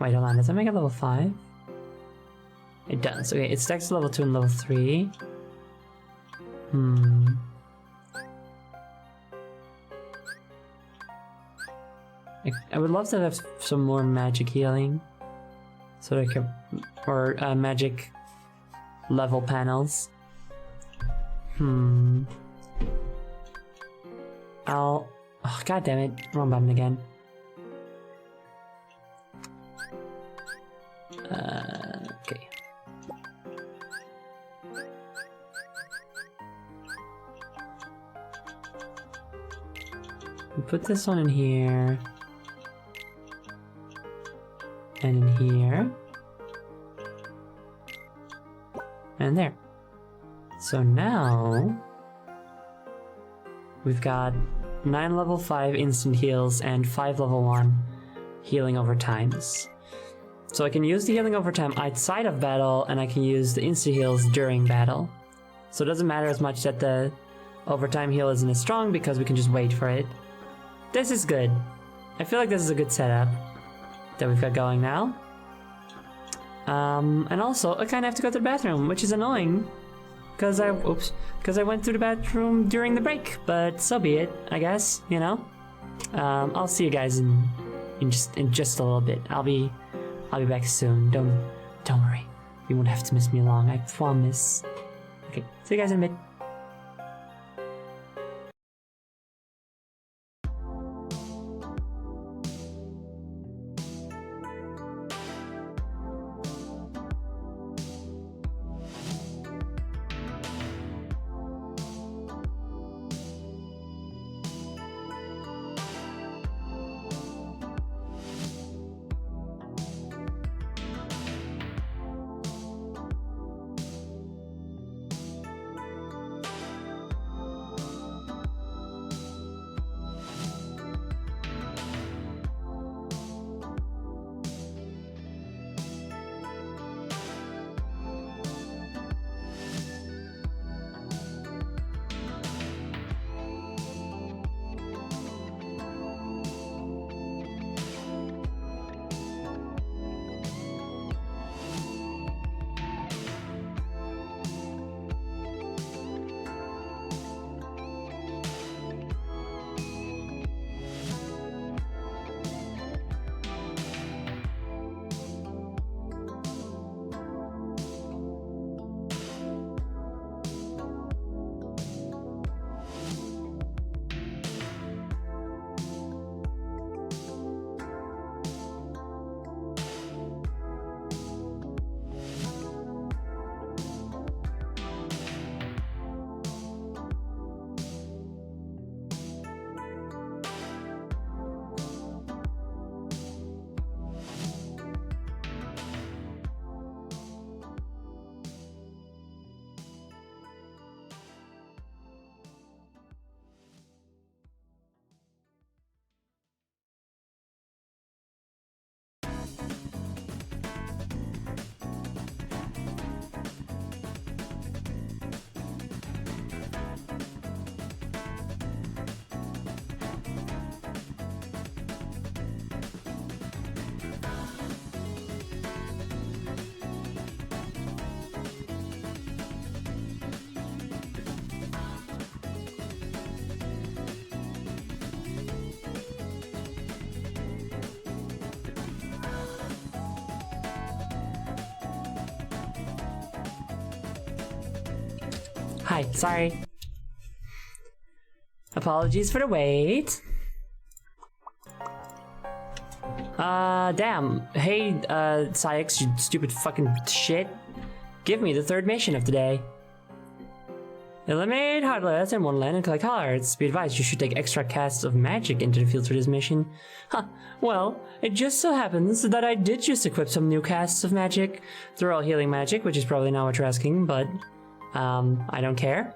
[SPEAKER 3] wait, hold on, does that make it level 5? It does. Okay, it stacks to level 2 and level 3. I would love to have some more magic healing. So that I could... Or magic level panels. Oh, god damn it. Wrong button again. Okay. We put this one in here. And in here. And there. So now... We've got 9 level 5 instant heals and 5 level 1 healing over times. So I can use the healing over time outside of battle, and I can use the instant heals during battle. So it doesn't matter as much that the overtime heal isn't as strong because we can just wait for it. This is good. I feel like this is a good setup that we've got going now. And also, I kind of have to go to the bathroom, which is annoying. Because I went through the bathroom during the break, but so be it, I guess, you know? I'll see you guys in just a little bit. I'll be back soon. Don't worry. You won't have to miss me long, I promise. Okay, see you guys in a bit. Hi, sorry. Apologies for the wait. Damn. Hey, Syx, you stupid fucking shit. Give me the third mission of the day. Eliminate Heartless in one land and collect hearts. Be advised, you should take extra casts of magic into the field for this mission. Huh, well, it just so happens that I did just equip some new casts of magic. They're all healing magic, which is probably not what you're asking, but, I don't care.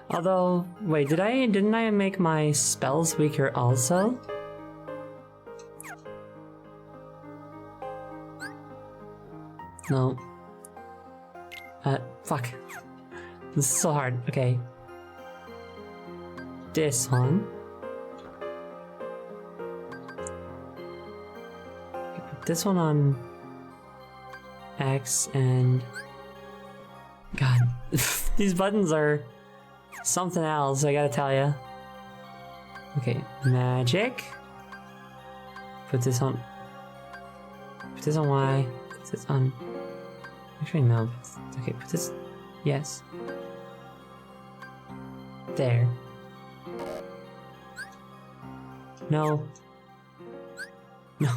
[SPEAKER 3] Although, wait, didn't I make my spells weaker also? No. Fuck. This is so hard. Okay. This one. Put this one on X and... God. These buttons are something else, I gotta tell ya. Okay, magic. Put this on... Put this on Y. Put this on... Actually, no. Okay, put this... Yes. There. No. No.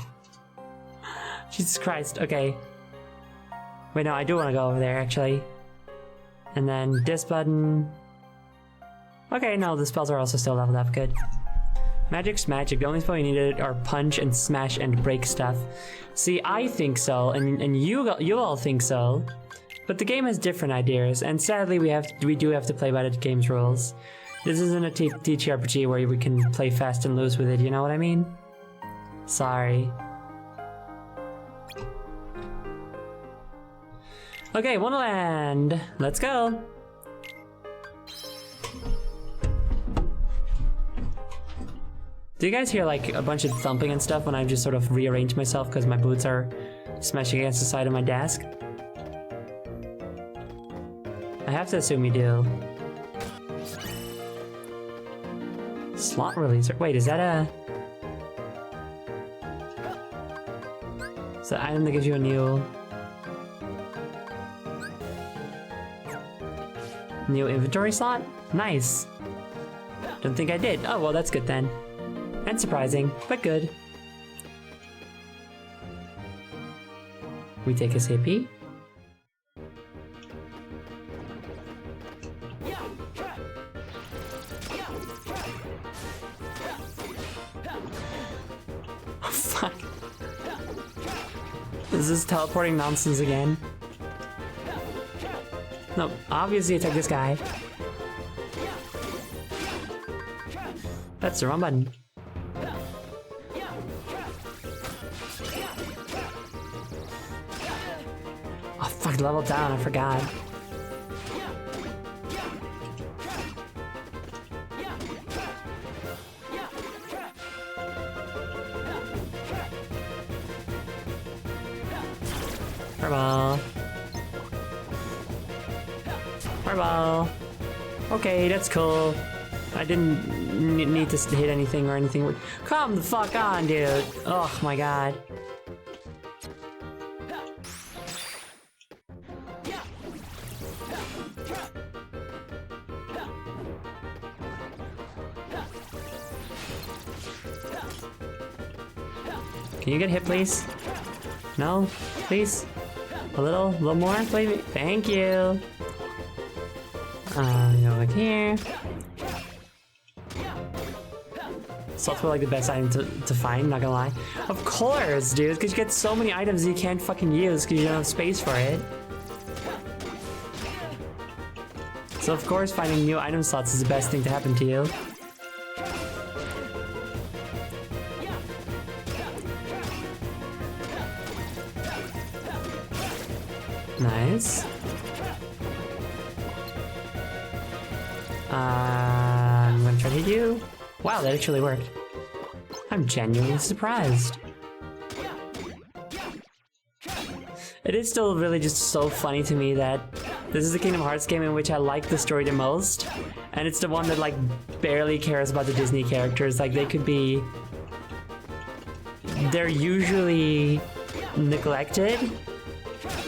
[SPEAKER 3] Jesus Christ, okay. Wait, no, I do want to go over there, actually. And then this button... Okay, no, the spells are also still leveled up, good. Magic's magic. The only spell you needed are punch and smash and break stuff. See, I think so, and you all think so, but the game has different ideas, and sadly we do have to play by the game's rules. This isn't a TTRPG where we can play fast and loose with it, you know what I mean? Sorry. Okay, Wonderland! Let's go! Do you guys hear like a bunch of thumping and stuff when I've just sort of rearranged myself because my boots are smashing against the side of my desk? I have to assume you do. Slot releaser. Wait, is that a... Is that item that gives you a new inventory slot? Nice. Don't think I did. Oh, well, that's good then. And surprising, but good. We take a sippy. Oh, fuck. Is this teleporting nonsense again? No, obviously attack this guy. That's the wrong button. Oh fuck, level down, I forgot. Fireball. Fireball. Okay, that's cool. I didn't need to hit anything or anything. Come the fuck on, dude. Oh my god. Can you get hit, please? No? Please? A little more, please? Thank you. Over here. Salts were like the best item to find, not gonna lie. Of course, dude, because you get so many items you can't fucking use because you don't have space for it. So of course finding new item slots is the best thing to happen to you. Nice. I'm gonna try to hit you. Wow, that actually worked. I'm genuinely surprised. It is still really just so funny to me that this is the Kingdom Hearts game in which I like the story the most, and it's the one that like barely cares about the Disney characters. Like they're usually neglected,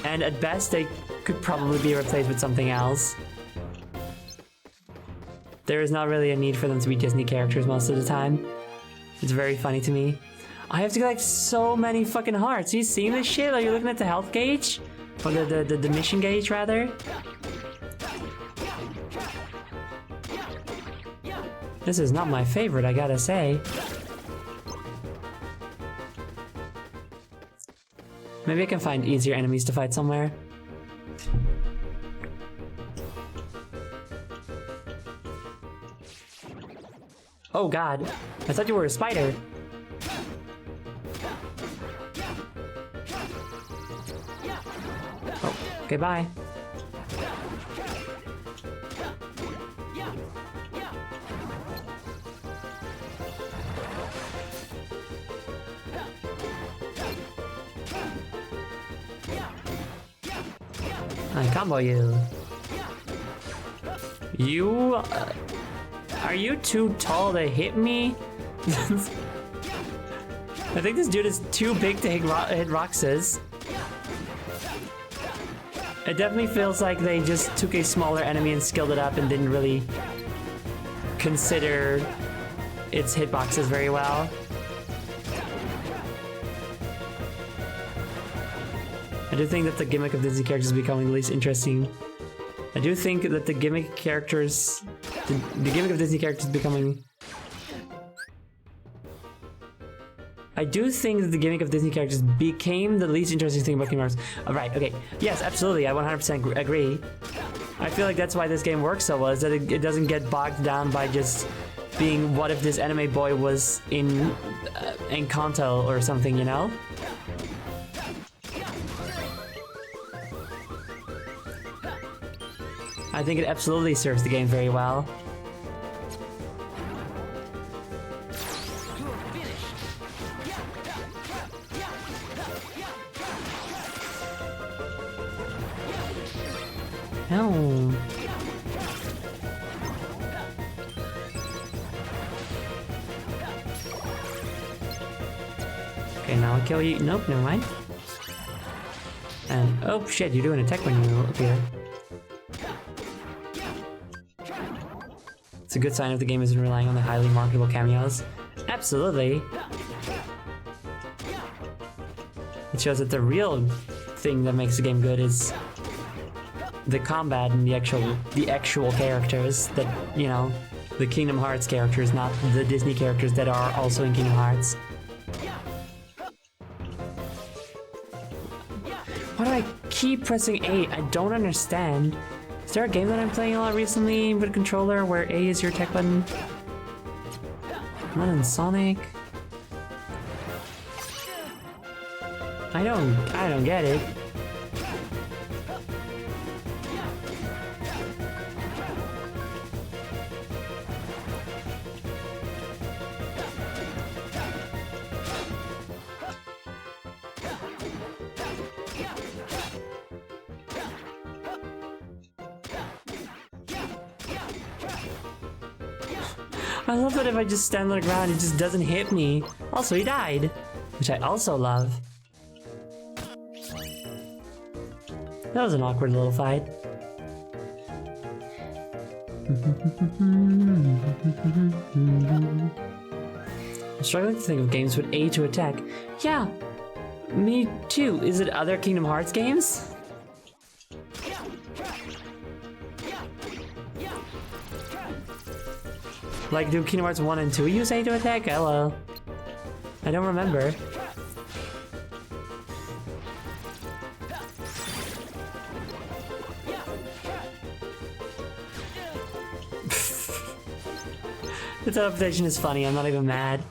[SPEAKER 3] and at best they could probably be replaced with something else. There is not really a need for them to be Disney characters most of the time. It's very funny to me. I have to collect so many fucking hearts. You seeing this shit? Are you looking at the health gauge? Or the mission gauge, rather? This is not my favorite, I gotta say. Maybe I can find easier enemies to fight somewhere. Oh god, I thought you were a spider. Oh, okay, bye. I combo you. You... are you too tall to hit me? I think this dude is too big to hit Roxas. It definitely feels like they just took a smaller enemy and scaled it up and didn't really consider its hitboxes very well. I do think that the gimmick of Disney characters is becoming the least interesting. I do think that the gimmick characters... The gimmick of Disney characters is becoming... I do think that the gimmick of Disney characters became the least interesting thing about Kingdom Hearts. Right, okay. Yes, absolutely, I 100% agree. I feel like that's why this game works so well, is that it doesn't get bogged down by just being what if this anime boy was in Encanto or something, you know? I think it absolutely serves the game very well. No. Okay, now I'll kill you. Nope, never mind. And oh shit, you're doing a tech when you appear. It's a good sign if the game isn't relying on the highly marketable cameos. Absolutely. It shows that the real thing that makes the game good is the combat and the actual characters that, you know, the Kingdom Hearts characters, not the Disney characters that are also in Kingdom Hearts. Why do I keep pressing A? I don't understand. Is there a game that I'm playing a lot recently with a controller where A is your tech button? Not in Sonic. I don't get it. I love that if I just stand on the ground, it just doesn't hit me. Also, he died, which I also love. That was an awkward little fight. I'm struggling to think of games with A to attack. Yeah, me too. Is it other Kingdom Hearts games? Like, do Kingdom Hearts 1 and 2 use A to attack? Hello. I don't remember. The teleportation is funny, I'm not even mad.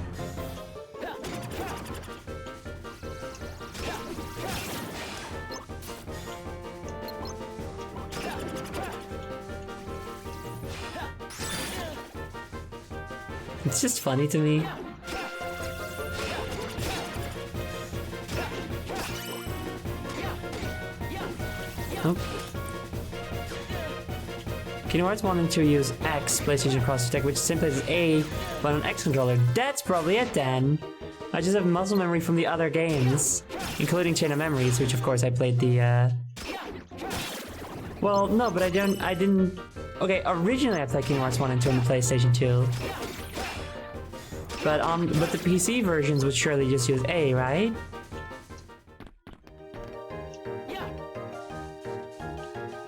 [SPEAKER 3] It's just funny to me. Oh. Kingdom Hearts 1 and 2 use X, PlayStation Cross Attack, which simply is A, but on X controller. That's probably it then. I just have muscle memory from the other games, including Chain of Memories, which of course I played the Well, no, but I didn't... Okay, originally I played Kingdom Hearts 1 and 2 on the PlayStation 2. But the PC versions would surely just use A, right?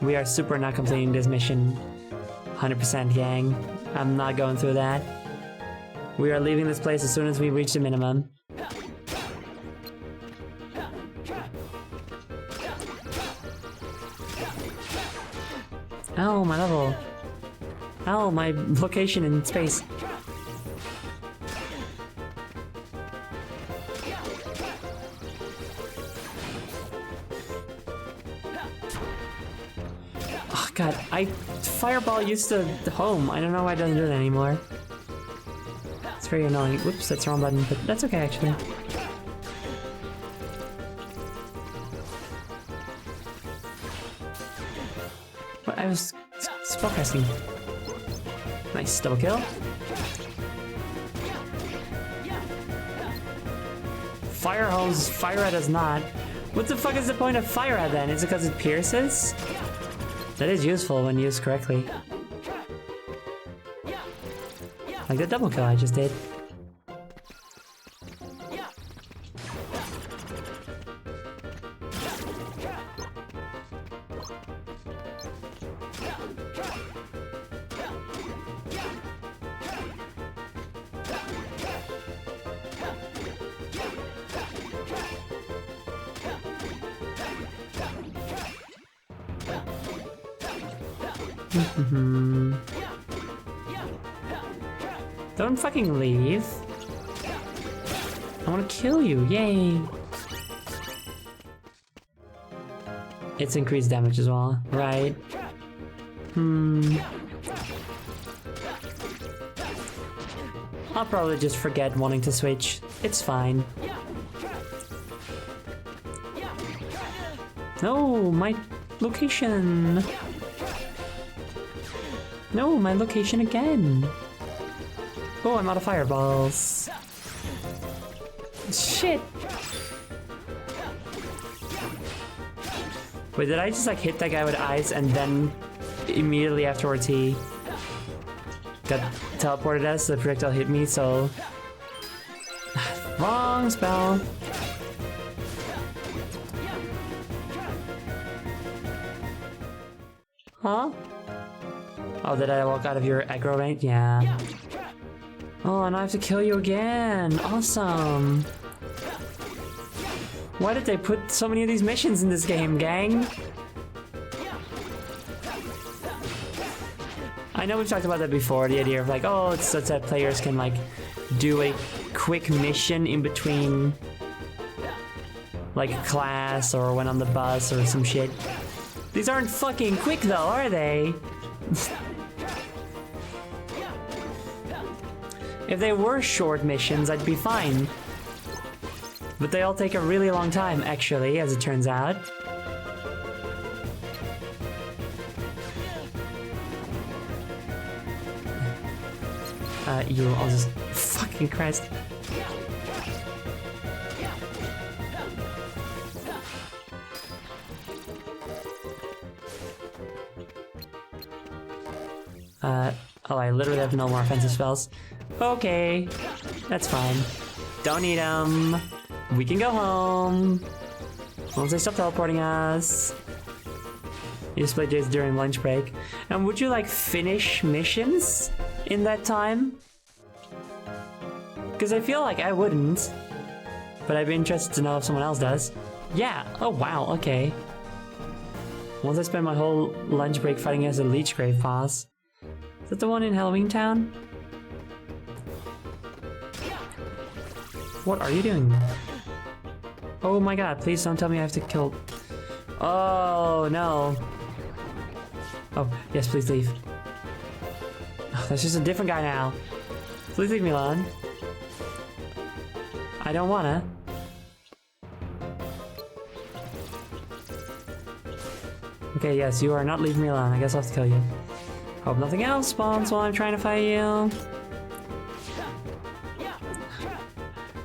[SPEAKER 3] We are super not completing this mission. 100% gang. I'm not going through that. We are leaving this place as soon as we reach the minimum. Oh, my level. Oh, my location in space. Oh god, Fireball used to home. I don't know why it doesn't do that anymore. It's very annoying. Whoops, that's the wrong button, but that's okay actually. What? I was spellcasting. Nice, double kill. Fire hose, Fire Red does not. What the fuck is the point of Fire Red then? Is it because it pierces? That is useful when used correctly. Like the double kill I just did. Don't fucking leave. I want to kill you, yay! It's increased damage as well, right? I'll probably just forget wanting to switch. It's fine. No, my location! No, my location again! Oh, I'm out of fireballs. Shit! Wait, did I just like hit that guy with ice and then immediately afterwards he got teleported as the projectile hit me, so... Wrong spell! Huh? Oh, did I walk out of your aggro range? Yeah. Oh, and I have to kill you again. Awesome. Why did they put so many of these missions in this game, gang? I know we've talked about that before, the idea of like, oh, it's such that players can like do a quick mission in between like class or when on the bus or some shit. These aren't fucking quick though, are they? If they were short missions, I'd be fine. But they all take a really long time, actually, as it turns out. I'll just... Fucking Christ. Oh, I literally have no more offensive spells. Okay, that's fine. Don't need them. We can go home. Once they stop teleporting us. You just play Jace during lunch break. And would you like finish missions in that time? Because I feel like I wouldn't. But I'd be interested to know if someone else does. Yeah, oh wow, okay. Once I spend my whole lunch break fighting as a Leech Grave boss. Is that the one in Halloween Town? What are you doing? Oh my god, please don't tell me I have to kill... Oh, no. Oh, yes, please leave. Oh, that's just a different guy now. Please leave me alone. I don't wanna. Okay, yes, you are not leaving me alone. I guess I'll have to kill you. Hope nothing else spawns while I'm trying to fight you.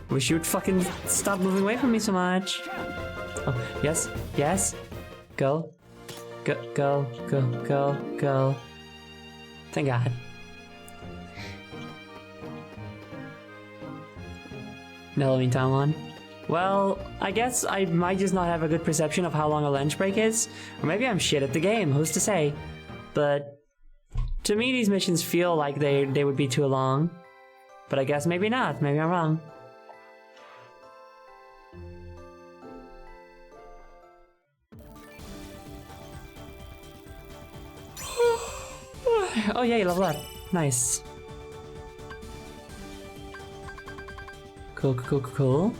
[SPEAKER 3] Wish you would fucking stop moving away from me so much. Oh, yes, yes. Go. Go, go, go, go, go. Thank God. The Halloween Town one. Well, I guess I might just not have a good perception of how long a lunch break is. Or maybe I'm shit at the game, who's to say? But to me, these missions feel like they would be too long. But I guess maybe not. Maybe I'm wrong. Oh yeah, you level up. Nice. Cool, cool, cool, cool.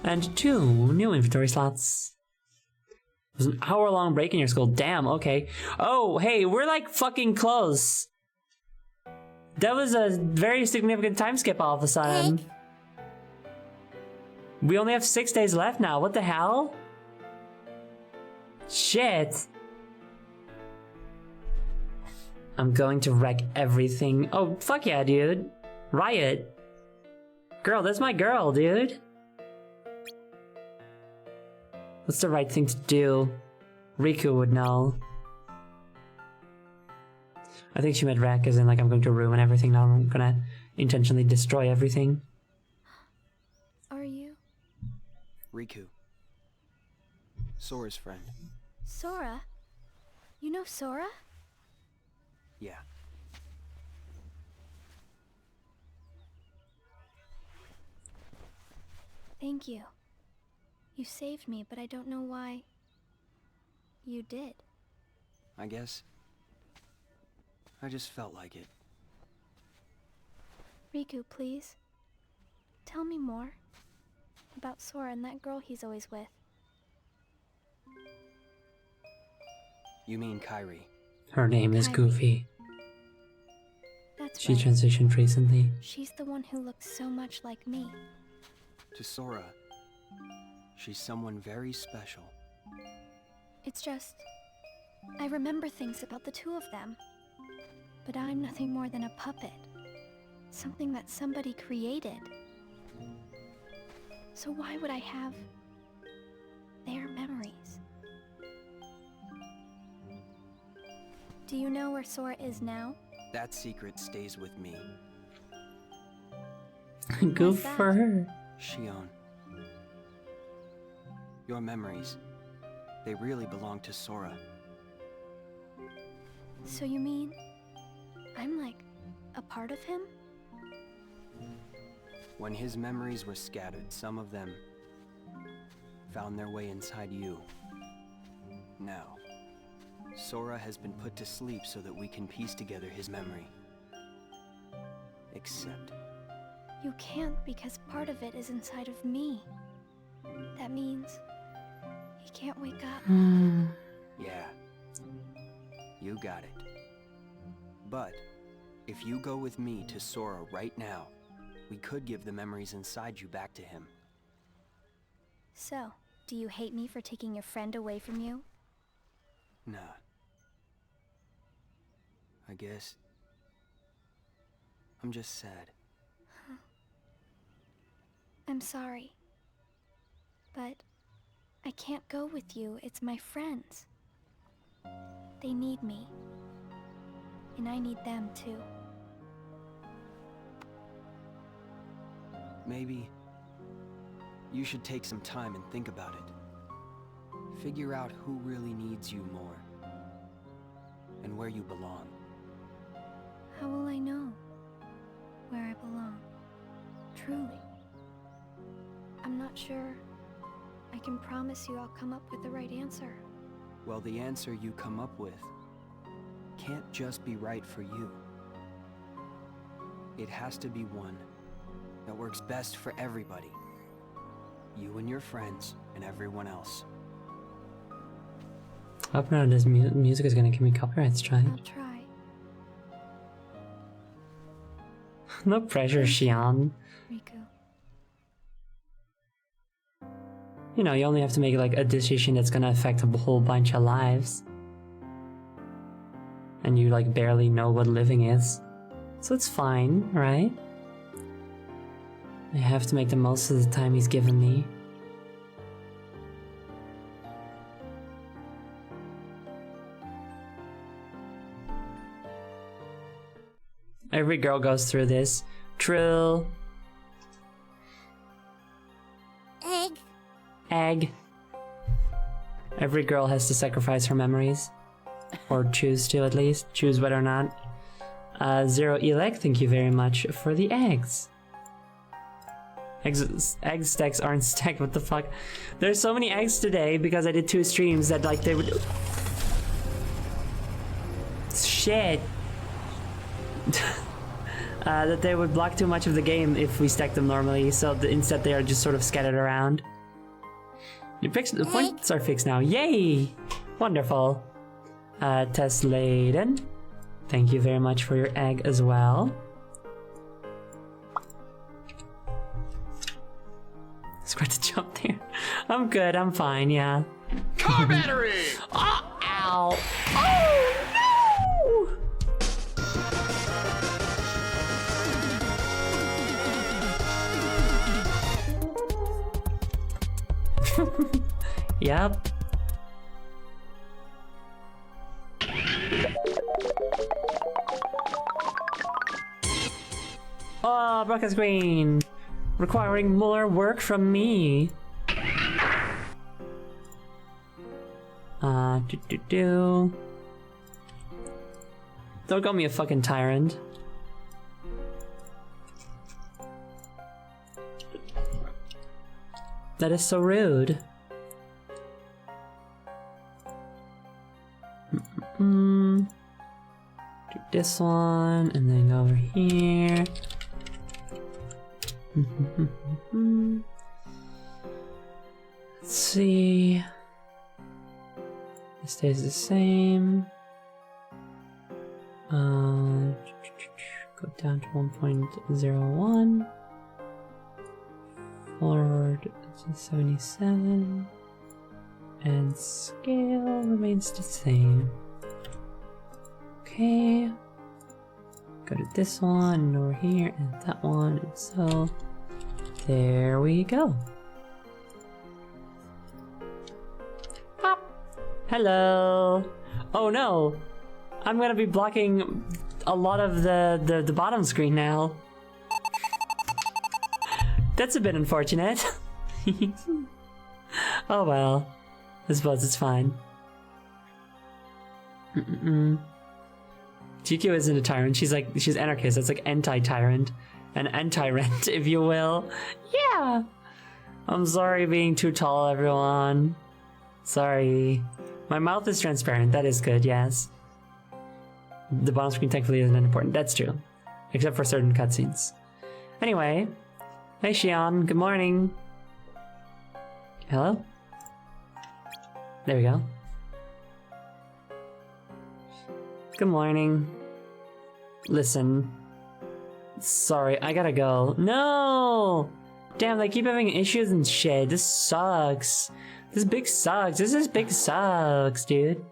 [SPEAKER 3] And 2 new inventory slots. It was an hour-long break in your school. Damn, okay. Oh, hey, we're like fucking close. That was a very significant time skip all of a sudden. We only have 6 days left now. What the hell? Shit. I'm going to wreck everything. Oh, fuck yeah, dude. Riot. Girl, that's my girl, dude. What's the right thing to do? Riku would know. I think she meant wreck as in like I'm going to ruin everything now. I'm gonna intentionally destroy everything.
[SPEAKER 6] Are you?
[SPEAKER 7] Riku. Sora's friend.
[SPEAKER 6] Sora? You know Sora?
[SPEAKER 7] Yeah.
[SPEAKER 6] Thank you. You saved me, but I don't know why you did.
[SPEAKER 7] I guess I just felt like it.
[SPEAKER 6] Riku, please. Tell me more about Sora and that girl he's always with.
[SPEAKER 7] You mean Kairi?
[SPEAKER 3] Her name is
[SPEAKER 6] Kairi.
[SPEAKER 3] Goofy.
[SPEAKER 6] That's
[SPEAKER 3] She
[SPEAKER 6] right.
[SPEAKER 3] transitioned recently.
[SPEAKER 6] She's the one who looks so much like me.
[SPEAKER 7] To Sora, she's someone very special.
[SPEAKER 6] It's just, I remember things about the two of them. But I'm nothing more than a puppet. Something that somebody created. So why would I have their memories? Do you know where Sora is now?
[SPEAKER 7] That secret stays with me.
[SPEAKER 3] Good
[SPEAKER 6] that?
[SPEAKER 3] for her.
[SPEAKER 7] Shion. Your memories, they really belong to Sora.
[SPEAKER 6] So you mean I'm like a part of him?
[SPEAKER 7] When his memories were scattered, some of them found their way inside you. Now, Sora has been put to sleep so that we can piece together his memory. Except,
[SPEAKER 6] You can't because part of it is inside of me. That means he can't wake up.
[SPEAKER 7] yeah, you got it. But, if you go with me to Sora right now, we could give the memories inside you back to him.
[SPEAKER 6] So, do you hate me for taking your friend away from you?
[SPEAKER 7] Nah. I guess I'm just sad.
[SPEAKER 6] I'm sorry. But I can't go with you. It's my friends. They need me. And I need them too.
[SPEAKER 7] Maybe you should take some time and think about it. Figure out who really needs you more. And where you belong.
[SPEAKER 6] How will I know where I belong? Truly. I'm not sure I can promise you I'll come up with the right answer.
[SPEAKER 7] Well, the answer you come up with can't just be right for you. It has to be one that works best for everybody. You and your friends and everyone else.
[SPEAKER 3] I hope none of this music is gonna give me copyright strike.
[SPEAKER 6] I'll try.
[SPEAKER 3] No pressure, Shion.
[SPEAKER 6] Riku.
[SPEAKER 3] You know, you only have to make like a decision that's gonna affect a whole bunch of lives. And you like barely know what living is. So it's fine, right? I have to make the most of the time he's given me. Every girl goes through this. True.
[SPEAKER 1] Egg.
[SPEAKER 3] Egg. Every girl has to sacrifice her memories. Or choose to, at least. Choose whether or not. Zero Elec, thank you very much for the eggs. Egg stacks aren't stacked, what the fuck? There's so many eggs today because I did 2 streams that like they would... Shit. That they would block too much of the game if we stack them normally, so instead they are just sort of scattered around. The points are fixed now. Yay! Wonderful. Tess Layden, thank you very much for your egg as well. Square to jump there. I'm good, I'm fine, yeah.
[SPEAKER 5] Car battery!
[SPEAKER 3] Oh, ow! Oh, no! Yep. Oh, broken screen. Requiring more work from me. Don't call me a fucking tyrant. That is so rude. Do this one, and then go over here. Let's see. It stays the same. Go down to 1.01. Forward to 77. And scale remains the same. Okay. Go to this one, and over here, and that one, and so there we go. Pop. Hello. Oh no, I'm gonna be blocking a lot of the bottom screen now. That's a bit unfortunate. Oh well, I suppose it's fine. GQ isn't a tyrant, she's anarchist, that's like anti-tyrant. An anti-rent, if you will. Yeah! I'm sorry being too tall, everyone. Sorry. My mouth is transparent, that is good, yes. The bottom screen thankfully isn't important, that's true. Except for certain cutscenes. Anyway. Hey Shion, good morning. Hello? There we go. Good morning. Listen. Sorry, I gotta go. No! Damn, they keep having issues and shit. This sucks. This big sucks. This big sucks, dude.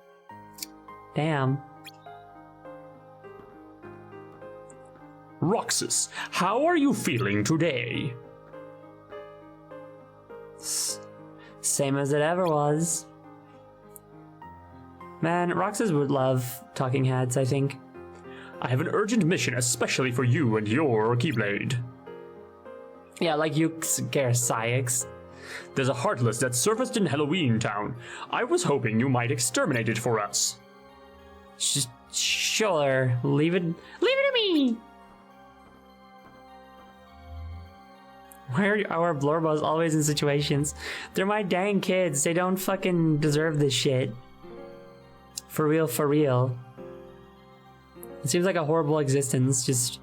[SPEAKER 3] Damn.
[SPEAKER 5] Roxas, how are you feeling today?
[SPEAKER 3] Same as it ever was. Man, Roxas would love talking heads, I think.
[SPEAKER 5] I have an urgent mission especially for you and your Keyblade.
[SPEAKER 3] Yeah, like you scare Syx.
[SPEAKER 5] There's a Heartless that surfaced in Halloween Town. I was hoping you might exterminate it for us.
[SPEAKER 3] Sure, leave it to me! Why are our Blorbos always in situations? They're my dang kids, they don't fucking deserve this shit. For real, for real. It seems like a horrible existence, just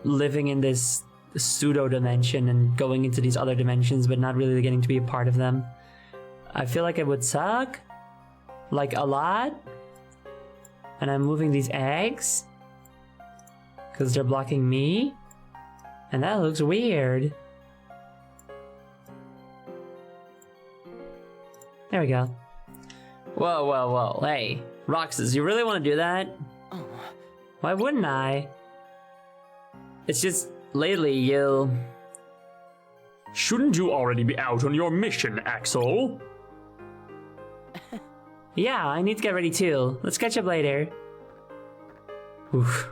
[SPEAKER 3] living in this pseudo-dimension and going into these other dimensions, but not really getting to be a part of them. I feel like it would suck. Like, a lot. And I'm moving these eggs. Because they're blocking me. And that looks weird. There we go. Whoa, whoa, whoa. Hey, Roxas, you really want to do that? Why wouldn't I? It's just, lately, you...
[SPEAKER 5] Shouldn't you already be out on your mission, Axel?
[SPEAKER 3] Yeah, I need to get ready too. Let's catch up later. Oof.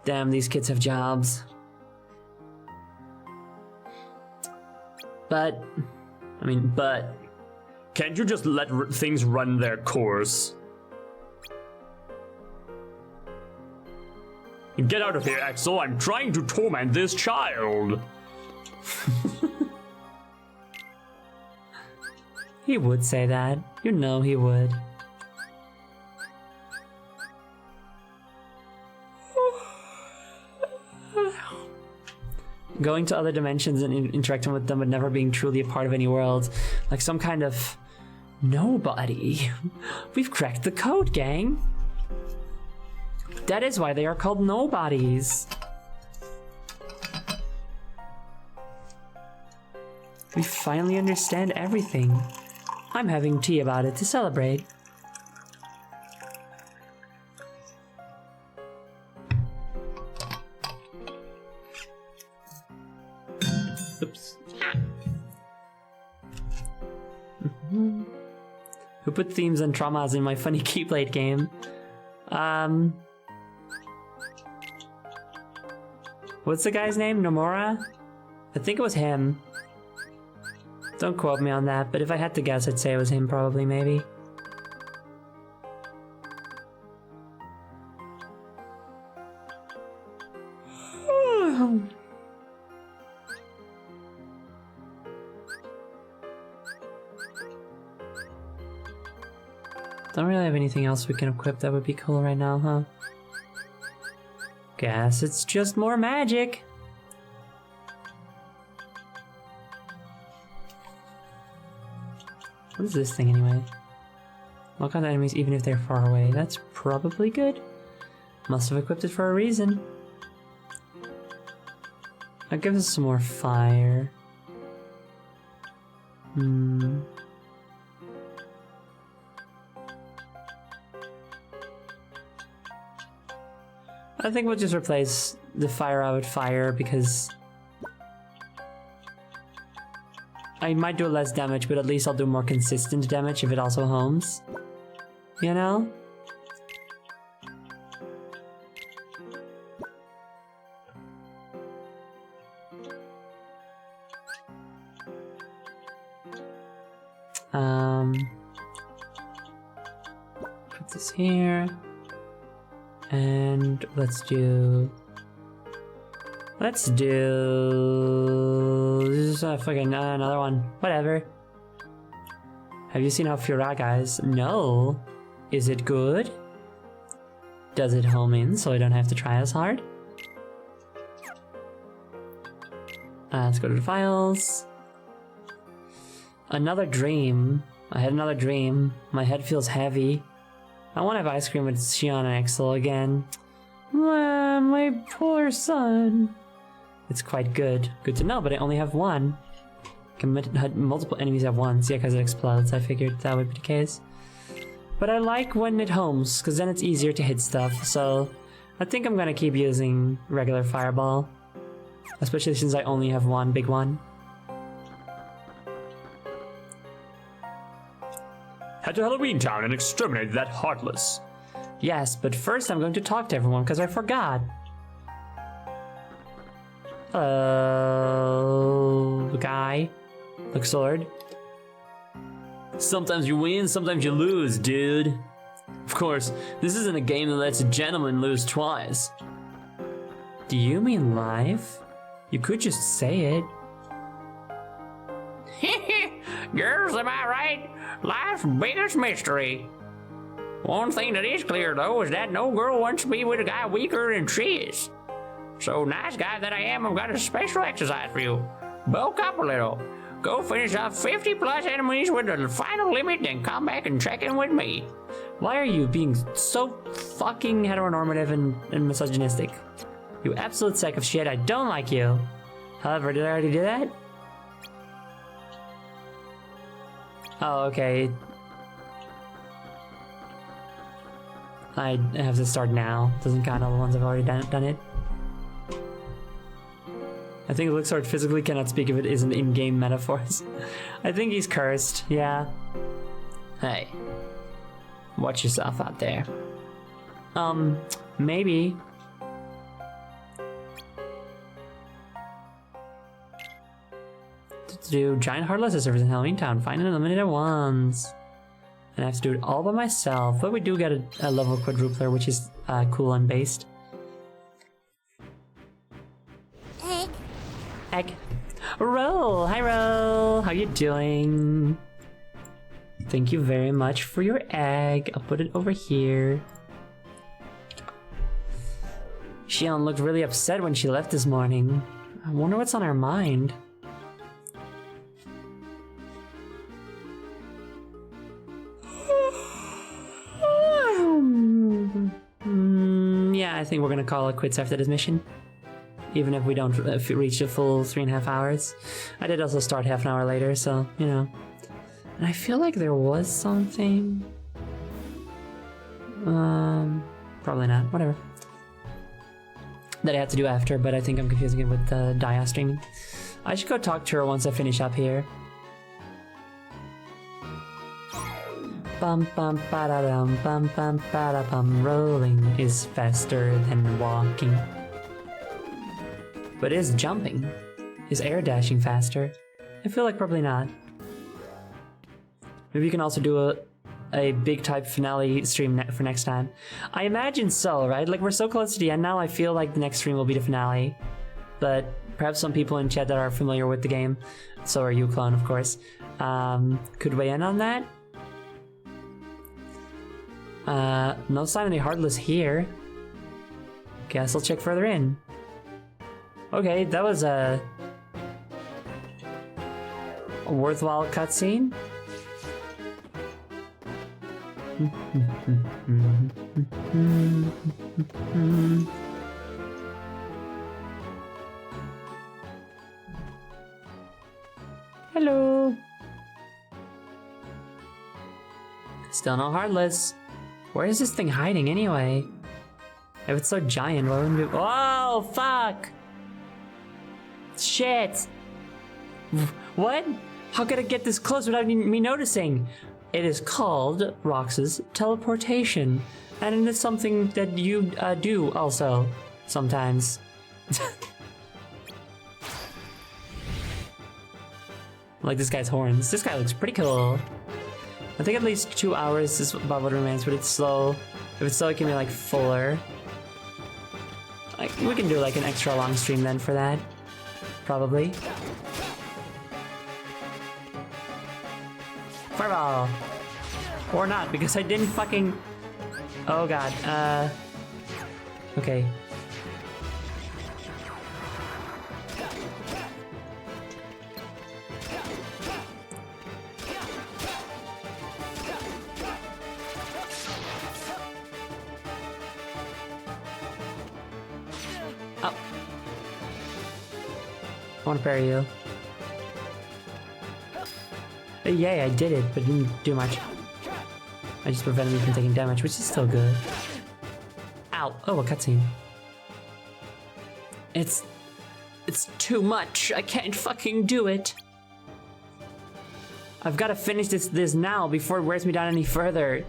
[SPEAKER 3] Damn, these kids have jobs. But,
[SPEAKER 5] Can't you just let things run their course? Get out of here, Axel. I'm trying to torment this child.
[SPEAKER 3] he would say that. You know he would. Going to other dimensions and interacting with them but never being truly a part of any world. Like some kind of nobody. We've cracked the code, gang. That is why they are called nobodies. We finally understand everything. I'm having tea about it to celebrate. Oops. Who put themes and traumas in my funny Keyblade game? What's the guy's name? Nomura? I think it was him. Don't quote me on that, but if I had to guess, I'd say it was him probably, maybe. Don't really have anything else we can equip that would be cool right now, huh? Guess it's just more magic. What is this thing anyway? Lock on enemies even if they're far away. That's probably good. Must have equipped it for a reason. That gives us some more fire. I think we'll just replace the fire out with fire because I might do less damage, but at least I'll do more consistent damage if it also homes. You know? Put this here. And let's do fucking another one. Whatever. Have you seen how Furaga is? No. Is it good? Does it home in so I don't have to try as hard? Let's go to the files. Another dream. I had another dream. My head feels heavy. I want to have ice cream with Shion and Axel again. My poor son. It's quite good. Good to know, but I only have one. Can multiple enemies at once. Yeah, because it explodes. I figured that would be the case. But I like when it homes, because then it's easier to hit stuff. So I think I'm going to keep using regular fireball. Especially since I only have one big one.
[SPEAKER 5] Head to Halloween Town and exterminate that Heartless.
[SPEAKER 3] Yes, but first I'm going to talk to everyone because I forgot. Guy. Look, sword.
[SPEAKER 5] Sometimes you win, sometimes you lose, dude. Of course, this isn't a game that lets a gentleman lose twice.
[SPEAKER 3] Do you mean life? You could just say it.
[SPEAKER 5] Girls, am I right? Life's biggest mystery. One thing that is clear, though, is that no girl wants to be with a guy weaker than she is. So, nice guy that I am, I've got a special exercise for you. Bulk up a little. Go finish off 50 plus enemies with the final limit, then come back and check in with me.
[SPEAKER 3] Why are you being so fucking heteronormative and misogynistic? You absolute sack of shit, I don't like you. However, did I already do that? Oh, okay. I have to start now. Doesn't count all the ones I've already done it. I think Elixir physically cannot speak if it isn't in-game metaphors. I think he's cursed, yeah. Hey. Watch yourself out there. Maybe. to do giant heartless servers in Halloween Town. Find and eliminate at once. And I have to do it all by myself. But we do get a level quadrupler, which is cool and based.
[SPEAKER 1] Egg.
[SPEAKER 3] Egg. Roll! Hi, Roll! How you doing? Thank you very much for your egg. I'll put it over here. Shion looked really upset when she left this morning. I wonder what's on her mind. Yeah, I think we're gonna call it quits after this mission. Even if we don't reach the full 3.5 hours. I did also start half an hour later, so, you know. And I feel like there was something. Probably not. Whatever. That I have to do after, but I think I'm confusing it with Dia streaming. I should go talk to her once I finish up here. Bum bum ba-da-dum, bum bum ba-da-bum. Rolling is faster than walking. But is jumping? Is air dashing faster? I feel like probably not. Maybe you can also do a big type finale stream for next time. I imagine so, right? Like, we're so close to the end now, I feel like the next stream will be the finale. But perhaps some people in chat that are familiar with the game, so are you, Clone, of course, could weigh in on that. No sign of the Heartless here. Guess I'll check further in. Okay, that was a worthwhile cutscene. Hello. Still no Heartless. Where is this thing hiding anyway? If it's so giant, why wouldn't it be— Oh, fuck! Shit! What? How could I get this close without me noticing? It is called Rox's teleportation, and it is something that you do also sometimes. Like this guy's horns. This guy looks pretty cool. I think at least 2 hours is about what remains, but it's slow. If it's slow, it can be like fuller. Like, we can do like an extra long stream then for that. Probably. Fireball! Or not, because I didn't fucking... Oh god, okay. Oh. I want to parry you. Yay, I did it, but it didn't do much. I just prevented me from taking damage, which is still good. Ow. Oh, a cutscene. It's too much. I can't fucking do it. I've got to finish this now before it wears me down any further.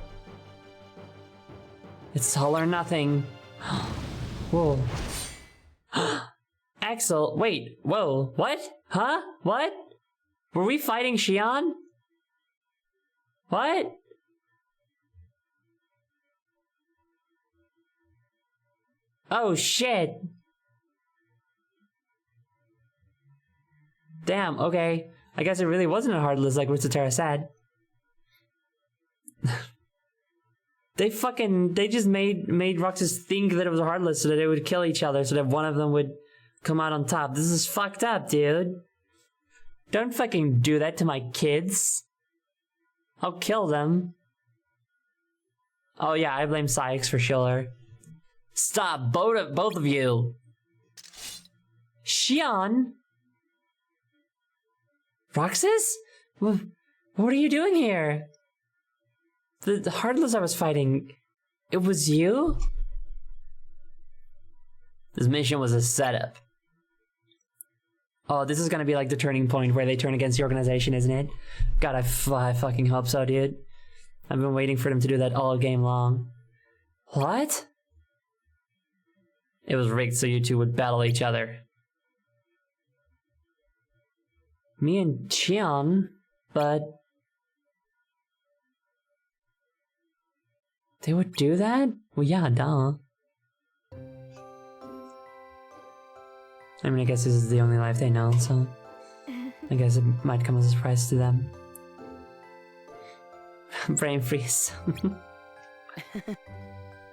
[SPEAKER 3] It's all or nothing. Whoa. Axel, wait, whoa, what? Huh? What? Were we fighting Shion? What? Oh shit. Damn, okay. I guess it really wasn't a Heartless like Rutsutera said. They just made Roxas think that it was a Heartless so that they would kill each other so that one of them would come out on top. This is fucked up, dude. Don't fucking do that to my kids. I'll kill them. Oh yeah, I blame Sykes for Schiller. Stop, both of you. Shion? Roxas? What are you doing here? The Heartless I was fighting, it was you? This mission was a setup. Oh, this is gonna be like the turning point where they turn against the organization, isn't it? God, I fucking hope so, dude. I've been waiting for them to do that all game long. What? It was rigged so you two would battle each other. Me and Chion, but they would do that? Well, yeah, duh. I mean, I guess this is the only life they know, so I guess it might come as a surprise to them. Brain freeze.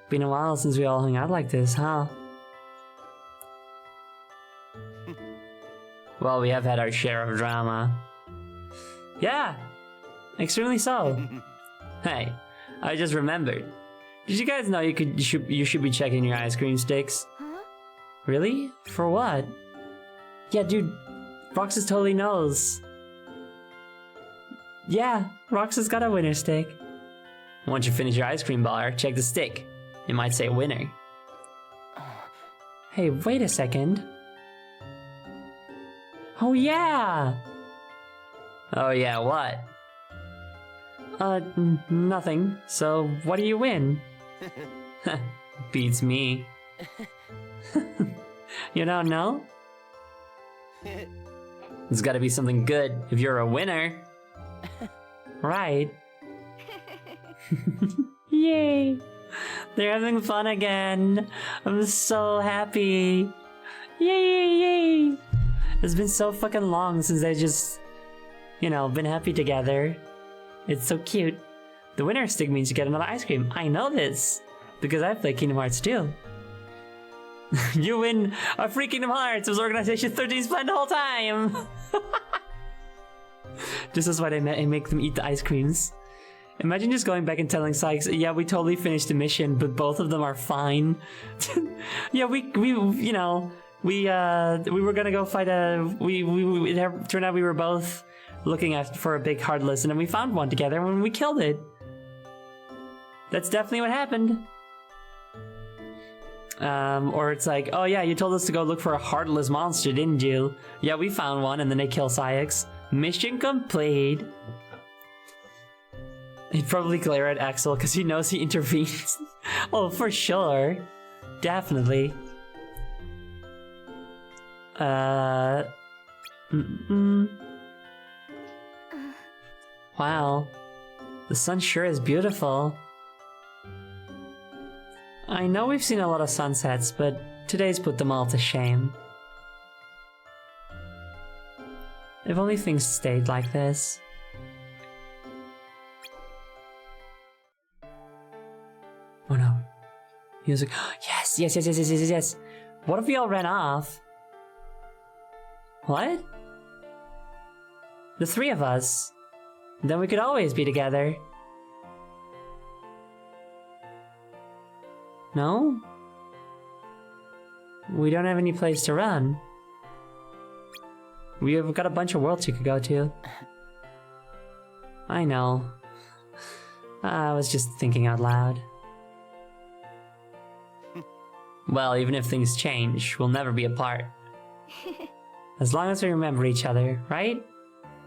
[SPEAKER 3] Been a while since we all hung out like this, huh? Well, we have had our share of drama. Yeah, extremely so. Hey, I just remembered. Did you guys know you should be checking your ice cream sticks?
[SPEAKER 6] Huh?
[SPEAKER 3] Really? For what? Yeah, dude, Roxas totally knows. Yeah, Roxas got a winner stick. Once you finish your ice cream bar, check the stick. It might say winner. Hey, wait a second. Oh yeah! Oh yeah, what? Nothing. So, what do you win? Beats me. You don't know? It's gotta be something good if you're a winner. Right. Yay! They're having fun again. I'm so happy. Yay! It's been so fucking long since they just, you know, been happy together. It's so cute. The winner stick means you get another ice cream. I know this because I play Kingdom Hearts 2. You win a free Kingdom Hearts. It was Organization 13's plan the whole time. This is why they make them eat the ice creams. Imagine just going back and telling Sykes, yeah, we totally finished the mission, but both of them are fine. Yeah, we you know, we were gonna go fight it turned out we were both looking for a big Heartless, and then we found one together when we killed it. That's definitely what happened. Or it's like, oh yeah, you told us to go look for a Heartless monster, didn't you? Yeah, we found one, and then they kill Sykes. Mission complete. He'd probably glare at Axel because he knows he intervenes. Oh, for sure. Definitely. Wow. The sun sure is beautiful. I know we've seen a lot of sunsets, but today's put them all to shame. If only things stayed like this. Oh no. Music. Yes. What if we all ran off? What? The three of us. Then we could always be together. No? We don't have any place to run. We've got a bunch of worlds you could go to. I know. I was just thinking out loud. Well, even if things change, we'll never be apart. As long as we remember each other, right?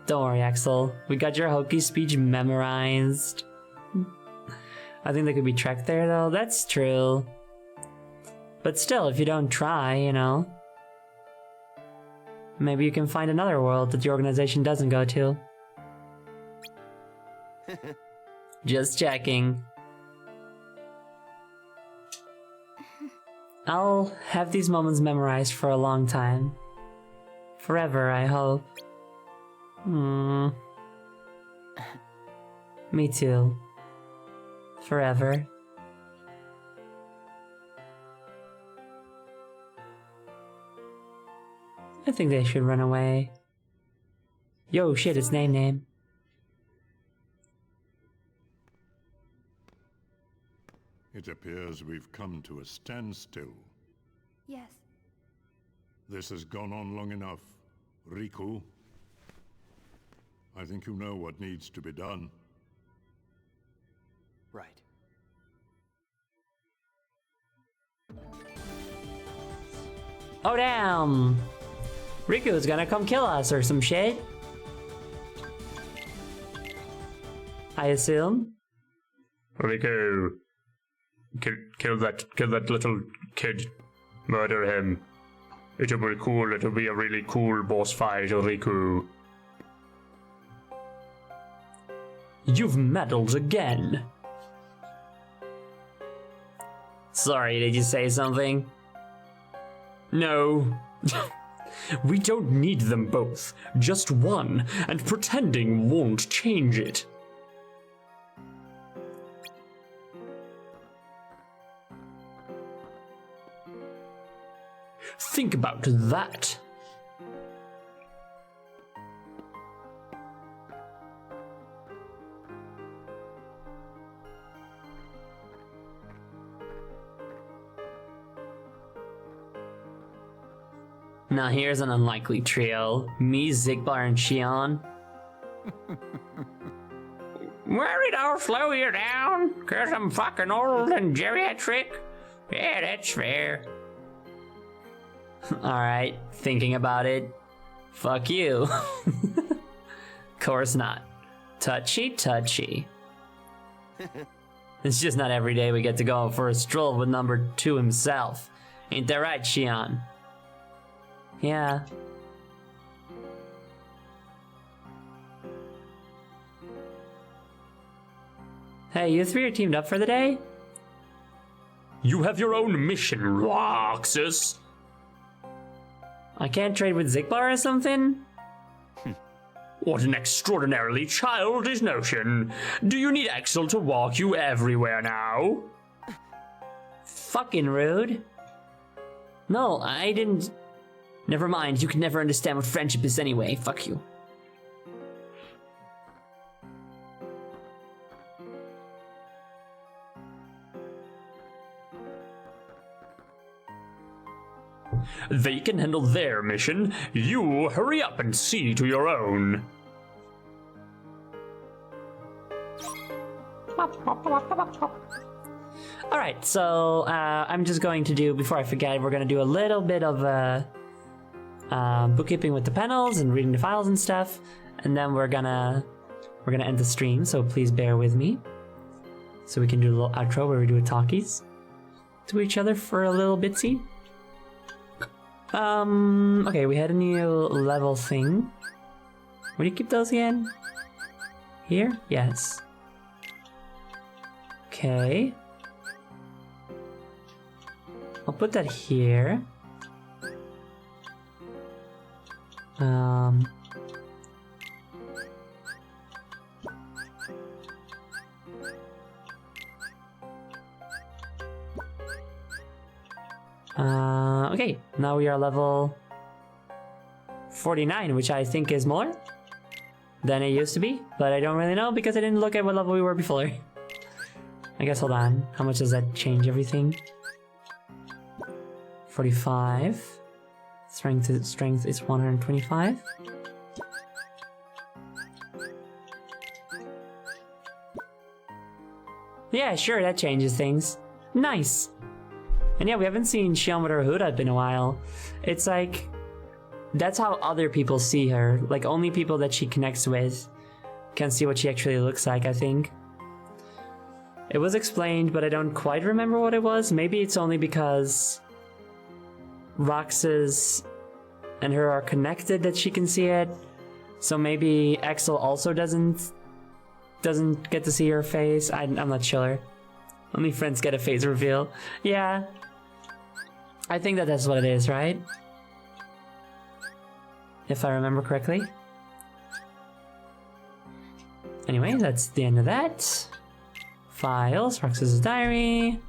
[SPEAKER 3] Don't worry, Axel. We got your hokey speech memorized. I think there could be Trek there, though. That's true. But still, if you don't try, you know. Maybe you can find another world that the organization doesn't go to. Just checking. I'll have these moments memorized for a long time. Forever, I hope. Me too. Forever. I think they should run away. Yo, shit, it's Name.
[SPEAKER 8] It appears we've come to a standstill.
[SPEAKER 6] Yes.
[SPEAKER 8] This has gone on long enough. Riku, I think you know what needs to be done.
[SPEAKER 7] Right.
[SPEAKER 3] Oh damn! Riku's gonna come kill us or some shit. I assume.
[SPEAKER 5] Riku, kill that little kid. Murder him. It'll be cool. It'll be a really cool boss fight, Riku.
[SPEAKER 3] You've meddled again. Sorry, did you say something? No. We don't need them both. Just one, and pretending won't change it. Think about that. Now here's an unlikely trio. Me, Xigbar, and Xion.
[SPEAKER 5] Worried I'll slow you down? 'Cause I'm fucking old and geriatric? Yeah, that's fair.
[SPEAKER 3] Alright, thinking about it. Fuck you. Course not. Touchy, touchy. It's just not every day we get to go for a stroll with number 2 himself. Ain't that right, Xion? Yeah. Hey, you three are teamed up for the day? You have your own mission, Roxas. I can't trade with Xigbar or something? What an extraordinarily childish notion. Do you need Axel to walk you everywhere now? Fucking rude. No, I didn't... Never mind, you can never understand what friendship is anyway. Fuck you. They can handle their mission. You hurry up and see to your own. Alright, so I'm just going to do, before I forget, we're going to do a little bit of bookkeeping with the panels and reading the files and stuff, and then we're gonna end the stream, so please bear with me. So we can do a little outro where we do a talkies to each other for a little bitsy. Okay, we had a new level thing. Where do you keep those again? Here? Yes. Okay. I'll put that here. Okay, now we are level 49, which I think is more than it used to be, but I don't really know because I didn't look at what level we were before. I guess, hold on, how much does that change everything? 45. Strength is 125. Yeah, sure, that changes things. Nice. And yeah, we haven't seen Xion with her hood up in a while. It's like, that's how other people see her. Like, only people that she connects with can see what she actually looks like, I think. It was explained, but I don't quite remember what it was. Maybe it's only because Roxas and her are connected that she can see it. So maybe Axel also doesn't get to see her face. I'm not sure. Only friends get a face reveal. Yeah. I think that's what it is, right? If I remember correctly. Anyway, that's the end of that. Files, Roxas' diary.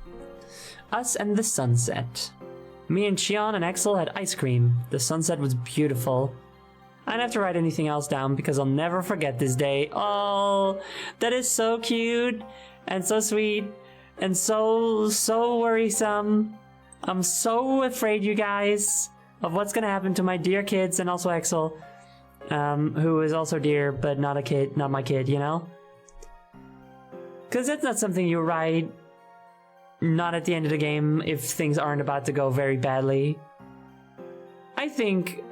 [SPEAKER 3] Us and the sunset. Me and Xion and Axel had ice cream. The sunset was beautiful. I don't have to write anything else down because I'll never forget this day. Oh, that is so cute and so sweet and so worrisome. I'm so afraid, you guys, of what's gonna happen to my dear kids and also Axel, who is also dear but not a kid, not my kid, you know? Because that's not something you write. Not at the end of the game if things aren't about to go very badly. I think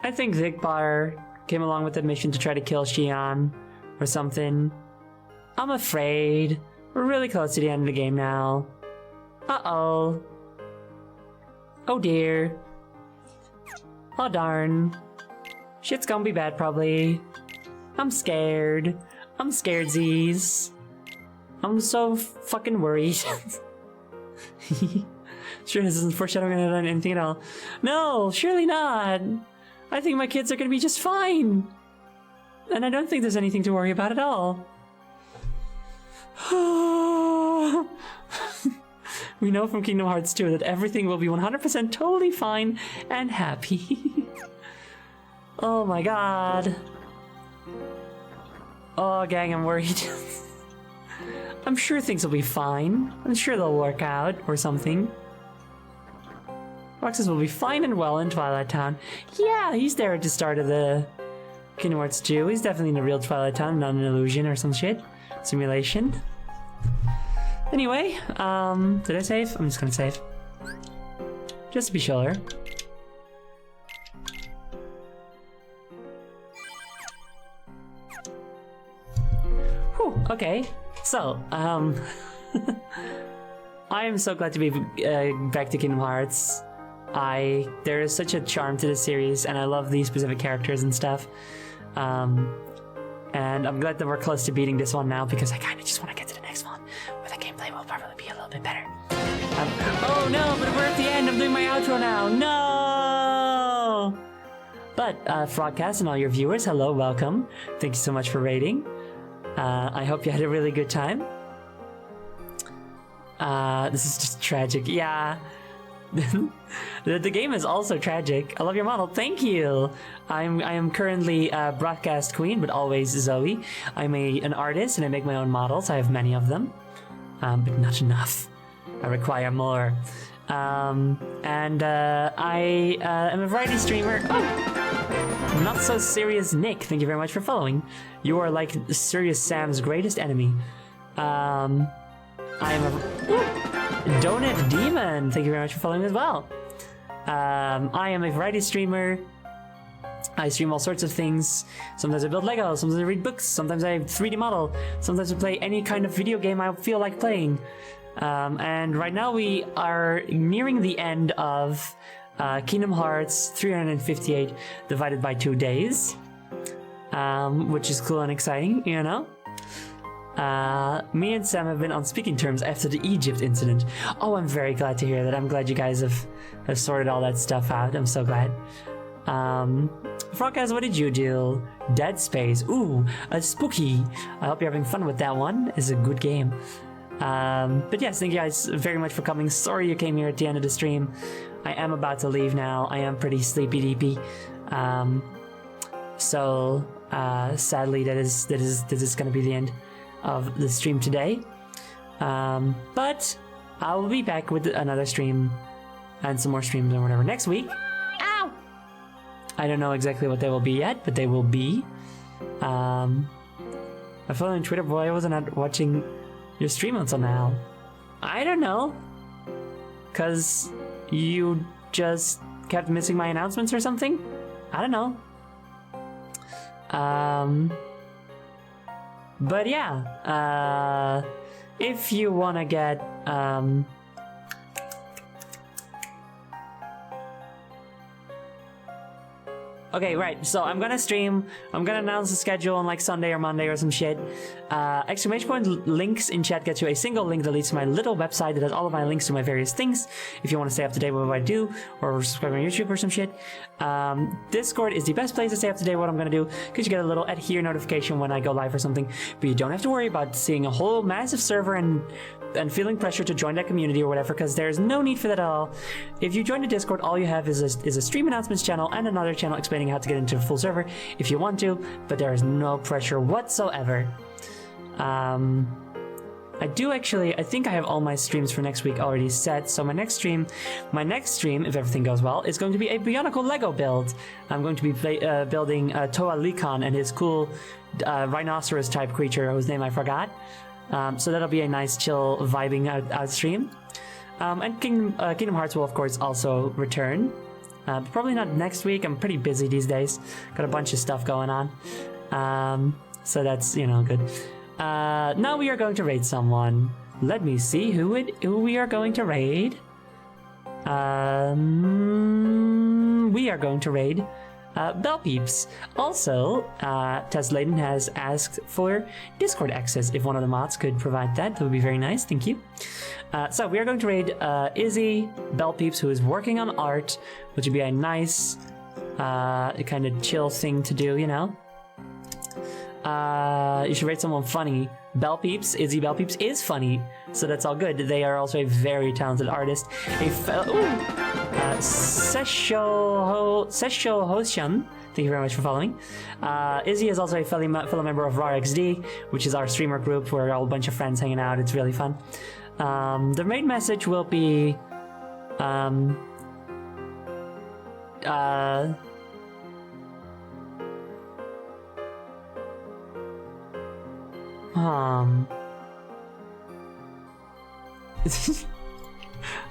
[SPEAKER 3] Xigbar came along with the mission to try to kill Xion or something. I'm afraid. We're really close to the end of the game now. Uh-oh. Oh dear. Oh darn. Shit's gonna be bad probably. I'm scared. I'm scaredsies. I'm so fucking worried. Sure, this isn't foreshadowing anything at all. No, surely not. I think my kids are gonna be just fine. And I don't think there's anything to worry about at all. We know from Kingdom Hearts 2 that everything will be 100% totally fine and happy. Oh my god. Oh, gang, I'm worried. I'm sure things will be fine. I'm sure they'll work out or something. Roxas will be fine and well in Twilight Town. Yeah, he's there at the start of the Kingdom Hearts 2. He's definitely in the real Twilight Town, not an illusion or some shit. Simulation. Anyway, did I save? I'm just gonna save. Just to be sure. Whew, okay. So, I am so glad to be back to Kingdom Hearts. There is such a charm to this series, and I love these specific characters and stuff. And I'm glad that we're close to beating this one now, because I kind of just want to get to the next one, where the gameplay will probably be a little bit better. Oh no, but we're at the end. I'm doing my outro now. No! But, Frogcast and all your viewers, hello, welcome. Thank you so much for rating. I hope you had a really good time. This is just tragic. Yeah. The game is also tragic. I love your model. Thank you. I am currently Broadcast Queen, but always Zoe. I'm an artist and I make my own models. I have many of them, but not enough. I require more. I am a variety streamer. Oh, not so serious Nick. Thank you very much for following. You are like Serious Sam's greatest enemy. I am a Donut Demon. Thank you very much for following as well. I am a variety streamer. I stream all sorts of things. Sometimes I build Lego, sometimes I read books, sometimes I 3D model, sometimes I play any kind of video game I feel like playing. And right now we are nearing the end of Kingdom Hearts 358 divided by 2 days, which is cool and exciting, you know? Me and Sam have been on speaking terms after the Egypt incident. Oh, I'm very glad to hear that. I'm glad you guys have sorted all that stuff out. I'm so glad. Frogcast, what did you do? Dead Space. Ooh, a spooky. I hope you're having fun with that one. It's a good game. But yes, thank you guys very much for coming. Sorry you came here at the end of the stream. I am about to leave now. I am pretty sleepy deepy. So sadly that is gonna be the end of the stream today. But I will be back with another stream and some more streams or whatever next week. Ow! I don't know exactly what they will be yet, but they will be. I follow on Twitter, boy, I wasn't watching your stream until now. I don't know. 'Cause you just kept missing my announcements or something? I don't know. But yeah, if you wanna get, okay, right, so I'm gonna stream, I'm gonna announce the schedule on like Sunday or Monday or some shit. Exclamation point links in chat gets you a single link that leads to my little website that has all of my links to my various things. If you want to stay up to date with what I do, or subscribe on YouTube or some shit. Discord is the best place to stay up to date with what I'm gonna do, because you get a little adhere notification when I go live or something, but you don't have to worry about seeing a whole massive server and feeling pressure to join that community or whatever, because there's no need for that at all. If you join the Discord, all you have is a stream announcements channel and another channel explaining how to get into a full server if you want to, but there is no pressure whatsoever. I think I have all my streams for next week already set, so my next stream, if everything goes well, is going to be a Bionicle Lego build. I'm going to be building Toa Likan and his cool rhinoceros type creature whose name I forgot. So that'll be a nice chill vibing out stream. And Kingdom Hearts will of course also return. Probably not next week, I'm pretty busy these days. Got a bunch of stuff going on. So that's, good. Now we are going to raid someone. Let me see who we are going to raid. We are going to raid Bell Peeps. Also, Tess Layden has asked for Discord access. If one of the mods could provide that, that would be very nice. Thank you. So we are going to raid Izzy, Bell Peeps, who is working on art, which would be a nice kind of chill thing to do, you know? You should raid someone funny. Bell Peeps, Izzy Bell Peeps is funny, so that's all good. They are also a very talented artist. Sesho Hoshan, thank you very much for following. Izzy is also a fellow member of RARXD, which is our streamer group. We're all a bunch of friends hanging out. It's really fun. The main message will be how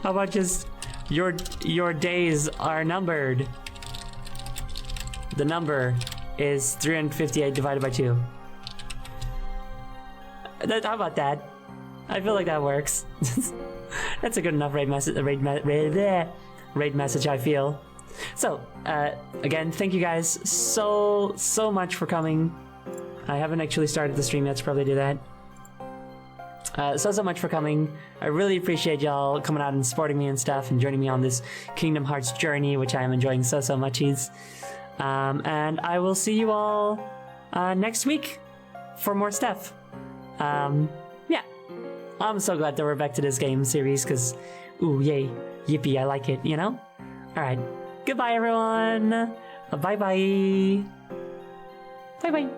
[SPEAKER 3] about just your days are numbered. The number is 358 divided by 2. How about that? I feel like that works. That's a good enough raid message. Raid message, I feel. So, again, thank you guys so much for coming. I haven't actually started the stream yet, so probably do that. So much for coming. I really appreciate y'all coming out and supporting me and stuff and joining me on this Kingdom Hearts journey, which I am enjoying so muchies. And I will see you all next week for more stuff. Yeah. I'm so glad that we're back to this game series because, ooh, yay, yippee, I like it, you know? Alright. Goodbye, everyone. Bye-bye. Bye-bye.